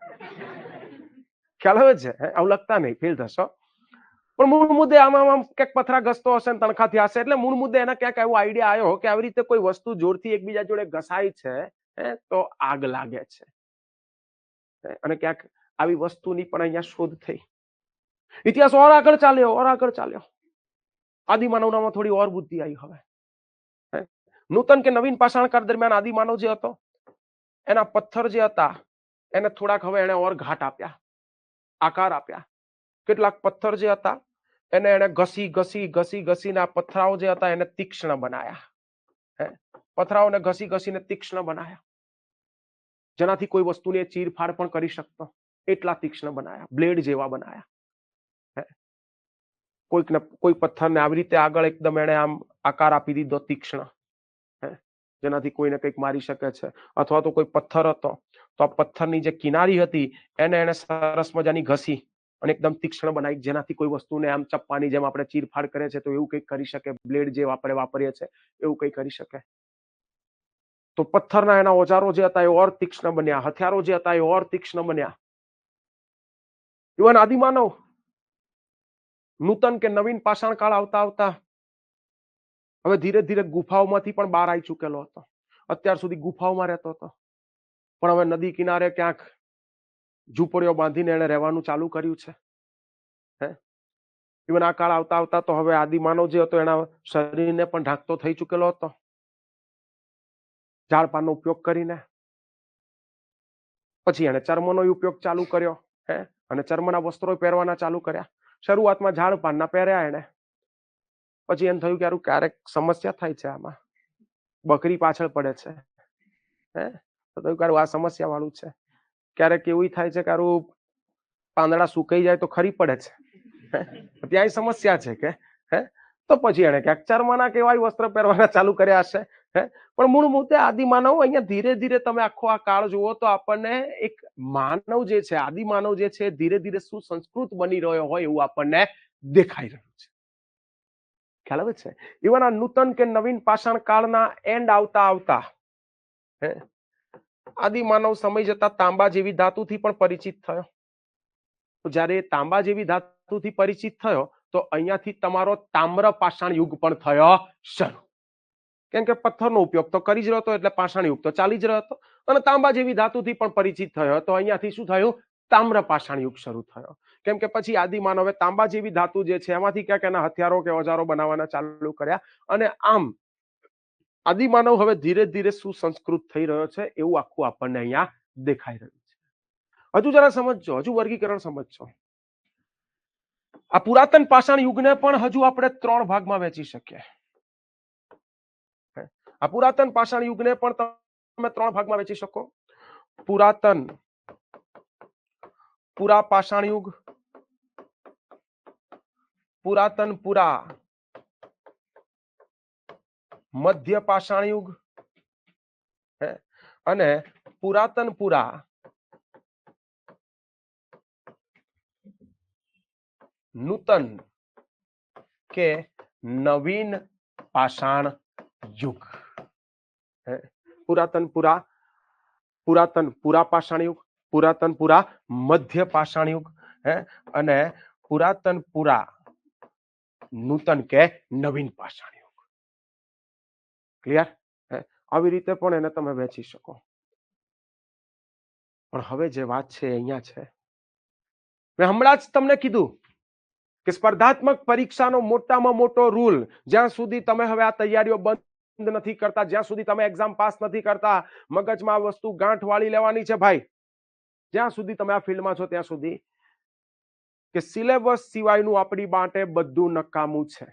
ખ્યાલ આવે છે? આવું લગતા નહીં, ફેલ થશો. પણ મૂળ મુદ્દે આમ ક્યાંક પથરા ઘસતો હશે ને તણખા થયા હશે. એટલે મૂળ મુદ્દે એના ક્યાંક એવો આઈડિયા આવ્યો કે આવી રીતે કોઈ વસ્તુ જોરથી એકબીજા જોડે ઘસાય છે તો આગ લાગે છે. અને ક્યાંક આવી વસ્તુની પણ અહીંયા શોધ થઈ. ઇતિહાસ ઓર આગળ ચાલ્યો. આદિમાનવનામાં થોડી ઓર બુદ્ધિ આવી. હવે નૂતન કે નવીન પાષાણ કાળ દરમિયાન આદિમાનવ જે હતો એના પથ્થર જે હતા એને થોડાક હવે એને ઓર ઘાટ આપ્યા. આકાર આપ્યા. કેટલાક પથ્થર જે હતા એને એને ઘસીને આ પથરાઓ જે હતા એને તીક્ષ્ણ બનાયા. પથરાઓને ઘસીને તીક્ષ્ણ બનાયા, જેનાથી કોઈ વસ્તુને ચીરફાડ પણ કરી શકતો એટલા તીક્ષ્ણ બનાયા, બ્લેડ જેવા બનાયા. કોઈ પથ્થરને આવી રીતે આગળ એકદમ એને આમ આકાર આપી દીધો તીક્ષ્ણ, જેનાથી કોઈને કંઈક મારી શકે છે. અથવા તો કોઈ પથ્થર હતો તો આ પથ્થરની જે કિનારી હતી એને સરસ મજાની ઘસી અને એકદમ તીક્ષ્ણ બનાવી, જેનાથી કોઈ વસ્તુને આમ ચપ્પાની જેમ આપણે ચીરફાડ કરે છે તો એવું કંઈક કરી શકે, બ્લેડ જે આપણે વાપરીએ છીએ એવું કંઈ કરી શકે. તો પથ્થરના એના ઓજારો જે હતા એ ઓર તીક્ષ્ણ બન્યા, હથિયારો જે હતા એ ઓર તીક્ષ્ણ બન્યા. ઇવન આદિમાનવ નૂતન કે નવીન પાષાણ કાળ આવતા આવતા હવે ધીરે ધીરે ગુફાઓમાંથી પણ બહાર આવી ચૂકેલો હતો. અત્યાર સુધી ગુફાઓમાં રહેતો હતો, પણ હવે નદી કિનારે ક્યાંક ઝૂંપડીઓ બાંધીને એને રહેવાનું ચાલુ કર્યું છે. ઇવન આ કાળ આવતા આવતા તો હવે આદિમાનવ જે હતો એના શરીરને પણ ઢાંકતો થઈ ચૂકેલો હતો ઝાડ પાનનો ઉપયોગ કરીને. પછી એને ચર્મનો ઉપયોગ ચાલુ કર્યો, અને ચર્મના વસ્ત્રો પહેરવાના ચાલુ કર્યા. શરૂઆતમાં ઝાડ પાનના પહેર્યા એને, પછી એમ થયું કે ક્યારેક સમસ્યા થાય છે આમાં, બકરી પાછળ પડે છે, તો થયું આ સમસ્યા વાળું છે. ક્યારેક એવું થાય છે કે પાંદડા સુકાઈ જાય તો ખરી પડે છે, ત્યાં સમસ્યા છે કે તો પછી એને ક્યાંક ચર્મના કેવાય વસ્ત્ર પહેરવાના ચાલુ કર્યા હશે. પણ મૂળ મુદ્દે આદિમાનવ અહીંયા ધીરે ધીરે તમે આખો આ કાળ જુઓ તો આપણને એક માનવ જે છે, આદિમાનવ જે છે ધીરે ધીરે સુસંસ્કૃત બની રહ્યો હોય એવું આપણને દેખાઈ રહ્યું છે. ખ્યાલ આવે છે? ઇવન આ નૂતન કે નવીન પાષાણ કાળના એન્ડ આવતા આવતા આદિમાનવ સમય જતા તાંબા જેવી ધાતુથી પણ પરિચિત થયો. જ્યારે તાંબા જેવી ધાતુથી પરિચિત થયો તો અહીંયાથી તમારો તામ્ર પાષાણ યુગ પણ થયો શરૂ. કેમ કે પથ્થરનો ઉપયોગ તો કરી જ રહ્યો હતો એટલે પાષાણ યુગ તો ચાલી જ રહ્યો હતો, અને તાંબા જેવી ધાતુથી પણ પરિચિત થયો તો અહીંયાથી શું થયું? તામ્ર પાષાણ યુગ શરૂ થયો. કેમ કે પછી આદિમાનવે તાંબા જેવી ધાતુ જે છે એમાંથી ક્યાંક એના હથિયારો કે ઓજારો બનાવવાના ચાલુ કર્યા, અને આમ આદિમાનવ હવે ધીરે ધીરે સુસંસ્કૃત થઈ રહ્યો છે એવું આખું આપણને અહીંયા દેખાઈ રહ્યું છે. હજુ જરા સમજજો, હજુ વર્ગીકરણ સમજજો. આ પુરાતન પાષાણ યુગને પણ હજુ આપણે 3 ભાગમાં વહેંચી શકીએ. આ પુરાતન પાષાણ યુગને પણ તમે 3 ભાગમાં વહેંચી શકો. પુરા પાષાણ યુગ, પુરાતન પુરા મધ્ય પાષાણ યુગ, અને પુરાતન પુરા નૂતન કે નવીન પાષાણ યુગ. પુરાતન પુરા પાષાણ યુગ, પુરાતન પુરા મધ્ય પાષાણ યુગ, અને પુરાતન પુરા નૂતન કે નવીન પાષાણ યુગ. ક્લિયર? આવી રીતે પણ એને તમે વહેંચી શકો. પણ હવે જે વાત છે અહીંયા છે, મેં હમણાં જ તમને કીધું કે સ્પર્ધાત્મક પરીક્ષાનો મોટામાં મોટો રૂલ, જ્યાં સુધી તમે હવે આ તૈયારીઓ બંધ નથી કરતા, જ્યાં સુધી તમે એક્ઝામ પાસ નથી કરતા, મગજમાં આ વસ્તુ ગાંઠ વાળી લેવાની છે ભાઈ, જ્યાં સુધી તમે આ ફિલ્ડમાં છો ત્યાં સુધી, કે સિલેબસ સિવાયનું આપણી માટે બધું નકામું છે.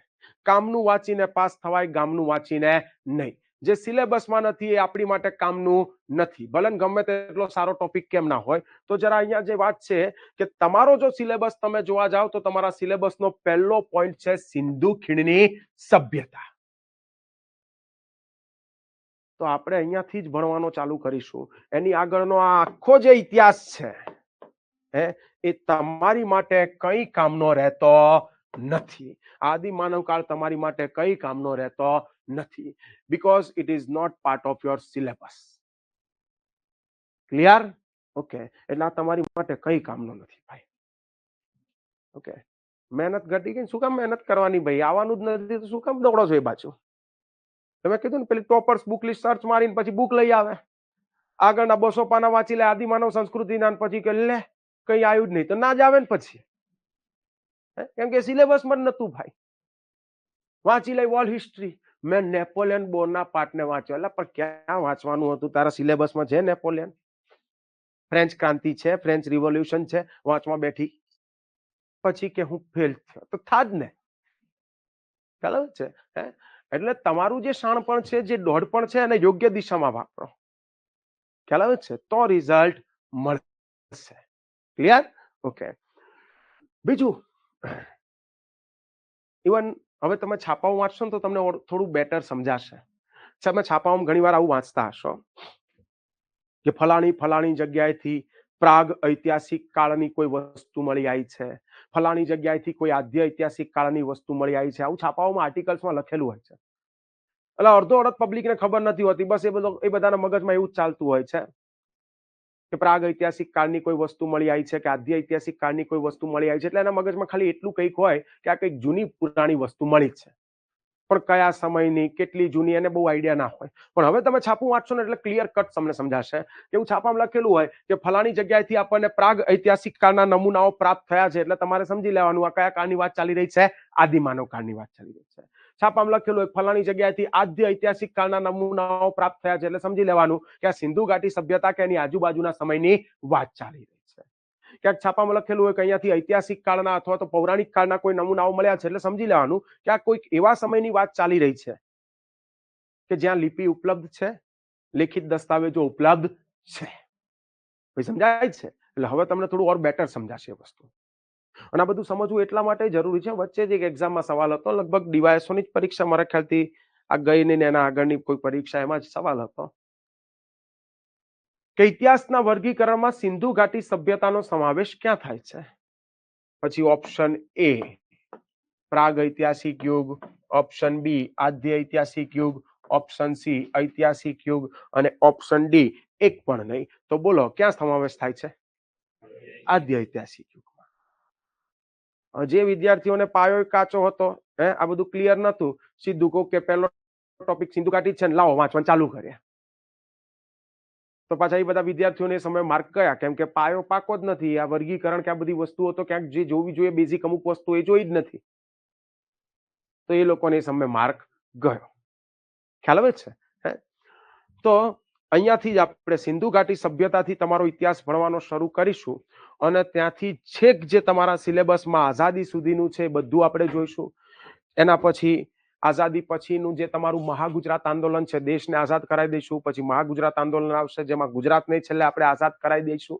કામનું વાંચીને પાસ થવાય, ગામનું વાંચીને નહીં. જે સિલેબસમાં નથી એ આપણી માટે કામનું નથી, ભલે ગમે તેટલો સારો ટોપિક કેમ ના હોય. તો જરા અહીંયા જે વાત છે કે તમારો જો સિલેબસ તમે જોવા જાવ તો તમારા સિલેબસનો પહેલો પોઈન્ટ છે સિંધુ ખીણની સભ્યતા. તો આપણે અહીંયાથી જ ભણવાનો ચાલુ કરીશું. એની આગળનો આ આખો જે ઇતિહાસ છે એ તમારી માટે કઈ કામનો રહેતો નથી. આદિમાનવ કાળ તમારી માટે કઈ કામનો રહેતો નથી, because it is not part of your syllabus. Clear? Okay, એટલે આ તમારી માટે કઈ કામનો નથી ભાઈ. ઓકે, મહેનત ઘટી ગઈ, શું કામ મહેનત કરવાની ભાઈ? આવવાનું જ નથી તો શું કામ દોડો છો એ બાજુ? તમે કીધું ને પેલી ટોપર્સ બુક લિસ્ટ સર્ચ મારીને પછી બુક લઈ આવે, આગળના 200 પાના વાંચી લે આદિમાનવ સંસ્કૃતિના, પછી કે લે કઈ આવ્યું જ નહીં તો ના જ આવે ને પછી, કેમ કે સિલેબસમાં જ નતું ભાઈ. વાંચી લઈ વર્લ્ડ હિસ્ટ્રી, મેં નેપોલિયન બોનાપાર્ટને વાંચ્યો. એટલે પણ ક્યાં વાંચવાનું હતું? તારા સિલેબસમાં છે નેપોલિયન? ફ્રેન્ચ ક્રાંતિ છે, ફ્રેન્ચ રિવોલ્યુશન છે, વાંચવા બેઠી પછી કે હું ફેલ થયો તો થાજ ને, ખ્યાલ છે હે? એટલે તમારું જે શાણપણ છે, જે દોઢપણ છે, એને યોગ્ય દિશામાં વાપરો, ખ્યાલ આવે છે, તો રિઝલ્ટ મળશે. ક્લિયર? ઓકે. બીજું, ઇવન હવે તમે છાપાઓ વાંચશો ને તો તમને થોડું બેટર સમજાશે. તમે છાપાઓમાં ઘણી વાર આવું વાંચતા હશો કે ફલાણી જગ્યાએથી પ્રાગ ઐતિહાસિક કાળની કોઈ વસ્તુ મળી આવી છે, ફલાણી જગ્યાએથી કોઈ આદ્ય ઐતિહાસિક કાળની વસ્તુ મળી આવી છે, આવું છાપાઓમાં આર્ટિકલ્સમાં લખેલું હોય છે. એટલે અડધો અડધ પબ્લિકને ખબર નથી હોતી, બસ એ બધાના મગજમાં એવું જ ચાલતું હોય છે કે પ્રાગ ઐતિહાસિક કાળની કોઈ વસ્તુ મળી આવી છે કે આદ્ય ઐતિહાસિક કાળની કોઈ વસ્તુ મળી આવી છે, એટલે એના મગજમાં ખાલી એટલું કંઈક હોય કે આ કંઈક જૂની પુરાણી વસ્તુ મળી છે, પણ કયા સમયની, કેટલી જૂની, એને બહુ આઈડિયા ના હોય. પણ હવે તમે છાપું વાંચશો ને એટલે ક્લિયર કટ તમને સમજાશે કે એવું છાપામાં લખેલું હોય કે ફલાણી જગ્યાએથી આપણને પ્રાગ ઐતિહાસિક કાળના નમૂનાઓ પ્રાપ્ત થયા છે, એટલે તમારે સમજી લેવાનું આ કયા કાળની વાત ચાલી રહી છે, આદિમાનવ કાળની વાત ચાલી રહી છે. છાપામાં લખેલું હોય ફલાણી જગ્યાએથી આદ્ય ઐતિહાસિક કાળના નમૂનાઓ પ્રાપ્ત થયા છે, એટલે સમજી લેવાનું કે આ સિંધુ ઘાટી સભ્યતા કે એની આજુબાજુના સમયની વાત ચાલી રહી છે. ક્યાંક છાપામાં લખેલું હોય કે અહીંયાથી ઐતિહાસિક કાળના અથવા તો પૌરાણિક કાળના કોઈ નમૂનાઓ મળ્યા છે, એટલે સમજી લેવાનું કે આ કોઈક એવા સમયની વાત ચાલી રહી છે કે જ્યાં લિપિ ઉપલબ્ધ છે, લેખિત દસ્તાવેજો ઉપલબ્ધ છે. સમજાય છે? એટલે હવે તમને થોડું ઓર બેટર સમજાશે વસ્તુ. અને આ બધું સમજવું એટલા માટે જરૂરી છે, વચ્ચે જ એક એક્ઝામમાં સવાલ હતો, લગભગ ડીવાયએસઓની જ પરીક્ષા મારા ખ્યાલથી આ ગઈ ને એના આગળની કોઈ પરીક્ષા, એમાં જ સવાલ હતો કે ઇતિહાસના વર્ગીકરણમાં સિંધુ ઘાટી સભ્યતાનો સમાવેશ ક્યાં થાય છે? પછી ઓપ્શન એ પ્રાગ ઐતિહાસિક યુગ, ઓપ્શન બી આદ્ય ઐતિહાસિક યુગ, ઓપ્શન સી ઐતિહાસિક યુગ અને ઓપ્શન ડી એક પણ નહીં. તો બોલો ક્યાં સમાવેશ થાય છે? આદ્ય ઐતિહાસિક યુગમાં. જે વિદ્યાર્થીઓને પાયો કાચો હતો, આ બધું ક્લિયર નતું, સીધું કહું કે પહેલો ટોપિક સિંધુ ઘાટી છે ને લાવો વાંચવાનું ચાલુ કર્યા, તો પાછા એ બધા વિદ્યાર્થીઓને સમય માર્ક ગયા, કેમ કે પાયો પાકો જ નથી. આ વર્ગીકરણ કે આ બધી વસ્તુઓ તો ક્યાંક જે જોવી જોઈએ બેઝિક અમુક વસ્તુ એ જોઈ જ નથી, તો એ લોકોને સમય માર્ક ગયો. ખ્યાલ આવે છે? તો અહીંયાથી જ આપણે સિંધુ ઘાટી સભ્યતાથી તમારો ઇતિહાસ ભણવાનો શરૂ કરીશું અને ત્યાંથી છેક જે તમારા સિલેબસમાં આઝાદી સુધીનું છે બધું આપણે જોઈશું. એના પછી આઝાદી પછીનું જે તમારું મહાગુજરાત આંદોલન છે, દેશને આઝાદ કરાવી દઈશું. પછી મહાગુજરાત આંદોલન આવશે, જેમાં ગુજરાતને છેલ્લે આપણે આઝાદ કરાવી દઈશું.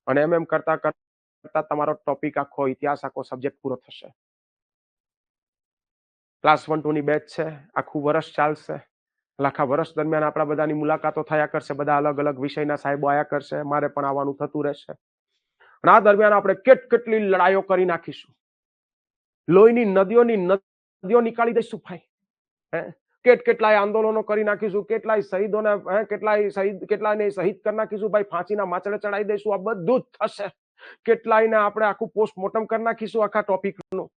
અને એમ કરતા કરતા તમારો ટોપિક આખો ઇતિહાસ આખો સબ્જેક્ટ પૂરો થશે. ક્લાસ 1-2 ની બેચ છે, આખું વર્ષ ચાલશે. આખા વર્ષ દરમિયાન આપણા બધાની મુલાકાતો થયા કરશે, બધા અલગ અલગ વિષયના સાહેબો આયા કરશે, મારે પણ આવવાનું થતું રહેશે. અને આ દરમિયાન આપણે કેટલી લડાઈઓ કરી નાખીશું, લોહીની નદીઓ નીકાળી દઈશું ભાઈ. કેટલાય આંદોલનો કરી નાખીશું, કેટલાય શહીદોને કેટલાયને શહીદ કરી નાખીશું ભાઈ, ફાંસીના માચડે ચડાવી દઈશું. આ બધું જ થશે. કેટલાયને આપણે આખું પોસ્ટમોર્ટમ કરી નાખીશું આખા ટોપિકનું.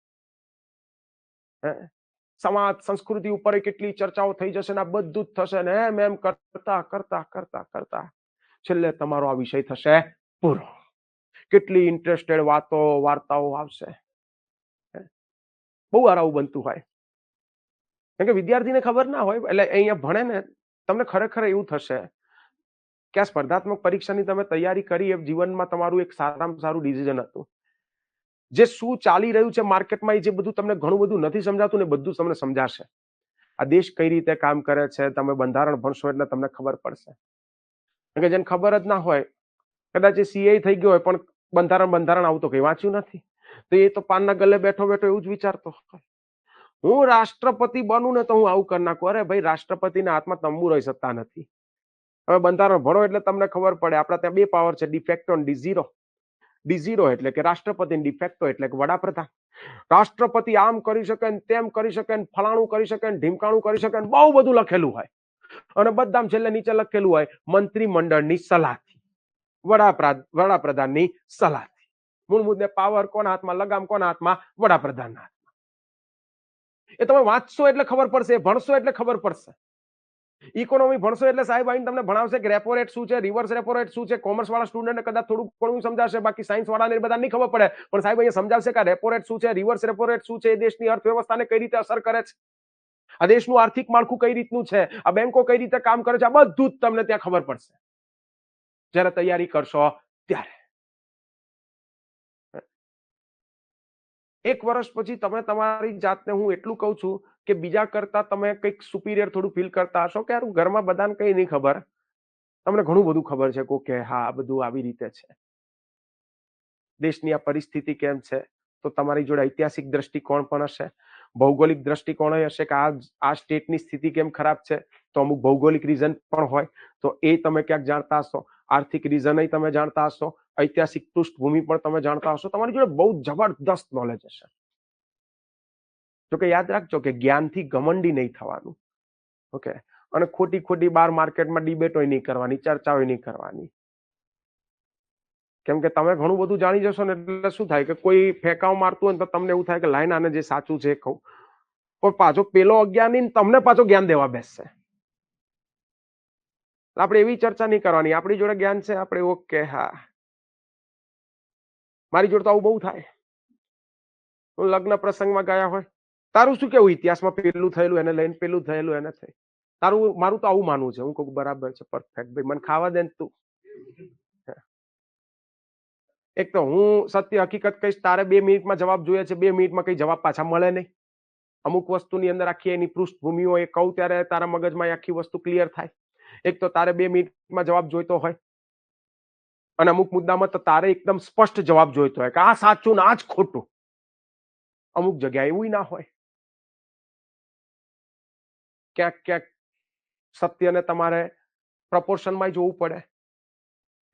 સમાજ સંસ્કૃતિ ઉપર કેટલી ચર્ચાઓ થઈ જશે ને આ બધું જ થશે ને એમ કરતા કરતા કરતા કરતા છેલ્લે તમારો આ વિષય થશે પૂરો. કેટલી ઇન્ટરેસ્ટેડ વાર્તાઓ આવશે. બહુ વાર આવું બનતું હોય, કેમ કે વિદ્યાર્થીને ખબર ના હોય, એટલે અહીંયા ભણે ને તમને ખરેખર એવું થશે કે આ સ્પર્ધાત્મક પરીક્ષાની તમે તૈયારી કરી એ જીવનમાં તમારું એક સારામાં સારું ડિસિઝન હતું. જે શું ચાલી રહ્યું છે માર્કેટમાં, જે બધું તમને ઘણું બધું નથી સમજાતું ને બધું તમને સમજાશે. આ દેશ કઈ રીતે કામ કરે છે, તમે બંધારણ ભણશો એટલે તમને ખબર પડશે. કે જેને ખબર જ ના હોય, કદાચ એ સીએ થઈ ગયો હોય પણ બંધારણ આવું તો કઈ વાંચ્યું નથી, તો એ તો પાનના ગલે બેઠો બેઠો એવું જ વિચારતો હોય, હું રાષ્ટ્રપતિ બનું ને તો હું આવું કરી નાખું. અરે ભાઈ, રાષ્ટ્રપતિના હાથમાં તંબુ રહી શકતા નથી. હવે બંધારણ ભણો એટલે તમને ખબર પડે. આપણા ત્યાં બે પાવર છે, ડિફેક્ટો અને ડિઝીરો. ડિઝીરો એટલે કે રાષ્ટ્રપતિ, ડિફેક્ટો એટલે કે વડાપ્રધાન. રાષ્ટ્રપતિ આમ કરી શકે ને તેમ કરી શકે ને ફલાણું કરી શકે ને ઢીમકાણું કરી શકે ને બહુ બધું લખેલું હોય, અને બધામાં છેલ્લે નીચે લખેલું હોય મંત્રીમંડળની સલાહથી, વડાપ્રધાનની સલાહથી. મૂળ મુદ્દે પાવર કોના હાથમાં, લગામ કોના હાથમાં? વડાપ્રધાનના હાથમાં. એ તમે વાંચશો એટલે ખબર પડશે, ભણશો એટલે ખબર પડશે. ઇકોનોમી ભણશો એટલે સાહેબ આવીને તમને ભણાવશે કે રેપો રેટ શું છે, રિવર્સ રેપો રેટ શું છે. કોમર્સ વાળા સ્ટુડન્ટને કદાચ થોડું ઘણું સમજાશે, બાકી સાયન્સ વાળાને બધા નહીં ખબર પડે, પણ સાહેબ અહીંયા સમજાવશે કે રેપો રેટ શું છે, રિવર્સ રેપો રેટ શું છે, એ દેશની અર્થવ્યવસ્થાને કઈ રીતે અસર કરે છે, આ દેશનું આર્થિક માળખું કઈ રીતનું છે, આ બેંકો કઈ રીતે કામ કરે છે, આ બધું જ તમને ત્યાં ખબર પડશે. જ્યારે તૈયારી કરશો ત્યારે. એક વર્ષ પછી તમે તમારી જાતને હું એટલું કહું છું કે બીજા કરતા તમે કંઈક સુપિરિયર થોડું ફીલ કરતા હશો કે યાર ઘરમાં બધાને કઈ નહીં ખબર, તમને ઘણું બધું ખબર છે કે હા આ બધું આવી રીતે છે, દેશની આ પરિસ્થિતિ કેમ છે, તો તમારી જોડે ઐતિહાસિક દ્રષ્ટિકોણ પણ હશે, ભૌગોલિક દ્રષ્ટિકોણ હશે કે આ સ્ટેટની સ્થિતિ કેમ ખરાબ છે, તો અમુક ભૌગોલિક રીઝન પણ હોય તો એ તમે ક્યાંક જાણતા હશો, આર્થિક રીઝન તમે જાણતા હશો, ઐતિહાસિક પૃષ્ઠભૂમિ પણ તમે જાણતા હશો, તમારી જોડે બહુ જબરદસ્ત નોલેજ હશે. જોકે યાદ રાખજો કે જ્ઞાનથી ઘમંડી નહીં થવાનું. ઓકે. અને ખોટી ખોટી બાર માર્કેટમાં ડિબેટો નહીં કરવાની, ચર્ચાઓ નહીં કરવાની. કેમ કે તમે ઘણું બધું જાણી જશો ને એટલે શું થાય કે કોઈ ફેંકાવ મારતું હોય તો તમને એવું થાય કે લાઈન આને જે સાચું છે કહું, પણ પાછો પેલો અજ્ઞાની તમને પાછો જ્ઞાન દેવા બેસશે. આપણે એવી ચર્ચા નહીં કરવાની, આપણી જોડે જ્ઞાન છે આપણે ઓકે હા. મારી જોડે તો આવું બહુ થાય. લગ્ન પ્રસંગમાં ગયા હોય, તારું શું કેવું ઇતિહાસમાં પેલું થયેલું એને લઈને, પેલું થયેલું એને થઈ, તારું મારું તો આવું માનવું છે. હું કહું બરાબર છે, પરફેક્ટ ભાઈ, મને ખાવા દે તું. એક તો હું સત્ય હકીકત કહીશ, તારે 2 મિનિટમાં જવાબ જોઈએ છે, 2 મિનિટમાં કઈ જવાબ પાછા મળે નહીં. અમુક વસ્તુની અંદર આખી એની પૃષ્ઠભૂમિ હોય, કહું ત્યારે તારા મગજમાં આખી વસ્તુ ક્લિયર થાય. એક તો તારે 2 મિનિટમાં જવાબ જોઈતો હોય અને અમુક મુદ્દામાં તો તારે એકદમ સ્પષ્ટ જવાબ જોઈતો હોય કે આ સાચું ને આ જ ખોટું. અમુક જગ્યાએ એવું ના હોય. ક્યાંક ક્યાંક સત્યને તમારે પ્રપોર્શનમાં જોવું પડે.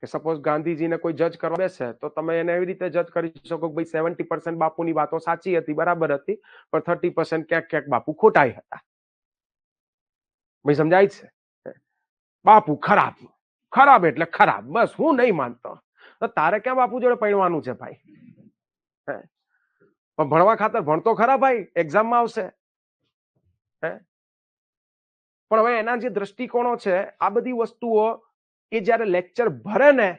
કે સપોઝ ગાંધીજીને કોઈ જજ કરવા બેસે તો તમે એને એવી રીતે જજ કરી શકો કે ભાઈ 70% બાપુની વાતો સાચી હતી, બરાબર હતી, પણ 30% ક્યાંક ક્યાંક બાપુ ખોટા હતા. ભાઈ સમજાય છે? બાપુ ખરાબ, ખરાબ એટલે ખરાબ, બસ હું નહીં માનતો. તો તારે ક્યાં બાપુ જોડે પૈણવાનું છે ભાઈ? પણ ભણવા ખાતર ભણતો ખરા ભાઈ, એક્ઝામમાં આવશે. પણ હવે એના જે દ્રષ્ટિકોણો છે, આ બધી વસ્તુઓ એ જયારે લેક્ચર ભરે ને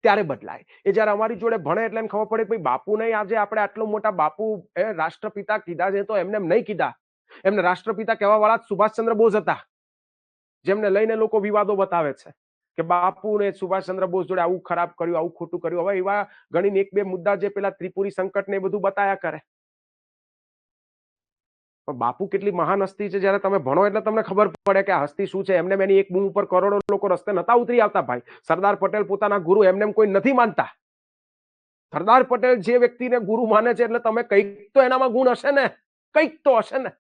ત્યારે બદલાય. એ જયારે અમારી જોડે ભણે એટલે ખબર પડે ભાઈ બાપુ નહીં, આજે આપણે આટલો મોટા બાપુ રાષ્ટ્રપિતા કીધા છે તો એમને નહીં કીધા. એમને રાષ્ટ્રપિતા કહેવા વાળા સુભાષચંદ્ર બોઝ હતા, જેમને લઈને લોકો વિવાદો બતાવે છે કે બાપુ ને સુભાષચંદ્ર બોઝ જોડે આવું ખરાબ કર્યું, આવું ખોટું કર્યું. હવે એવા ગણીને 1-2 મુદ્દા જે પેલા ત્રિપુરી સંકટ ને એ બધું બતાયા કરે. બાપુ કેટલી મહાન હસ્તી છે, જયારે તમે ભણો એટલે તમને ખબર પડે કે આ હસ્તી શું છે. એમને એની એક બૂમ ઉપર કરોડો લોકો રસ્તે નતા ઉતરી આવતા ભાઈ. સરદાર પટેલ પોતાના ગુરુ એમને કોઈ નથી માનતા. સરદાર પટેલ જે વ્યક્તિને ગુરુ માને છે એટલે તમે કંઈક તો એનામાં ગુણ હશે ને, કંઈક તો હશે ને.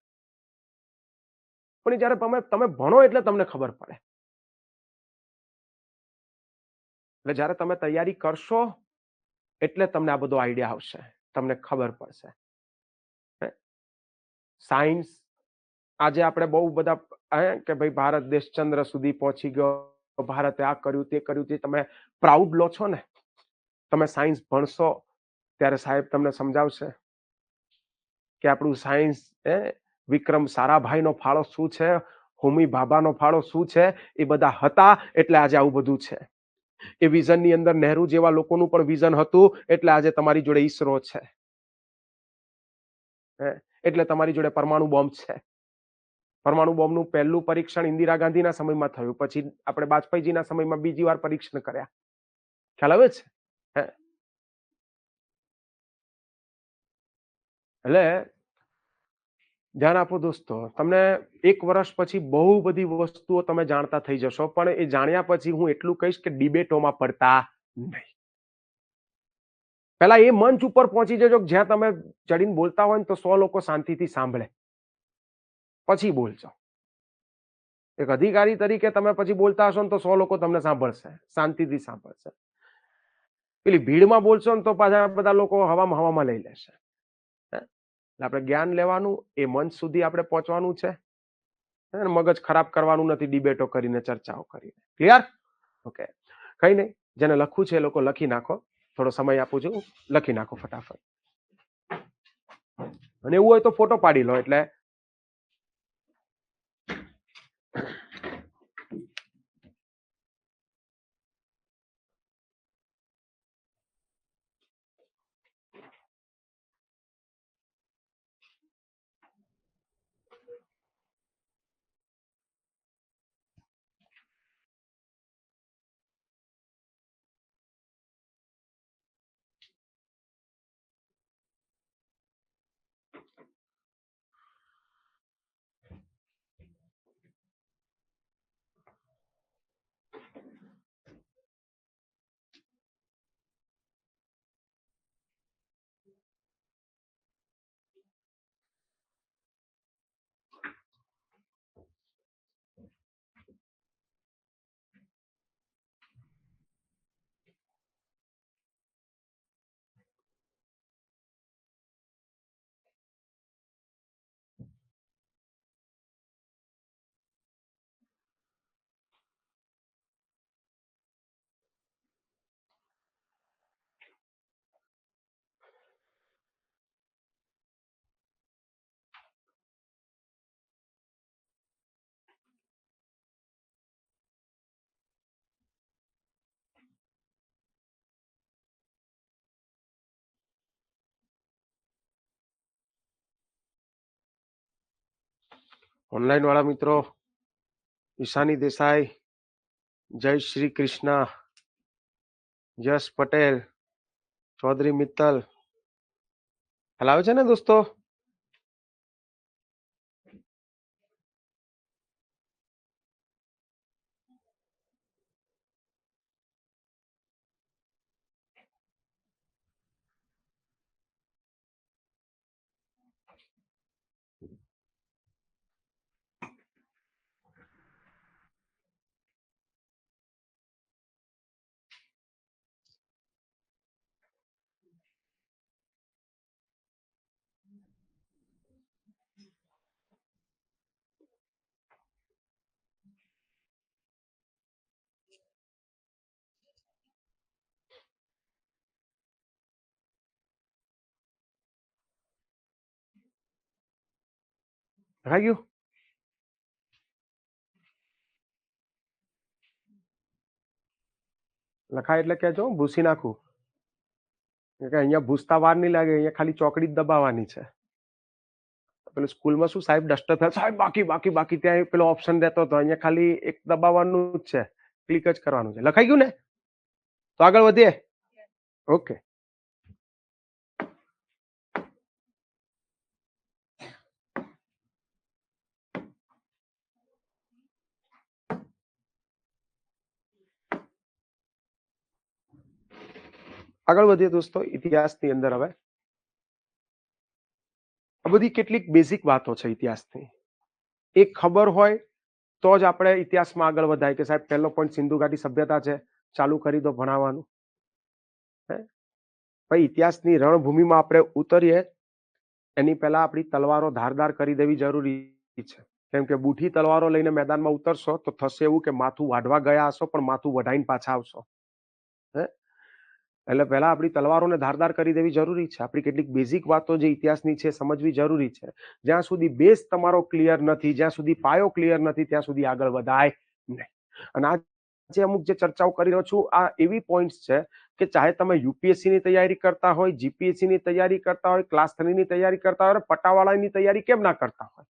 પણ જયારે તમે ભણો એટલે તમને ખબર પડે. એટલે જયારે તમે તૈયારી કરશો એટલે તમને આ બધો આઈડિયા આવશે, તમને ખબર પડશે. સાયન્સ આજે આપણે બહુ બધા કે ભાઈ ભારત દેશ ચંદ્ર સુધી પહોંચી ગયો, ભારતે આ કર્યું તે કર્યું, તે તમે પ્રાઉડ લો છો ને. તમે સાયન્સ ભણશો ત્યારે સાહેબ તમને સમજાવશે કે આપણું સાયન્સ વિક્રમ સારાભાઈનો ફાળો શું છે, હોમી ભાભાનો ફાળો શું છે, એ બધા હતા એટલે આજે આવું બધું છે. એ વિઝનની અંદર નહેરુ જેવા લોકોનું પણ વિઝન હતું એટલે આજે તમારી જોડે ઈસરો છે, એટલે તમારી જોડે પરમાણુ બોમ્બ છે. પરમાણુ બોમ્બનું પહેલું પરીક્ષણ ઇન્દિરા ગાંધીના સમયમાં થયું, પછી આપણે વાજપેયીજીના સમયમાં બીજી વાર પરીક્ષણ કર્યા. ખ્યાલ આવે છે? એટલે ધ્યાન આપો દોસ્તો, તમને 1 વર્ષ પછી બહુ બધી વસ્તુઓ તમે જાણતા થઈ જશો, પણ એ જાણ્યા પછી હું એટલું કહીશ કે ડિબેટોમાં પડતા નહીં. પહેલા એ મંચ ઉપર પહોંચી જજો જ્યાં તમે ચડીને બોલતા હોય ને તો 100 લોકો શાંતિથી સાંભળે, પછી બોલજો. એક અધિકારી તરીકે તમે પછી બોલતા હશો ને તો 100 લોકો તમને સાંભળશે, શાંતિથી સાંભળશે. પેલી ભીડમાં બોલશો ને તો પાછા બધા લોકો હવામાં લઈ લેશે. આપણે જ્ઞાન લેવાનું, એ મંચ સુધી આપણે પહોંચવાનું છે. મગજ ખરાબ કરવાનું નથી ડિબેટો કરીને, ચર્ચાઓ કરીને. ક્લિયર? ઓકે. કઈ નહીં, જેને લખવું છે એ લોકો લખી નાખો. થોડો સમય આપું છું, લખી નાખો ફટાફટ. અને એવું હોય તો ફોટો પાડી લો એટલે ઓનલાઈન વાળા મિત્રો ઈશાની દેસાઈ, જય શ્રી કૃષ્ણ, યશ પટેલ, ચૌધરી મિત્તલ હલાવે છે ને દોસ્તો? લખાઈ ગયું? લખાય એટલે કેજો, ભૂસી નાખું. અહીંયા ભૂસતા વાર નહીં લાગે, અહીંયા ખાલી ચોકડી જ દબાવવાની છે. પેલું સ્કૂલમાં શું સાહેબ ડસ્ટર થાય, સાહેબ બાકી બાકી બાકી, ત્યાં પેલો ઓપ્શન રહેતો હતો, અહીંયા ખાલી એક દબાવવાનું જ છે, ક્લિક જ કરવાનું છે. લખાઈ ગયું ને? તો આગળ વધીએ. ઓકે, આગળ વધીએ દોસ્તો. ઇતિહાસની અંદર હવે આ બધી કેટલીક બેઝિક વાતો છે ઇતિહાસની. એક ખબર હોય તો જ આપણે ઇતિહાસમાં આગળ વધાય કે સાહેબ પહેલો પોઈન્ટ સિંધુ ઘાટી સભ્યતા છે, ચાલુ કરી દો ભણાવવાનું. ભાઈ ઇતિહાસની રણભૂમિમાં આપણે ઉતરીએ એની પહેલા આપણી તલવારો ધારદાર કરી દેવી જરૂરી છે. કેમ કે બુઠી તલવારો લઈને મેદાનમાં ઉતરશો તો થશે એવું કે માથું વાઢવા ગયા હશો પણ માથું વઢાઈને પાછા આવશો. એટલે પહેલા આપણી તલવારોને ધારદાર કરી દેવી જરૂરી છે. આપણી કેટલીક બેઝિક વાતો જે ઇતિહાસની છે સમજવી જરૂરી છે. જ્યાં સુધી બેઝ તમારો ક્લિયર નથી, જ્યાં સુધી પાયો ક્લિયર નથી, ત્યાં સુધી આગળ વધાય નહીં. અને આજે અમુક જે ચર્ચાઓ કરી રહ્યો છું આ એવી પોઈન્ટ્સ છે કે ચાહે તમે યુપીએસસી ની તૈયારી કરતા હોય, જીપીએસસી ની તૈયારી કરતા હોય, ક્લાસ 3 ની તૈયારી કરતા હોય, પટાવાળાની તૈયારી કેમ ના કરતા હોય,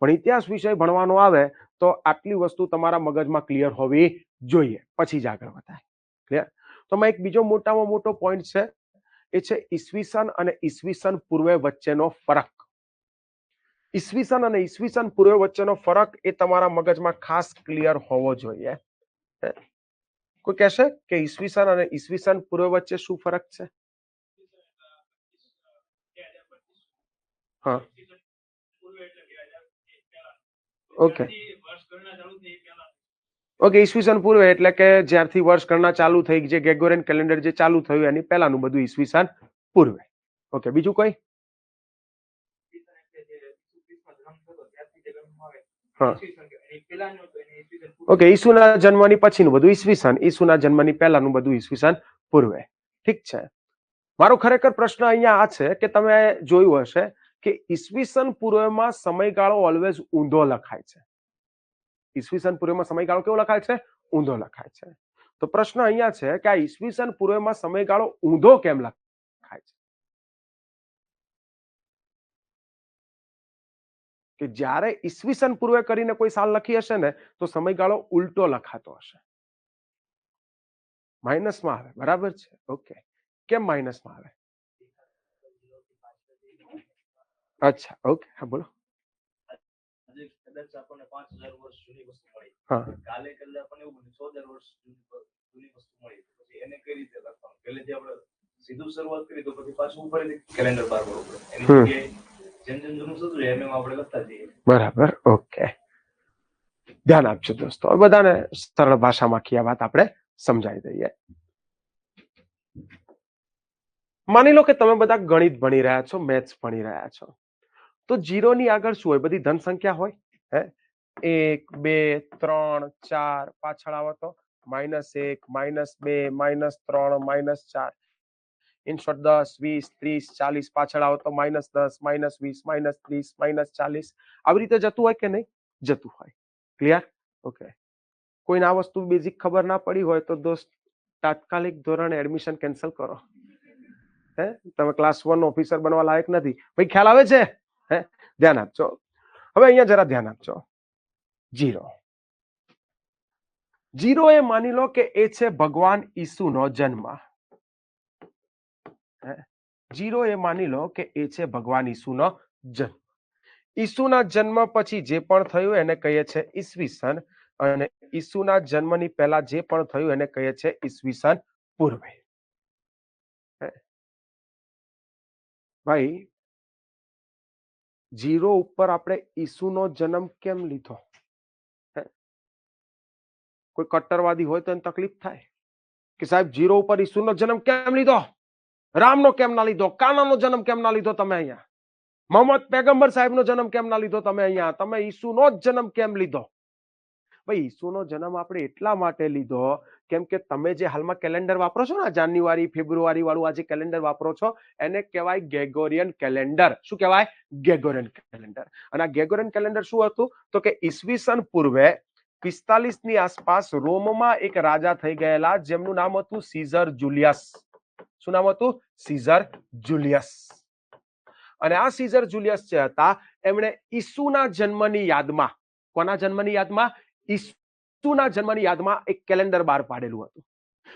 પણ ઇતિહાસ વિષય ભણવાનો આવે તો આટલી વસ્તુ તમારા મગજમાં ક્લિયર હોવી જોઈએ, પછી જ આગળ વધાય. ક્લિયર? તો એક બીજો મોટામાં મોટો પોઈન્ટ છે, એ છે ઈસવીસન અને ઈસવીસન પૂર્વે વચ્ચેનો ફરક. ઈસવીસન અને ઈસવીસન પૂર્વે વચ્ચેનો ફરક એ તમારા મગજમાં ખાસ ક્લિયર હોવો જોઈએ. કોઈ કહેશે કે ઈસવીસન અને ઈસવીસન પૂર્વે વચ્ચે શું ફરક છે? હા, ઓકે ઓકે. ઈસવીસન પૂર્વે એટલે કે જ્યારથી વર્ષ ગણના ચાલુ થઈ, જે ગ્રેગોરિયન કેલેન્ડર જે ચાલુ થયું એની પહેલાનું બધું ઈસવીસન પૂર્વે. ઓકે, બીજું કોઈ? હા, ઓકે. ઈસુના જન્મની પછીનું બધું ઈસવીસન, ઈસુના જન્મની પહેલાનું બધું ઈસવીસન પૂર્વે. ઠીક છે. મારો ખરેખર પ્રશ્ન અહીંયા આ છે કે તમે જોયું હશે કે ઈસવીસન પૂર્વમાં સમયગાળો ઓલવેઝ ઊંધો લખાય છે. ઈસવીસન પૂર્વમાં સમયગાળો કેવો લખાય છે? ઊંધો લખાય છે. તો પ્રશ્ન અહીંયા છે કે આ ઈસવીસન પૂર્વમાં સમયગાળો ઊંધો કેમ લખાય છે? કે જ્યારે ઈસવીસન પૂર્વે કરીને કોઈ સાલ લખી હશે ને તો સમયગાળો ઉલટો લખાતો હશે, માઇનસમાં આવે. બરાબર છે. ઓકે, કેમ માઇનસમાં આવે? અચ્છા, ઓકે. હા, બોલો. હા, સીધું શરૂઆત કરી તો પછી પાછું ફરીથી કેલેન્ડર બહાર પડવું પડે. એની જગ્યાએ જેમ જેમ જૂનું થતું જાય એમ આપણે લખતા જઈએ. બરાબર, ઓકે. ધ્યાન આપજો દોસ્તો, બધાને સરળ ભાષામાં આ વાત આપણે સમજાવી દઈએ. માની લો કે તમે બધા ગણિત ભણી રહ્યા છો, મેથ્સ ભણી રહ્યા છો, તો જીરોની આગળ શું હોય? બધી ધન સંખ્યા હોય. હે 1 2 3 4 પાછળ આવો તો -1 -2 -3 -4, ઇન શોર્ટ 10 20 30 40 પાછળ આવો તો -10 -20 -30 -40. આવી રીતે જતું હોય કે નહીં? જતું હોય. ક્લિયર? ઓકે. કોઈને આ વસ્તુ બેઝિક ખબર ના પડી હોય તો દોસ્ત તાત્કાલિક ધોરણે એડમિશન કેન્સલ કરો. હે, તમે ક્લાસ 1 ઓફિસર બનવા લાયક નથી. ભાઈ ખ્યાલ આવે છે? હે, ધ્યાન આપજો. હવે અહીંયા જરા ધ્યાન આપજો. 0 0 એ માની લો કે એ છે ભગવાન ઈસુનો જન્મ. 0 એ માની લો કે એ છે ભગવાન ઈસુનો જન્મ. ઈસુના જન્મ પછી જે પણ થયું એને કહીએ છે ઈસવીસન, અને ઈસુના જન્મની પહેલા જે પણ થયું એને કહીએ છે ઈસવીસન પૂર્વે. ભાઈ 0 ઉપર આપણે ઈસુનો જન્મ કેમ લીધો? કોઈ કટ્ટરવાદી હોય તો એને તકલીફ થાય કે સાહેબ 0 ઉપર ઈસુનો જન્મ કેમ લીધો, રામનો કેમ ના લીધો, કાનાનો જન્મ કેમ ના લીધો તમે અહીંયા, મોહમ્મદ પેગમ્બર સાહેબનો જન્મ કેમ ના લીધો તમે અહીંયા, તમે ઈસુનો જ જન્મ કેમ લીધો? ભાઈ ઈસુનો જન્મ આપણે એટલા માટે લીધો કેમ કે તમે જે હાલમાં કેલેન્ડર વાપરો છો ને, જાન્યુઆરી ફેબ્રુઆરી વાળું આ જે કેલેન્ડર વાપરો છો એને કહેવાય ગ્રેગોરિયન કેલેન્ડર. શું કહેવાય? Gregorian calendar. અને આ ગ્રેગોરિયન કેલેન્ડર શું હતું તો કે ઈસવીસન પૂર્વે 45 ની આસપાસ રોમમાં એક રાજા થઈ ગયેલા જેમનું નામ હતું સીઝર જુલિયસ. શું નામ હતું? Caesar Julius. અને આ સીઝર જુલિયસ જે હતા એમણે ઈસુના જન્મની યાદમાં, કોના જન્મની યાદમાં? ઈસુના જન્મની યાદમાં એક કેલેન્ડર બહાર પાડેલું હતું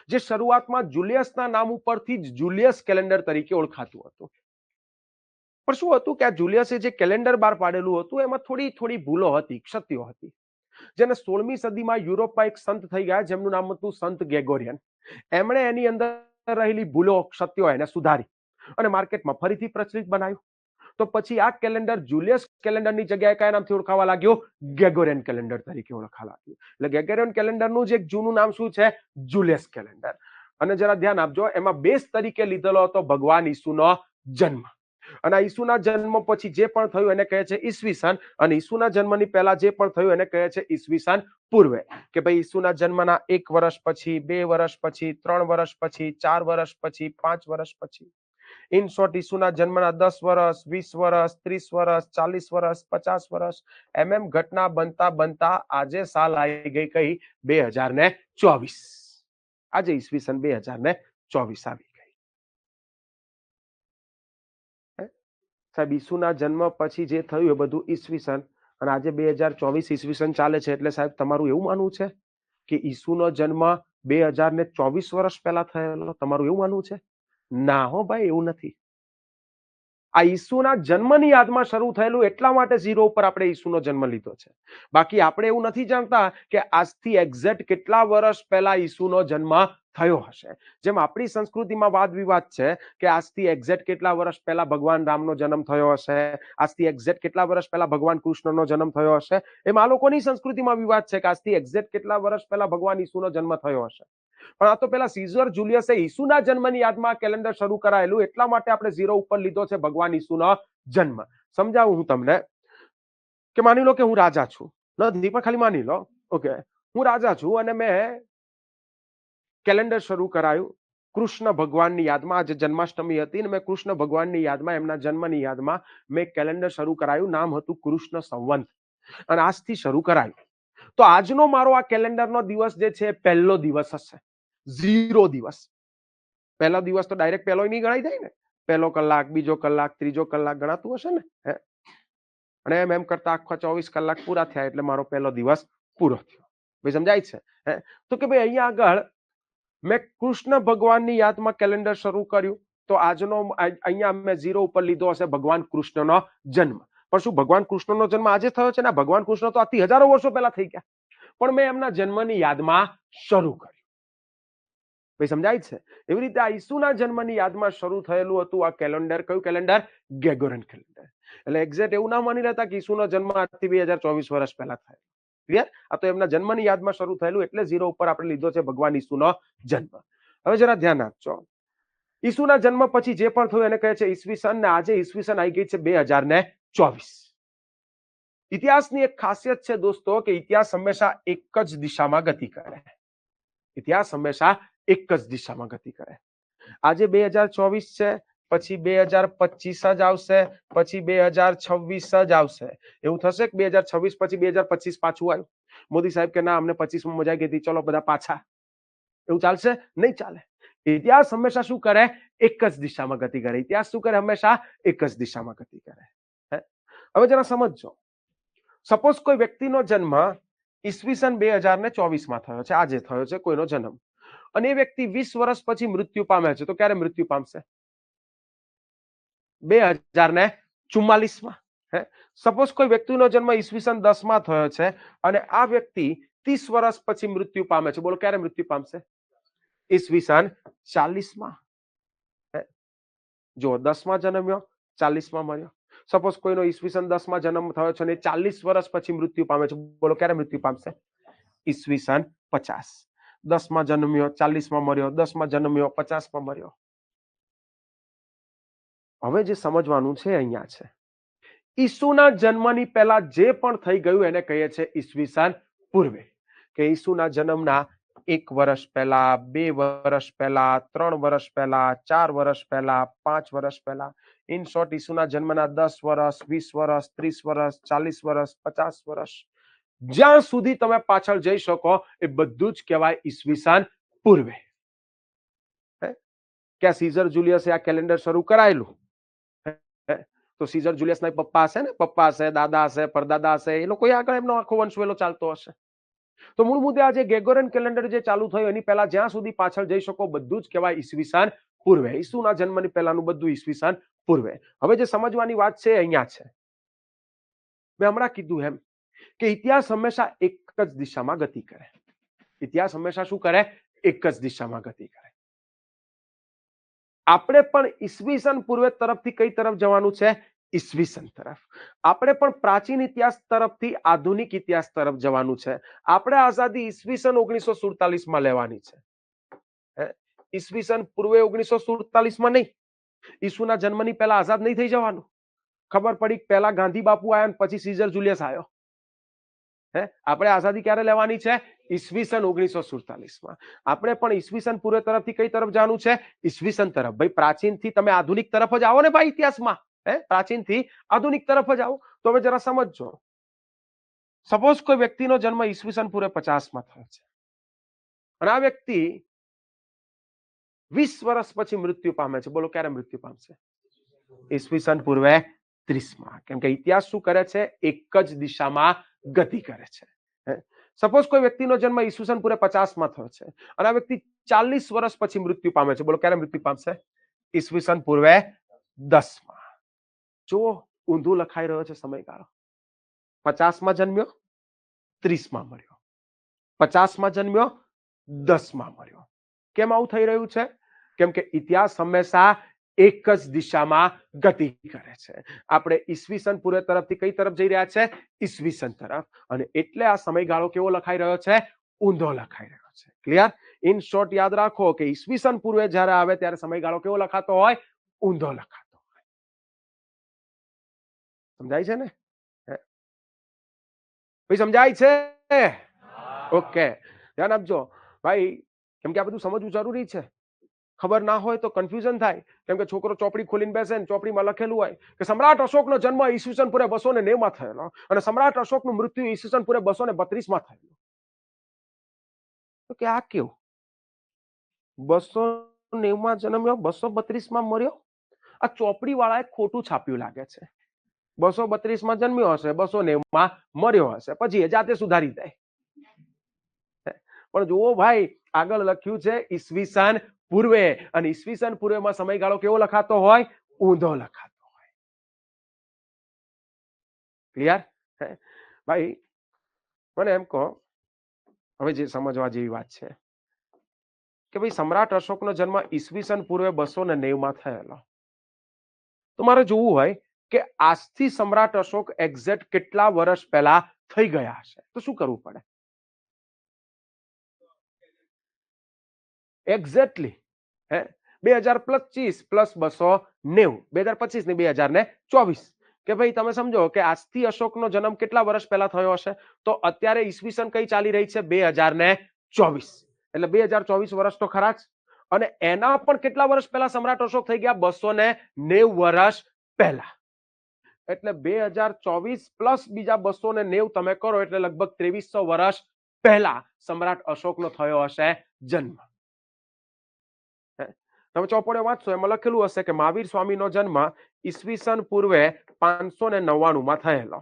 જે શરૂઆતમાં જુલિયસના નામ ઉપરથી જ જુલિયસ કેલેન્ડર તરીકે ઓળખાતું હતું. પણ શું હતું કે આ જુલિયસે જે કેલેન્ડર બહાર પાડેલું હતું એમાં થોડી ભૂલો હતી, ક્ષતિઓ હતી, જેને 16મી સદીમાં યુરોપમાં એક સંત થઈ ગયા જેમનું નામ હતું સંત ગ્રેગોરિયન. એમણે એની અંદર રહેલી ભૂલો, ક્ષતિઓ એને સુધારી અને માર્કેટમાં ફરીથી પ્રચલિત બનાવ્યું. તો પછી આ કેલેન્ડર જુલિયસ કેલેન્ડરની જગ્યાએ કયા નામથી ઓળખાવા લાગ્યું? ગ્રેગોરિયન કેલેન્ડર તરીકે ઓળખાવા લાગ્યું. એટલે ગ્રેગોરિયન કેલેન્ડરનું જે એક જૂનું નામ શું છે? Julius calendar. અને જરા ધ્યાન આપજો, એમાં બેઝ તરીકે લીધેલો હતો ભગવાન ઈસુનો જન્મ. અને આ ઈસુના જન્મ પછી જે પણ થયું એને કહે છે ઈસવીસન, અને ઈસુના જન્મની પહેલા જે પણ થયું એને કહે છે ઈસવીસન પૂર્વે. કે ભાઈ ઈસુના જન્મના 1 વર્ષ પછી, 2 વર્ષ પછી, 3 વર્ષ પછી, 4 વર્ષ પછી, 5 વર્ષ પછી, ઇન શોર્ટ ઈસુના જન્મના 10 વર્ષ, 20 વર્ષ, 30 વર્ષ, 40 વર્ષ, 50 વર્ષ, એમ ઘટના બનતા બનતા આજે સાલ આવી ગઈ કઈ? 2024. આજે ઈસવીસન 2024 આવી. સાહેબ ઈસુના જન્મ પછી જે થયું એ બધું ઈસવીસન, અને આજે 2024 ઈસવીસન ચાલે છે, એટલે સાહેબ તમારું એવું માનવું છે કે ઈસુનો જન્મ 2024 વર્ષ પહેલા થયેલો? તમારું એવું માનવું છે? ના હો ભાઈ, એવું નથી. આ ઈસુના જન્મની યાદમાં શરૂ થયેલું એટલા માટે 0 ઉપર આપણે ઈસુનો જન્મ લીધો છે. બાકી આપણે એવું નથી જાણતા કે આજથી એક્ઝેક્ટ કેટલા વર્ષ પહેલા ઈસુનો જન્મ થયો હશે. જેમ આપણી સંસ્કૃતિમાં વાદ વિવાદ છે કે આજથી એક્ઝેક્ટ કેટલા વર્ષ પહેલા ભગવાન રામનો જન્મ થયો હશે, આજથી એક્ઝેક્ટ કેટલા વર્ષ પહેલા ભગવાન કૃષ્ણનો જન્મ થયો હશે. એમ આ લોકોની સંસ્કૃતિમાં વિવાદ છે કે આજથી એક્ઝેક્ટ કેટલા વર્ષ પહેલા ભગવાન ઈસુનો જન્મ થયો હશે. પણ આ તો પેલા સીઝર જુલિયસે ઈસુના જન્મની યાદમાં કેલેન્ડર શરૂ કરાયેલું એટલા માટે આપણે 0 ઉપર લીધો છે ભગવાન ઈસુનો જન્મ. સમજાવું હું તમને કે માની લો કે હું રાજા છું, નથી પણ ખાલી માની લો, ઓકે, હું રાજા છું અને મેં કેલેન્ડર શરૂ કરાયું કૃષ્ણ ભગવાનની યાદમાં. આજે જન્માષ્ટમી હતી ને મેં કૃષ્ણ ભગવાનની યાદમાં, એમના જન્મની યાદમાં મેં કેલેન્ડર શરૂ કરાયું. નામ હતું કૃષ્ણ સંવંત, અને આજથી શરૂ કરાયું. તો આજનો મારો આ કેલેન્ડરનો દિવસ જે છે પહેલો દિવસ હશે, 0 દિવસ. પહેલો દિવસ તો ડાયરેક્ટ પહેલો નહીં ગણાઈ જાય ને, પહેલો કલાક, બીજો કલાક, ત્રીજો કલાક ગણાતું હશે ને. અને એમ કરતા આખા 24 કલાક પૂરા થયા એટલે મારો પહેલો દિવસ પૂરો થયો. ભાઈ સમજાય છે? તો કે ભાઈ અહીંયા આગળ મેં કૃષ્ણ ભગવાનની યાદમાં કેલેન્ડર શરૂ કર્યું, તો આજનો અહીંયા મેં 0 ઉપર લીધો હશે ભગવાન કૃષ્ણનો જન્મ. પણ શું ભગવાન કૃષ્ણનો જન્મ આજે થયો છે? ના, ભગવાન કૃષ્ણ તો આથી હજારો વર્ષો પહેલા થઈ ગયા, પણ મેં એમના જન્મની યાદમાં શરૂ કર્યું. ભાઈ સમજાય છે? એવી રીતે આ ઈસુના જન્મની યાદમાં શરૂ થયેલું હતું આ કેલેન્ડર. કયું કેલેન્ડર? Gregorian calendar. એટલે એક્ઝેક્ટ એવું ના માની લેતા કે ઈસુનો જન્મ આજથી 2024 વર્ષ પહેલા થયો. ક્લિયર? આ તો એમના જન્મની યાદમાં શરૂ થયેલું એટલે 0 ઉપર આપણે લીધો છે ભગવાન ઈસુનો જન્મ. હવે જરા ધ્યાન આપજો, ઈસુના જન્મ પછી જે પણ થયું એને કહે છે ઈસવીસન, ને આજે ઈસવીસન આવી ગઈ છે 2024. ઇતિહાસની એક ખાસિયત છે દોસ્તો કે ઇતિહાસ હંમેશા એક જ દિશામાં ગતિ કરે. ઇતિહાસ હંમેશા એક જ દિશામાં ગતિ કરે. આજે 2024 છે, પછી 2025 જ આવશે, પછી 2026 જ આવશે. એવું થશે કે 2026 પછી 2025 પાછું આવ્યું? મોદી સાહેબ કે ના, અમને 25 માં મજા ગઈ હતી, ચલો બધા પાછા. એવું ચાલશે? નહીં ચાલે. ઇતિહાસ હંમેશા શું કરે? એક જ દિશામાં ગતિ કરે. ઇતિહાસ શું કરે? હંમેશા એક જ દિશામાં ગતિ કરે. હવે જરા સમજજો, સપોઝ કોઈ વ્યક્તિનો જન્મ ઈસવીસન 2024 માં થયો છે, આજે થયો છે કોઈનો જન્મ, અને એ વ્યક્તિ 20 વર્ષ પછી મૃત્યુ પામે છે, તો ક્યારે મૃત્યુ પામશે? 2044 માં. સપોઝ કોઈ વ્યક્તિનો જન્મ ઈસવીસન 10 માં થયો છે અને આ વ્યક્તિ 30 વર્ષ પછી મૃત્યુ પામે છે, બોલો ક્યારે મૃત્યુ પામશે? ઈસવીસન 40 માં. જો 10 માં જન્મ્યો, 40 માં મર્યો. સપોઝ કોઈનો ઈસવીસન 10 માં જન્મ થયો છે અને 40 વર્ષ પછી મૃત્યુ પામે છે, બોલો ક્યારે મૃત્યુ પામશે? ઈસવીસન 50. 10 માં જન્મ્યો, 40 માં મર્યો, 10 માં જન્મ્યો, 50 માં મર્યો. હવે જે સમજવાનું છે અહીંયા છે, ઈસુના જન્મની પહેલા જે પણ થઈ ગયું એને કહીએ છીએ ઈસવીસન પૂર્વે. કે ઈસુના જન્મના 1 વર્ષ પહેલા, 2 વર્ષ પહેલા, 3 વર્ષ પહેલા, 4 વર્ષ પહેલા, 5 વર્ષ પહેલા, ઇન શોર્ટ ઈસુના જન્મના 10 વર્ષ, 20 વર્ષ, 30 વર્ષ, 40 વર્ષ, 50 વર્ષ, જ્યાં સુધી તમે પાછળ જઈ શકો એ બધું જ કહેવાય ઈસવીસન પૂર્વે. કે સીઝર જુલિયસે આ કેલેન્ડર શરૂ કરાયેલું, તો સીઝર જુલિયસના પપ્પા હશે ને, પપ્પા હશે, દાદા હશે, પરદાદા હશે, એ લોકો આગળ એમનો આખો વંશવેલો ચાલતો હશે. તો મૂળ મુદ્દે આ જે ગ્રેગોરિયન કેલેન્ડર જે ચાલુ થયું એની પહેલા જ્યાં સુધી પાછળ જઈ શકો બધું જ કહેવાય ઈસવીસન પૂર્વે. ઈસુના જન્મની પહેલાનું બધું ઈસવીસન પૂર્વે. હવે જે સમજવાની વાત છે અહીંયા છે, મેં હમણાં કીધું એમ કે ઇતિહાસ હંમેશા એક જ દિશામાં ગતિ કરે. ઇતિહાસ હંમેશા શું કરે? એક જ દિશામાં ગતિ કરે. આપણે પણ ઈસવીસન પૂર્વે તરફથી કઈ તરફ જવાનું છે? ઈસવીસન તરફ. આપણે પણ પ્રાચીન ઇતિહાસ તરફથી આધુનિક ઇતિહાસ તરફ જવાનું છે. આપણે આઝાદી ઈસવીસન 1947 માં લેવાની છે. ઈસવીસન પૂર્વે 1947 માં નહીં. ઈસુના જન્મની પહેલા આઝાદ નહીં થઈ જવાનું. ખબર પડી પહેલા ગાંધી બાપુ આવ્યા પછી સીઝર જુલિયસ આવ્યો. આપણે આઝાદી ક્યારે લેવાની છે? ઈસવીસન 1947 માં. આપણે પણ ઈસવીસન પૂર્વે તરફથી કઈ તરફ જવાનું છે? ઈસવીસન તરફ. ભાઈ પ્રાચીન થી તમે આધુનિક તરફ જ આવો ને ભાઈ ઇતિહાસમાં. પ્રાચીન થી આધુનિક તરફ જ આવો. તો હવે જરા સમજજો. સપોઝ કોઈ વ્યક્તિનો જન્મ ઈસવીસન પૂર્વે 50 માં થયો છે અને આ વ્યક્તિ 20 વર્ષ પછી મૃત્યુ પામે છે, બોલો ક્યારે મૃત્યુ પામશે? ઈસવીસન પૂર્વે 30 માં. કેમ કે ઇતિહાસ શું કરે છે? એક જ દિશામાં ગતિ કરે છે. સપોઝ કોઈ વ્યક્તિનો જન્મ ઈસવીસન પૂર્વે 50 માં થયો છે અને આ વ્યક્તિ 40 વર્ષ પછી મૃત્યુ પામે છે, બોલો ક્યારે મૃત્યુ પામશે? ઈસવીસન પૂર્વે 10 માં. જો ઊંધું લખાઈ રહ્યો છે સમયગાળો. 50 માં જન્મ્યો, 30 માં મર્યો. 50 માં જન્મ્યો, 10 માં મર્યો. કેમ આવું થઈ રહ્યું છે? કેમ કે ઇતિહાસ હંમેશા એક જ દિશામાં ગતિ કરે છે. આપણે ઈસવીસન પૂર્વે તરફથી કઈ તરફ જઈ રહ્યા છે? ઈસવીસન તરફ. અને એટલે આ સમયગાળો કેવો લખાઈ રહ્યો છે? ઊંધો લખાઈ રહ્યો છે. ક્લિયર? ઇન શોર્ટ યાદ રાખો કે ઈસવીસન પૂર્વે જ્યારે આવે ત્યારે સમયગાળો કેવો લખાતો હોય? ઊંધો લખાતો હોય. સમજાય છે ને? ભાઈ સમજાય છે? ઓકે, ધ્યાન આપજો ભાઈ, કેમ કે આ બધું સમજવું જરૂરી છે. ખબર ના હોય તો કન્ફ્યુઝન થાય. કેમ કે છોકરો ચોપડી ખોલીને બેસે ને ચોપડીમાં લખેલું હોય કે સમ્રાટ અશોકનો જન્મ ઈસવીસન પૂર્વે 290 માં થયેલો અને સમ્રાટ અશોકનું મૃત્યુ ઈસવીસન પૂર્વે 232 માં થયેલું. તો કે આ કેવું? 290 માં જન્મ્યો, 232 માં મર્યો. આ ચોપડી વાળાએ ખોટું છાપ્યું લાગે છે. 232 માં જન્મ્યો હશે, 290 માં મર્યો હશે, પછી એ જાતે સુધારી જાય. પણ જુઓ ભાઈ, આગળ લખ્યું છે ઈસવીસન પૂર્વે, અને ઈસવીસન પૂર્વેમાં સમયગાળો કેવો લખાતો હોય? ઊંધો લખાતો હોય. ક્લિયર? ભાઈ મને એમ કહો, હવે જે સમજવા જેવી વાત છે કે ભાઈ સમ્રાટ અશોકનો જન્મ ઈસવીસન પૂર્વે 290 માં થયેલો. તો મારે જોવું હોય કે આજથી સમ્રાટ અશોક એક્ઝેક્ટ કેટલા વર્ષ પહેલા થઈ ગયા હશે, તો શું કરવું પડે? એક્ઝેક્ટલી 2025 પ્લસ 290, 2025 ને 2024. કે ભાઈ તમે સમજો કે આજથી અશોકનો જન્મ કેટલા વર્ષ પહેલા થયો હશે? તો અત્યારે ઈસવીસન કઈ ચાલી રહી છે? 2024. એટલે 2024 વર્ષ તો ખરા જ. અને એના પણ કેટલા વર્ષ પહેલા સમ્રાટ અશોક થઈ ગયા? 290 વર્ષ પહેલા. એટલે 2024 પ્લસ બીજા 290 તમે કરો એટલે લગભગ 2300 વર્ષ પહેલા સમ્રાટ અશોકનો થયો હશે જન્મ. તમે ચોપડે વાંચશો એમાં લખેલું હશે કે મહાવીર સ્વામીનો જન્મ ઈસવીસન પૂર્વે 599 માં થયેલો.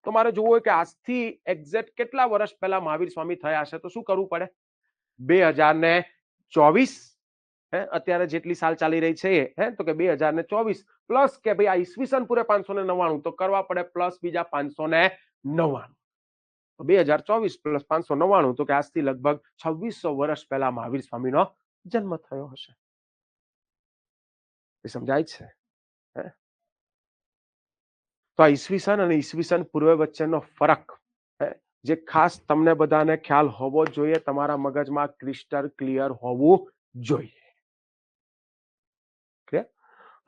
તો મારે જોવું હોય કે આજથી એક્ઝેક્ટ કેટલા વર્ષ પહેલા મહાવીર સ્વામી થયા હશે, તો શું કરવું પડે? 2024 અત્યારે જેટલી સાલ ચાલી રહી છે તો કે 2024 પ્લસ કે ભાઈ આ ઈસવીસન પૂરે 599 તો કરવા પડે પ્લસ બીજા 599. 2024 પ્લસ 599 તો કે આજથી લગભગ 2600 વર્ષ પહેલા મહાવીર સ્વામીનો જન્મ થયો હશે. એ સમજાય છે? તો આ ઈસવીસન અને ઈસવીસન પૂર્વે વચ્ચેનો ફરક જે ખાસ તમને બધાને ખ્યાલ હોવો જોઈએ, તમારા મગજમાં ક્રિસ્ટલ ક્લિયર હોવું જોઈએ.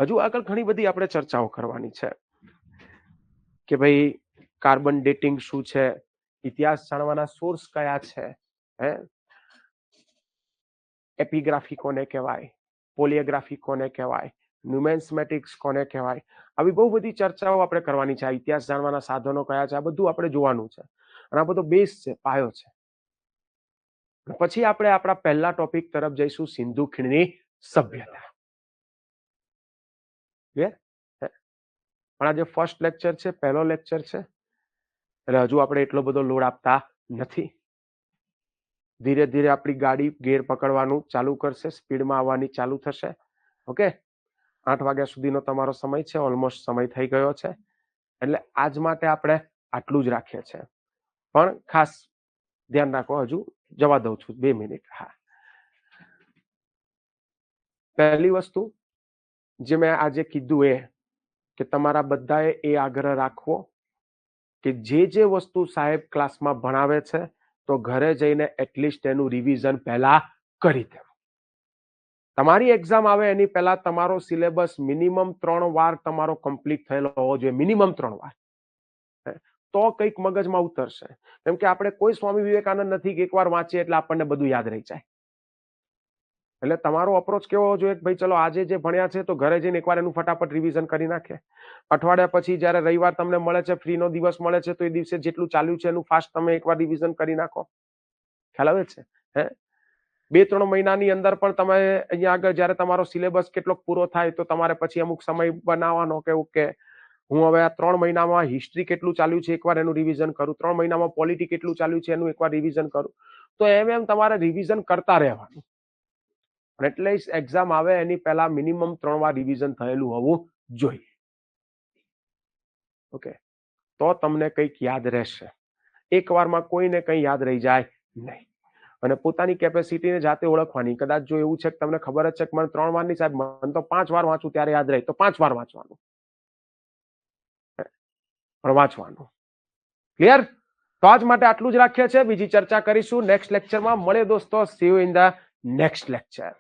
હજુ આગળ ઘણી બધી આપણે ચર્ચાઓ કરવાની છે કે ભાઈ કાર્બન ડેટિંગ શું છે, ઇતિહાસ જાણવાના સોર્સ કયા છે, એપિગ્રાફી કોને કહેવાય, પોલિયોગ્રાફી કોને કહેવાય, ન્યુમેન્સમેટિક્સ કોને કહેવાય, આવી બહુ બધી ચર્ચાઓ આપણે કરવાની છે. ઇતિહાસ જાણવાના સાધનો કયા છે, આ બધું આપણે જોવાનું છે અને આ બધો બેઝ છે, પાયો છે. પછી આપણે આપણા પહેલા ટોપિક તરફ જઈશું, સિંધુ ખીણની સભ્યતા. પણ આ જે ફર્સ્ટ લેક્ચર છે, પહેલો લેક્ચર છે, એટલે હજુ આપણે એટલો બધો લોડ આપતા નથી. ધીરે ધીરે આપણી ગાડી ગેર પકડવાનું ચાલુ કરશે, સ્પીડમાં આવવાની ચાલુ થશે. ઓકે, 8 વાગ્યા સુધીનો તમારો સમય છે, ઓલમોસ્ટ સમય થઈ ગયો છે, એટલે આજ માટે આપણે આટલું જ રાખીએ છીએ. પણ ખાસ ધ્યાન રાખો, હજુ જવા દઉં છું 2 મિનિટ. હા, પહેલી વસ્તુ જે મેં આજે કીધું એ કે તમારા બધાએ એ આગ્રહ રાખવો કે જે વસ્તુ સાહેબ ક્લાસમાં ભણાવે છે તો ઘરે જઈને એટલીસ્ટ એનું રિવિઝન પહેલા કરી દેવું. તમારી એક્ઝામ આવે એની પહેલા તમારો સિલેબસ મિનિમમ 3 વાર તમારો કમ્પ્લીટ થયેલો હોવો જોઈએ, મિનિમમ 3 વાર, તો કંઈક મગજમાં ઉતરશે. કેમ કે આપણે કોઈ સ્વામી વિવેકાનંદ નથી કે એકવાર વાંચીએ એટલે આપણને બધું યાદ રહી જાય. એટલે તમારો અપ્રોચ કેવો હોવો જોઈએ કે ભાઈ ચલો આજે જે ભણ્યા છે તો ઘરે જઈને એકવાર એનું ફટાફટ રિવિઝન કરી નાખે. અઠવાડિયા પછી જ્યારે રવિવાર તમને મળે છે, ફ્રીનો દિવસ મળે છે, તો એ દિવસે જેટલું ચાલ્યું છે એનું ફાસ્ટ તમે એકવાર રિવિઝન કરી નાખો. ખ્યાલ આવે છે? 2-3 મહિનાની અંદર પણ તમે અહીંયા આગળ જ્યારે તમારો સિલેબસ કેટલોક પૂરો થાય તો તમારે પછી અમુક સમય બનાવવાનો કે ઓકે હું હવે આ 3 મહિનામાં હિસ્ટ્રી કેટલું ચાલ્યું છે એકવાર એનું રિવિઝન કરું, 3 મહિનામાં પોલિટી કેટલું ચાલ્યું છે એનું એકવાર રિવિઝન કરું. તો એમ તમારે રિવિઝન કરતા રહેવાનું. એટલે એક્ઝામ આવે એની પહેલા મિનિમમ 3 વાર રિવિઝન થયેલું હોવું જોઈએ. ઓકે, તો તમને કંઈક યાદ રહેશે. એક વારમાં કોઈને કંઈ યાદ રહી જાય નહીં. અને પોતાની કેપેસિટીને જાતે ઓળખવાની. કદાચ જો એવું છે કે તમને ખબર જ છે કે મને 3 વાર નહીં સાહેબ, મને તો 5 વાર વાંચું ત્યારે યાદ રહે, તો 5 વાર વાંચવાનું, પણ વાંચવાનું. ક્લિયર? તો આજ માટે આટલું જ રાખીએ છીએ. બીજી ચર્ચા કરીશું નેક્સ્ટ લેક્ચરમાં. મળે દોસ્તો, C you in the next lecture.